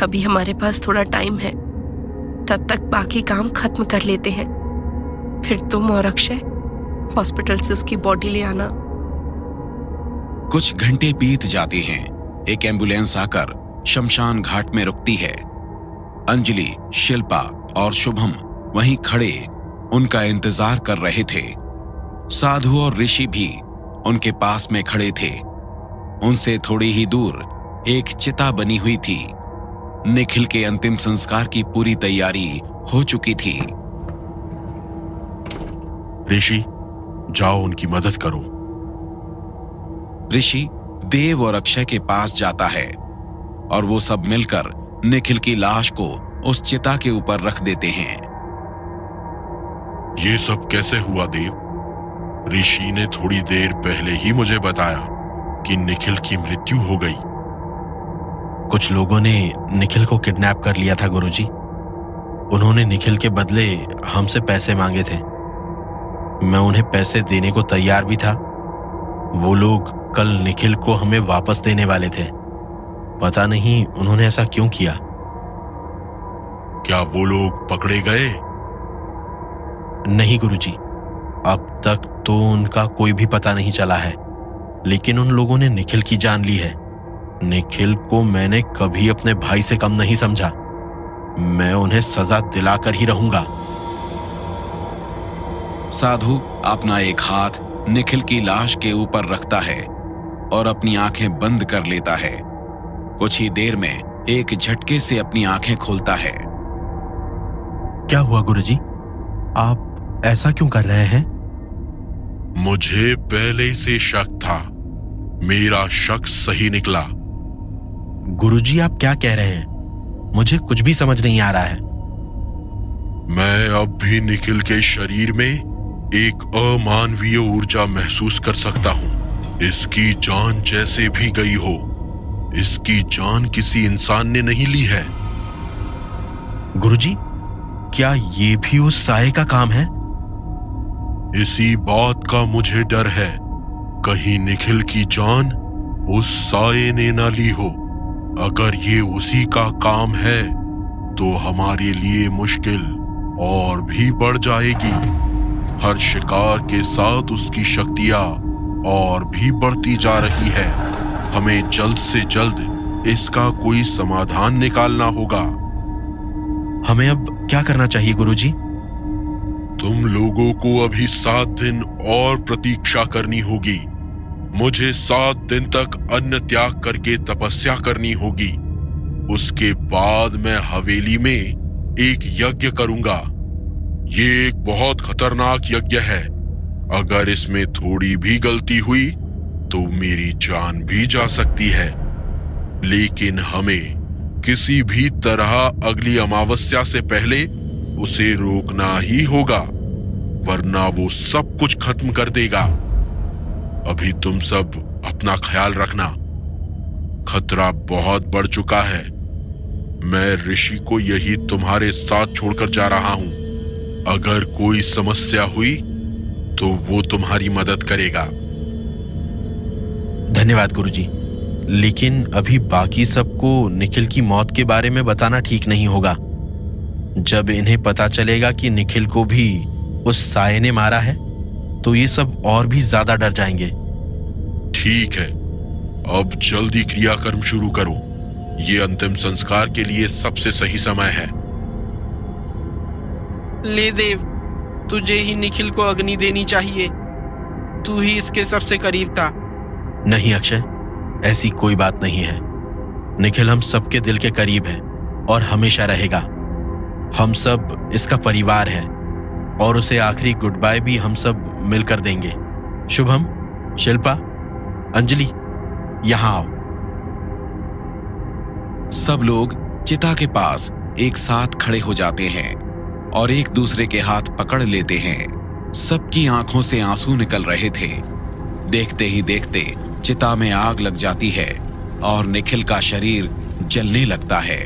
अभी हमारे पास थोड़ा टाइम है, तब तक बाकी काम खत्म कर लेते हैं। फिर तुम और अक्षय हॉस्पिटल से उसकी बॉडी ले आना।
कुछ घंटे बीत जाते हैं। एक एम्बुलेंस आकर शमशान घाट में रुकती है। अंजलि, शिल्पा और शुभम वहीं खड़े उनका इंतजार कर रहे थे। साधु और ऋषि भी उनके पास में खड़े थे। उनसे थोड़ी ही दूर एक चिता बनी हुई थी। निखिल के अंतिम संस्कार की पूरी तैयारी हो चुकी थी।
ऋषि, जाओ उनकी मदद करो।
ऋषि देव और अक्षय के पास जाता है और वो सब मिलकर निखिल की लाश को उस चिता के ऊपर रख देते हैं।
ये सब कैसे हुआ देव? ऋषि ने थोड़ी देर पहले ही मुझे बताया कि निखिल की मृत्यु हो गई।
कुछ लोगों ने निखिल को किडनैप कर लिया था गुरुजी। उन्होंने निखिल के बदले हमसे पैसे मांगे थे। मैं उन्हें पैसे देने को तैयार भी था। वो लोग कल निखिल को हमें वापस देने वाले थे। पता नहीं उन्होंने ऐसा क्यों किया।
क्या वो लोग पकड़े गए?
नहीं गुरुजी, अब तक तो उनका कोई भी पता नहीं चला है। लेकिन उन लोगों ने निखिल की जान ली है। निखिल को मैंने कभी अपने भाई से कम नहीं समझा। मैं उन्हें सजा दिलाकर ही रहूंगा।
साधु अपना एक हाथ निखिल की लाश के ऊपर रखता है और अपनी आंखें बंद कर लेता है। कुछ ही देर में एक झटके से अपनी आंखें खोलता है।
क्या हुआ गुरुजी? आप ऐसा क्यों कर रहे हैं?
मुझे पहले से शक था। मेरा शक सही निकला।
गुरुजी आप क्या कह रहे हैं? मुझे कुछ भी समझ नहीं आ रहा है।
मैं अब भी निखिल के शरीर में एक अमानवीय ऊर्जा महसूस कर सकता हूं। इसकी जान जैसे भी गई हो, इसकी जान किसी इंसान ने नहीं ली है।
गुरुजी, क्या ये भी उस साये का काम है?
इसी बात का मुझे डर है, कहीं निखिल की जान उस साये ने न ली हो। अगर ये उसी का काम है तो हमारे लिए मुश्किल और भी बढ़ जाएगी। हर शिकार के साथ उसकी शक्तियां और भी बढ़ती जा रही है। हमें जल्द से जल्द इसका कोई समाधान निकालना होगा।
हमें अब क्या करना चाहिए गुरुजी?
तुम लोगों को अभी 7 दिन और प्रतीक्षा करनी होगी। मुझे 7 दिन तक अन्न त्याग करके तपस्या करनी होगी। उसके बाद मैं हवेली में एक यज्ञ करूंगा। ये एक बहुत खतरनाक यज्ञ है। अगर इसमें थोड़ी भी गलती हुई तो मेरी जान भी जा सकती है। लेकिन हमें किसी भी तरह अगली अमावस्या से पहले उसे रोकना ही होगा, वरना वो सब कुछ खत्म कर देगा। अभी तुम सब अपना ख्याल रखना। खतरा बहुत बढ़ चुका है। मैं ऋषि को यही तुम्हारे साथ छोड़कर जा रहा हूं। अगर कोई समस्या हुई तो वो तुम्हारी मदद करेगा।
धन्यवाद गुरुजी, लेकिन अभी बाकी सबको निखिल की मौत के बारे में बताना ठीक नहीं होगा। जब इन्हें पता चलेगा कि निखिल को भी उस साये ने मारा है तो ये सब और भी ज्यादा डर जाएंगे।
ठीक है, अब जल्दी क्रियाकर्म शुरू करो। ये अंतिम संस्कार के लिए सबसे सही समय है।
ले देव, तुझे ही निखिल को अग्नि देनी चाहिए। तू ही इसके सबसे करीब था।
नहीं अक्षय, ऐसी कोई बात नहीं है। निखिल हम सबके दिल के करीब है और हमेशा रहेगा। हम सब इसका परिवार है और उसे आखिरी गुड बाय भी हम सब मिलकर देंगे। शुभम, शिल्पा, अंजलि, यहां आओ।
सब लोग चिता के पास एक साथ खड़े हो जाते हैं और एक दूसरे के हाथ पकड़ लेते हैं। सबकी आंखों से आंसू निकल रहे थे। देखते ही देखते चिता में आग लग जाती है और निखिल का शरीर जलने लगता है।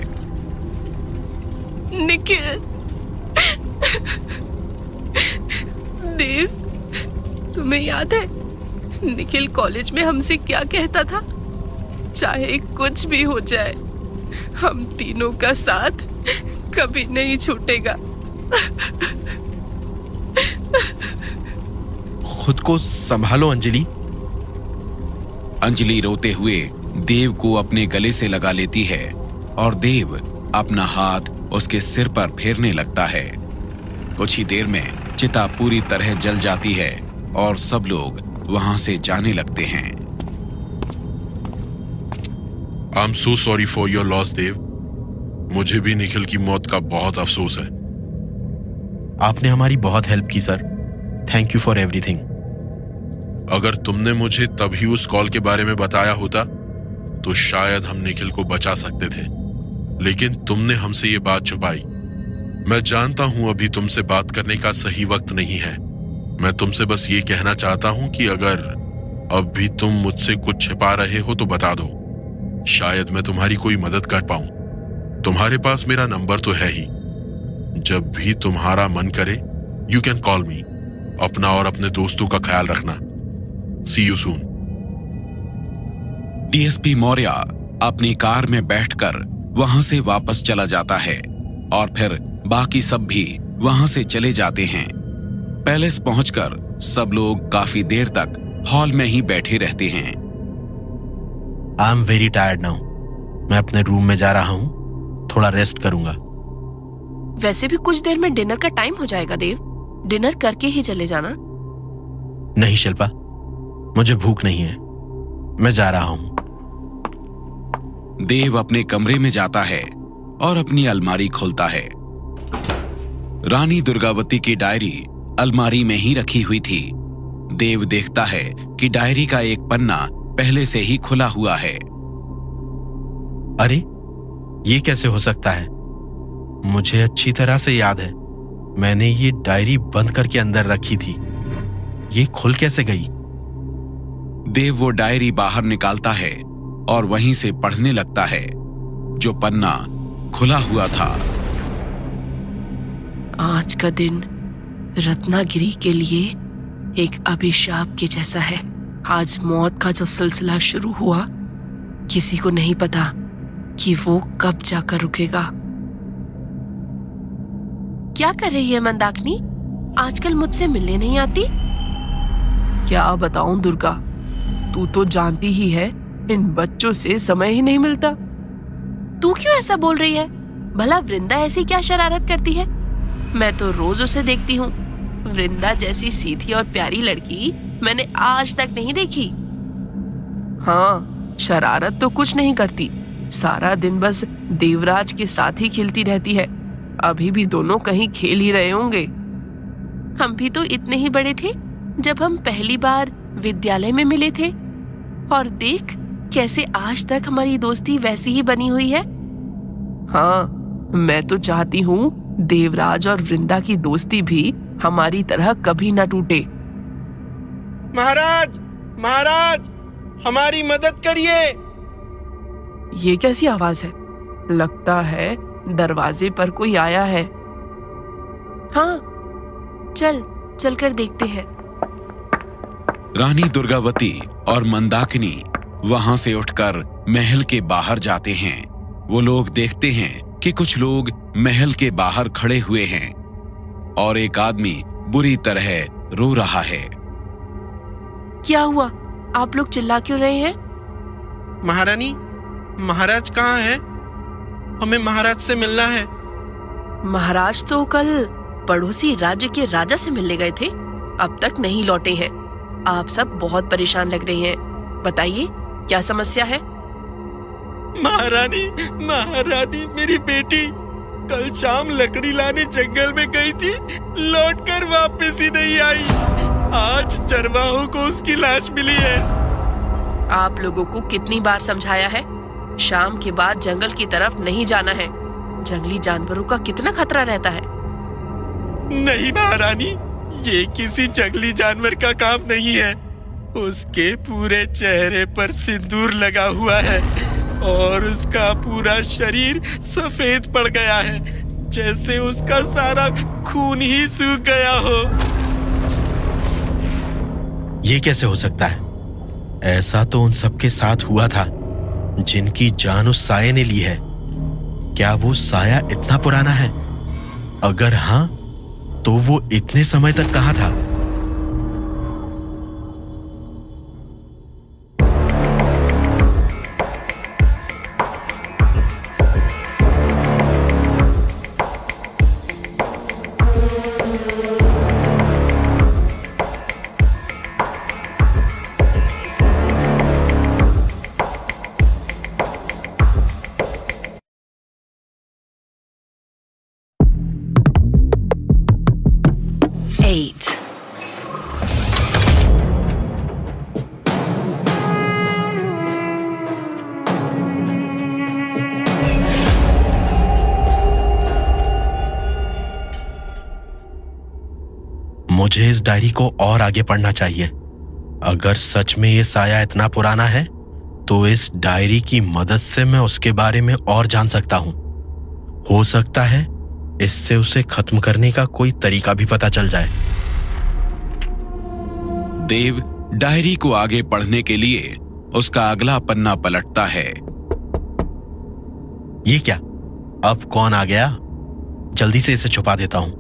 निखिल, देव, तुम्हें याद है निखिल कॉलेज में हमसे क्या कहता था? चाहे कुछ भी हो जाए, हम तीनों का साथ कभी नहीं छूटेगा।
खुद को संभालो अंजलि।
अंजलि रोते हुए देव को अपने गले से लगा लेती है और देव अपना हाथ उसके सिर पर फेरने लगता है। कुछ ही देर में चिता पूरी तरह जल जाती है और सब लोग वहां से जाने लगते हैं।
I am so sorry for your loss Dev. मुझे भी निखिल की मौत का बहुत अफसोस है।
आपने हमारी बहुत हेल्प की sir. Thank you for everything.
अगर तुमने मुझे तभी उस कॉल के बारे में बताया होता तो शायद हम निखिल को बचा सकते थे, लेकिन तुमने हमसे ये बात छुपाई। मैं जानता हूं अभी तुमसे बात करने का सही वक्त नहीं है। मैं तुमसे बस ये कहना चाहता हूं कि अगर अब भी तुम मुझसे कुछ छिपा रहे हो तो बता दो। शायद मैं तुम्हारी कोई मदद कर पाऊं। तुम्हारे पास मेरा नंबर तो है ही। जब भी तुम्हारा मन करे यू कैन कॉल मी। अपना और अपने दोस्तों का ख्याल रखना। सी यू सून।
डीएसपी मौर्य अपनी कार में बैठकर वहां से वापस चला जाता है और फिर बाकी सब भी वहां से चले जाते हैं। पैलेस पहुंचकर सब लोग काफी देर तक हॉल में ही बैठे रहते हैं।
I am very tired now. मैं अपने रूम में जा रहा हूँ, थोड़ा रेस्ट करूंगा।
वैसे भी कुछ देर में डिनर का टाइम हो जाएगा देव। डिनर करके ही चले जाना।
नहीं शिल्पा, मुझे भूख नहीं है। मैं जा रहा हूं।
देव अपने कमरे में जाता है और अपनी अलमारी खोलता है। रानी दुर्गावती की डायरी अलमारी में ही रखी हुई थी। देव देखता है कि डायरी का एक पन्ना पहले से ही खुला हुआ है।
अरे, ये कैसे हो सकता है? मुझे अच्छी तरह से याद है, मैंने ये डायरी बंद करके अंदर रखी थी। ये खुल कैसे गई?
देव वो डायरी बाहर निकालता है और वहीं से पढ़ने लगता है जो पन्ना खुला हुआ था।
आज का दिन रत्नागिरी के लिए एक अभिशाप के जैसा है। आज मौत का जो सिलसिला शुरू हुआ, किसी को नहीं पता कि वो कब जाकर रुकेगा।
क्या कर रही है मंदाकिनी? आजकल मुझसे मिलने नहीं आती।
क्या बताऊं दुर्गा, तू तो जानती ही है, इन बच्चों से समय ही नहीं मिलता।
तू क्यों ऐसा बोल रही है? भला वृंदा ऐसी क्या शरारत करती है? मैं तो रोज उसे देखती हूँ। वृंदा जैसी सीधी और प्यारी लड़की मैंने आज तक नहीं देखी।
हाँ, शरारत तो कुछ नहीं करती, सारा दिन बस देवराज के साथ ही खेलती रहती है। अभी भी दोनों कहीं खेल ही रहे होंगे।
हम भी तो इतने ही बड़े थे जब हम पहली बार विद्यालय में मिले थे, और देख कैसे आज तक हमारी दोस्ती वैसी ही बनी हुई है।
हाँ, मैं तो चाहती हूँ देवराज और वृंदा की दोस्ती भी हमारी तरह कभी ना टूटे।
महाराज, महाराज, हमारी मदद करिए।
ये कैसी आवाज है? लगता है दरवाजे पर कोई आया है।
हाँ, चल कर देखते हैं।
रानी दुर्गावती और मंदाकिनी वहां से उठकर महल के बाहर जाते हैं। वो लोग देखते हैं कि कुछ लोग महल के बाहर खड़े हुए हैं और एक आदमी बुरी तरह रो रहा है।
क्या हुआ? आप लोग चिल्ला क्यों रहे हैं?
महारानी, महाराज कहाँ है? हमें महाराज से मिलना है।
महाराज तो कल पड़ोसी राज्य के राजा से मिलने गए थे, अब तक नहीं लौटे हैं। आप सब बहुत परेशान लग रहे हैं। बताइए, क्या समस्या है?
महारानी, महारानी, मेरी बेटी कल शाम लकड़ी लाने जंगल में गई थी, लौटकर वापस ही नहीं आई। आज चरवाहों को उसकी लाश मिली है।
आप लोगों को कितनी बार समझाया है, शाम के बाद जंगल की तरफ नहीं जाना है। जंगली जानवरों का कितना खतरा रहता है।
नहीं महारानी, ये किसी जंगली जानवर का काम नहीं है। उसके पूरे चेहरे पर सिंदूर लगा हुआ है और उसका पूरा शरीर सफेद पड़ गया है, जैसे उसका सारा खून ही सूख गया हो।
ये कैसे हो सकता है? ऐसा तो उन सबके साथ हुआ था जिनकी जान उस साये ने ली है। क्या वो साया इतना पुराना है? अगर हाँ, तो वो इतने समय तक कहाँ था? मुझे इस डायरी को और आगे पढ़ना चाहिए। अगर सच में ये साया इतना पुराना है, तो इस डायरी की मदद से मैं उसके बारे में और जान सकता हूं। हो सकता है इससे उसे खत्म करने का कोई तरीका भी पता चल जाए।
देव डायरी को आगे पढ़ने के लिए उसका अगला पन्ना पलटता है।
ये क्या? अब कौन आ गया? जल्दी से इसे छुपा देता हूं।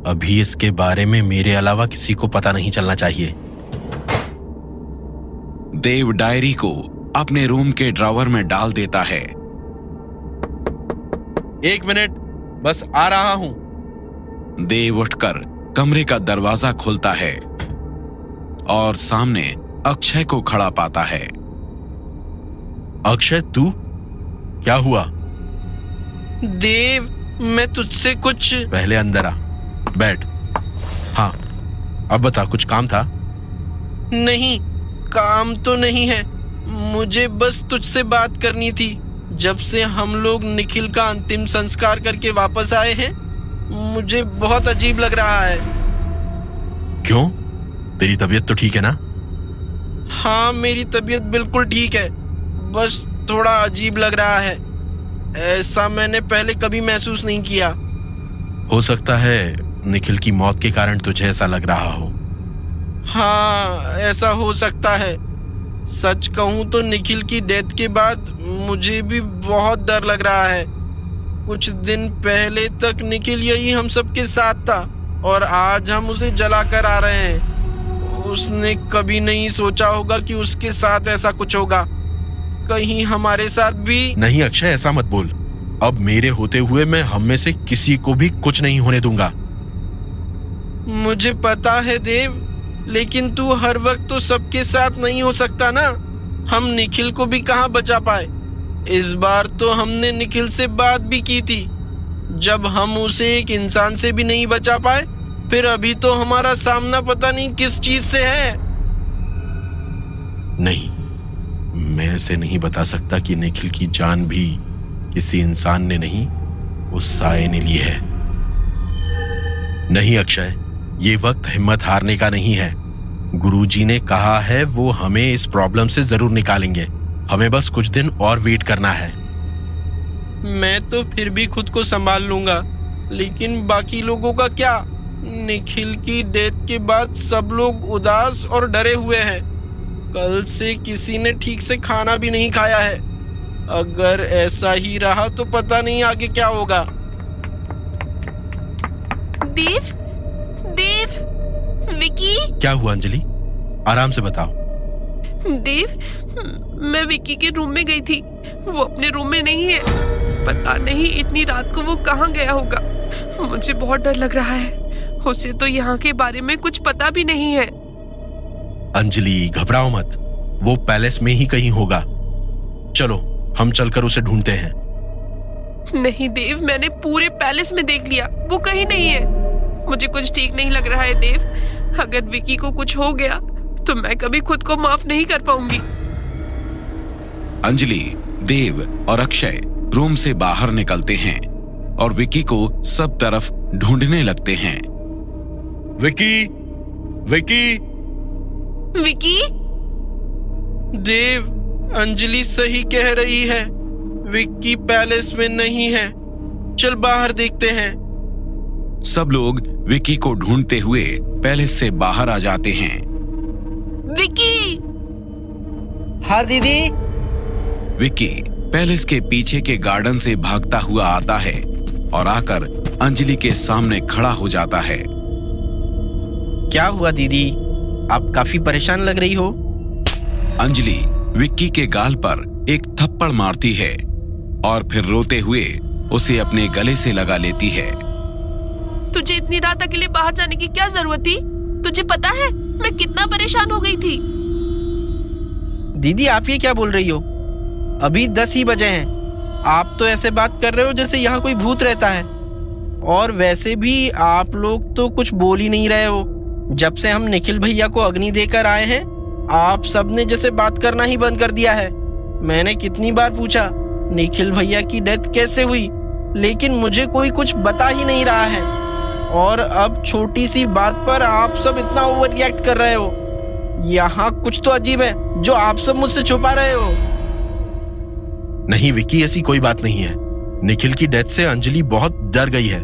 अभी इसके बारे में मेरे अलावा किसी को पता नहीं चलना चाहिए।
देव डायरी को अपने रूम के ड्रॉवर में डाल देता है।
1 मिनट, बस आ रहा हूं।
देव उठकर कमरे का दरवाजा खोलता है और सामने अक्षय को खड़ा पाता है।
अक्षय, तू? क्या हुआ?
देव, मैं तुझसे कुछ।
पहले अंदर आ, बैठ। हाँ, अब बता, कुछ काम था?
नहीं, काम तो नहीं है। मुझे बस तुझसे बात करनी थी। जब से हम लोग निखिल का अंतिम संस्कार करके वापस आए हैं, मुझे बहुत अजीब लग रहा है।
क्यों? तेरी तबीयत तो ठीक है ना?
हाँ, मेरी तबीयत बिल्कुल ठीक है, बस थोड़ा अजीब लग रहा है। ऐसा मैंने पहले कभी महसूस नहीं किया।
हो सकता है निखिल की मौत के कारण तुझे ऐसा लग रहा हो।
हाँ, ऐसा हो सकता है। सच कहूँ तो निखिल की डेथ के बाद मुझे भी बहुत डर लग रहा है। कुछ दिन पहले तक निखिल यही हम सबके साथ था और आज हम उसे जलाकर आ रहे हैं। उसने कभी नहीं सोचा होगा कि उसके साथ ऐसा कुछ होगा। कहीं हमारे साथ भी।
नहीं अक्षय, ऐसा मत बोल। अब मेरे होते हुए मैं हम में से किसी को भी कुछ नहीं होने दूंगा।
मुझे पता है देव, लेकिन तू हर वक्त तो सबके साथ नहीं हो सकता ना। हम निखिल को भी कहाँ बचा पाए। इस बार तो हमने निखिल से बात भी की थी। जब हम उसे एक इंसान से भी नहीं बचा पाए, फिर अभी तो हमारा सामना पता नहीं किस चीज से है।
नहीं, मैं ऐसे नहीं बता सकता कि निखिल की जान भी किसी इंसान ने नहीं, उस साये ने ली है। नहीं अक्षय, ये वक्त हिम्मत हारने का नहीं है। गुरुजी ने कहा है वो हमें इस प्रॉब्लम से जरूर निकालेंगे। हमें बस कुछ दिन और वेट करना है।
मैं तो फिर भी खुद को संभाल लूंगा, लेकिन बाकी लोगों का क्या? निखिल की डेथ के बाद सब लोग उदास और डरे हुए हैं। कल से किसी ने ठीक से खाना भी नहीं खाया है। अगर ऐसा ही रहा तो पता नहीं आगे क्या होगा।
देव, देव, विकी।
क्या हुआ अंजलि? आराम से बताओ।
देव, मैं विकी के रूम में गई थी। वो अपने रूम में नहीं है। पता नहीं इतनी रात को वो कहाँ गया होगा। मुझे बहुत डर लग रहा है। उसे तो यहाँ के बारे में कुछ पता भी नहीं है।
अंजलि घबराओ मत, वो पैलेस में ही कहीं होगा। चलो हम चलकर उसे ढूंढते हैं।
नहीं देव, मैंने पूरे पैलेस में देख लिया, वो कहीं नहीं है। मुझे कुछ ठीक नहीं लग रहा है देव। अगर विकी को कुछ हो गया तो मैं कभी खुद को माफ नहीं कर पाऊंगी।
अंजलि, देव और अक्षय रूम से बाहर निकलते हैं और विकी को सब तरफ ढूंढने लगते हैं।
विकी, विकी,
विकी।
देव, अंजलि सही कह रही है। विक्की पैलेस में नहीं है। चल बाहर देखते हैं।
सब लोग विकी को ढूंढते हुए पैलेस से बाहर आ जाते हैं।
विकी।
हाँ दीदी।
विकी पैलेस के पीछे के गार्डन से भागता हुआ आता है और आकर अंजलि के सामने खड़ा हो जाता है।
क्या हुआ दीदी? आप काफी परेशान लग रही हो।
अंजलि विक्की के गाल पर एक थप्पड़ मारती है और फिर रोते हुए उसे अपने गले से लगा लेती है।
तुझे इतनी रात अकेले बाहर जाने की क्या जरूरत थी? तुझे पता है मैं कितना परेशान हो गई थी।
दीदी आप ये क्या बोल रही हो? अभी 10 ही बजे हैं। आप तो ऐसे बात कर रहे हो जैसे यहाँ कोई भूत रहता है। और वैसे भी आप लोग तो कुछ बोल ही नहीं रहे हो। जब से हम निखिल भैया को अग्नि देकर आए हैं, आप सबने जैसे बात करना ही बंद कर दिया है। मैंने कितनी बार पूछा निखिल भैया की डेथ कैसे हुई, लेकिन मुझे कोई कुछ बता ही नहीं रहा है। और अब छोटी सी बात पर आप सब इतना ओवर रिएक्ट कर रहे हो। यहाँ कुछ तो अजीब है जो आप सब मुझसे छुपा रहे हो।
नहीं विकी, ऐसी कोई बात नहीं है। निखिल की डेथ से अंजलि बहुत डर गई है,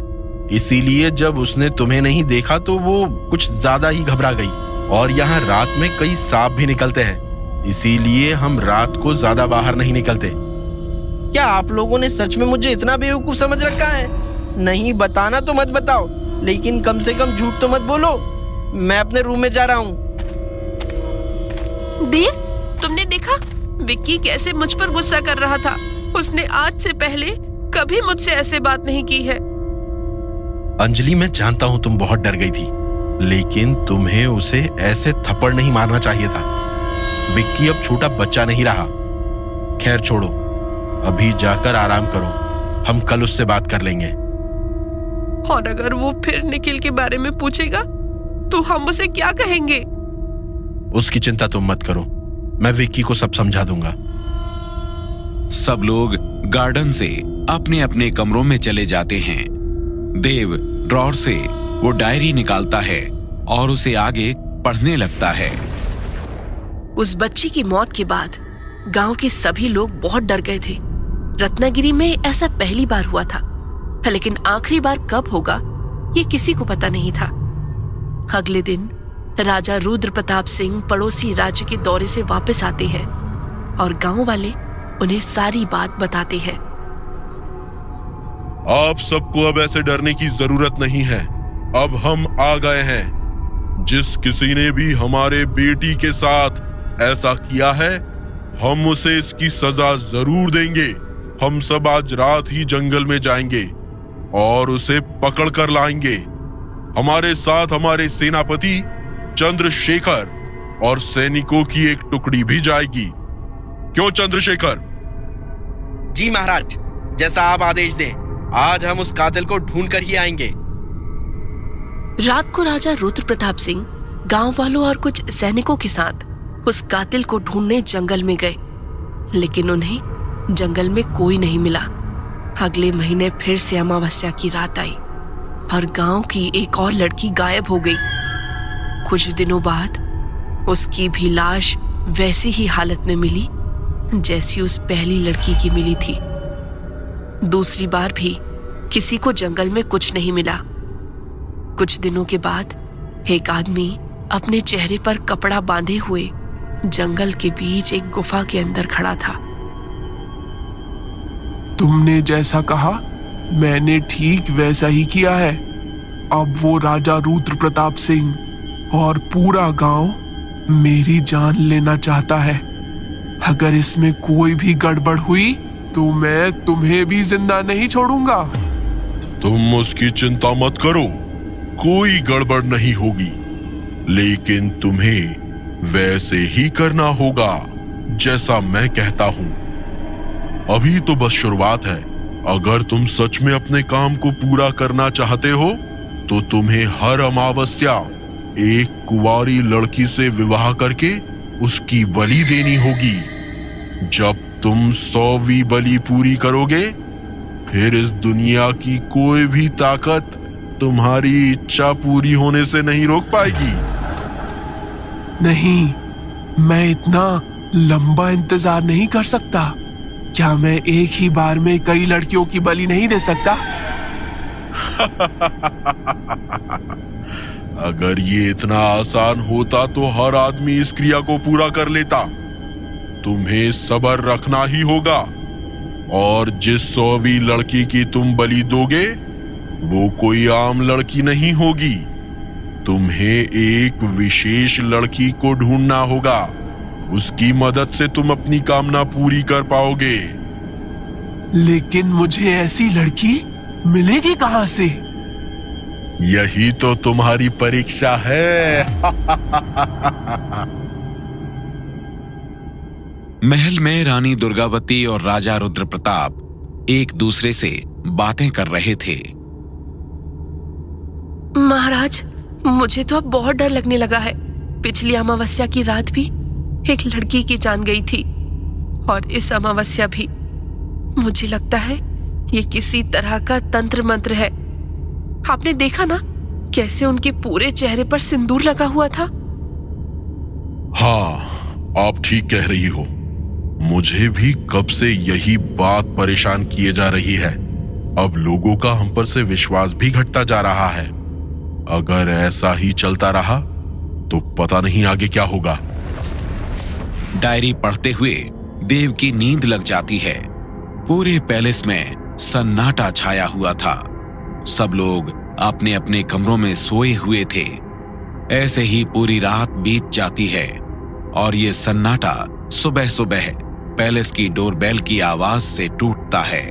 इसीलिए जब उसने तुम्हें नहीं देखा तो वो कुछ ज्यादा ही घबरा गई। और यहाँ रात में कई सांप भी निकलते हैं, इसीलिए हम रात को ज्यादा बाहर नहीं निकलते।
क्या आप लोगों ने सच में मुझे इतना बेवकूफ समझ रखा है? नहीं बताना तो मत बताओ, लेकिन कम से कम झूठ तो मत बोलो। मैं अपने रूम में जा रहा हूँ।
देव, तुमने देखा विक्की कैसे मुझ पर गुस्सा कर रहा था? उसने आज से पहले कभी मुझसे ऐसे बात नहीं की है।
अंजलि, मैं जानता हूं तुम बहुत डर गई थी, लेकिन तुम्हें उसे ऐसे थप्पड़ नहीं मारना चाहिए था। विक्की अब छोटा बच्चा नहीं रहा। खैर छोड़ो, अभी जाकर आराम करो। हम कल उससे बात कर लेंगे।
और अगर वो फिर निखिल के बारे में पूछेगा तो हम उसे क्या कहेंगे?
उसकी चिंता तुम मत करो, मैं विक्की को सब समझा दूंगा।
सब लोग गार्डन से अपने अपने कमरों में चले जाते हैं। देव ड्रॉर से वो डायरी निकालता है और उसे आगे पढ़ने लगता है।
उस बच्ची की मौत के बाद गांव के सभी लोग बहुत डर गए थे। रत्नागिरी में ऐसा पहली बार हुआ था, लेकिन आखिरी बार कब होगा ये किसी को पता नहीं था। अगले दिन राजा रुद्र प्रताप सिंह पड़ोसी राज्य के दौरे से वापस आते हैं और गांव वाले उन्हें सारी बात बताते हैं।
आप सबको अब ऐसे डरने की जरूरत नहीं है। अब हम आ गए हैं। जिस किसी ने भी हमारे बेटी के साथ ऐसा किया है, हम उसे इसकी सजा जरूर देंगे। हम सब आज रात ही जंगल में जाएंगे और उसे पकड़ कर लाएंगे। हमारे साथ हमारे सेनापति चंद्रशेखर और सैनिकों की एक टुकड़ी भी जाएगी। क्यों चंद्रशेखर?
जी महाराज, जैसा आप आदेश दें। आज हम उस कातिल को ढूंढ कर ही आएंगे।
रात को राजा रुद्र प्रताप सिंह गांव वालों और कुछ सैनिकों के साथ उस कातिल को ढूंढने जंगल में गए, लेकिन उन्हें जंगल में कोई नहीं मिला। अगले महीने फिर से अमावस्या की रात आई और गांव की एक और लड़की गायब हो गई। कुछ दिनों बाद उसकी भी लाश वैसी ही हालत में मिली जैसी उस पहली लड़की की मिली थी। दूसरी बार भी किसी को जंगल में कुछ नहीं मिला। कुछ दिनों के बाद एक आदमी अपने चेहरे पर कपड़ा बांधे हुए जंगल के बीच एक गुफा के अंदर खड़ा था।
तुमने जैसा कहा मैंने ठीक वैसा ही किया है। अब वो राजा रुद्र प्रताप सिंह और पूरा गांव मेरी जान लेना चाहता है। अगर इसमें कोई भी गड़बड़ हुई तो मैं तुम्हें भी जिंदा नहीं छोड़ूंगा।
तुम उसकी चिंता मत करो, कोई गड़बड़ नहीं होगी, लेकिन तुम्हें वैसे ही करना होगा जैसा मैं कहता हूं। अभी तो बस शुरुआत है। अगर तुम सच में अपने काम को पूरा करना चाहते हो तो तुम्हें हर अमावस्या एक कुंवारी लड़की से विवाह करके उसकी बलि देनी होगी। जब तुम 100वीं बलि पूरी करोगे, फिर इस दुनिया की कोई भी ताकत तुम्हारी इच्छा पूरी होने से नहीं रोक पाएगी।
नहीं, मैं इतना लंबा इंतजार नहीं कर सकता। क्या मैं एक ही बार में कई लड़कियों की बलि नहीं दे सकता?
अगर ये इतना आसान होता तो हर आदमी इस क्रिया को पूरा कर लेता। तुम्हें सब्र रखना ही होगा, और जिस 100वीं लड़की की तुम बलि दोगे वो कोई आम लड़की नहीं होगी। तुम्हें एक विशेष लड़की को ढूंढना होगा। उसकी मदद से तुम अपनी कामना पूरी कर पाओगे।
लेकिन मुझे ऐसी लड़की मिलेगी कहां से?
यही तो तुम्हारी परीक्षा है।
महल में रानी दुर्गावती और राजा रुद्र प्रताप एक दूसरे से बातें कर रहे थे।
महाराज, मुझे तो अब बहुत डर लगने लगा है। पिछली अमावस्या की रात भी एक लड़की की जान गई थी, और इस अमावस्या भी। मुझे लगता है ये किसी तरह का तंत्र मंत्र है। आपने देखा ना कैसे उनके पूरे चेहरे पर सिंदूर लगा हुआ था?
हाँ, आप ठीक कह रही हो। मुझे भी कब से यही बात परेशान किए जा रही है। अब लोगों का हम पर से विश्वास भी घटता जा रहा है। अगर ऐसा ही चलता रहा तो पता नहीं आगे क्या होगा।
डायरी पढ़ते हुए देव की नींद लग जाती है। पूरे पैलेस में सन्नाटा छाया हुआ था। सब लोग अपने अपने कमरों में सोए हुए थे। ऐसे ही पूरी रात बीत जाती है और ये सन्नाटा सुबह सुबह पैलेस की डोरबेल की आवाज से टूटता है।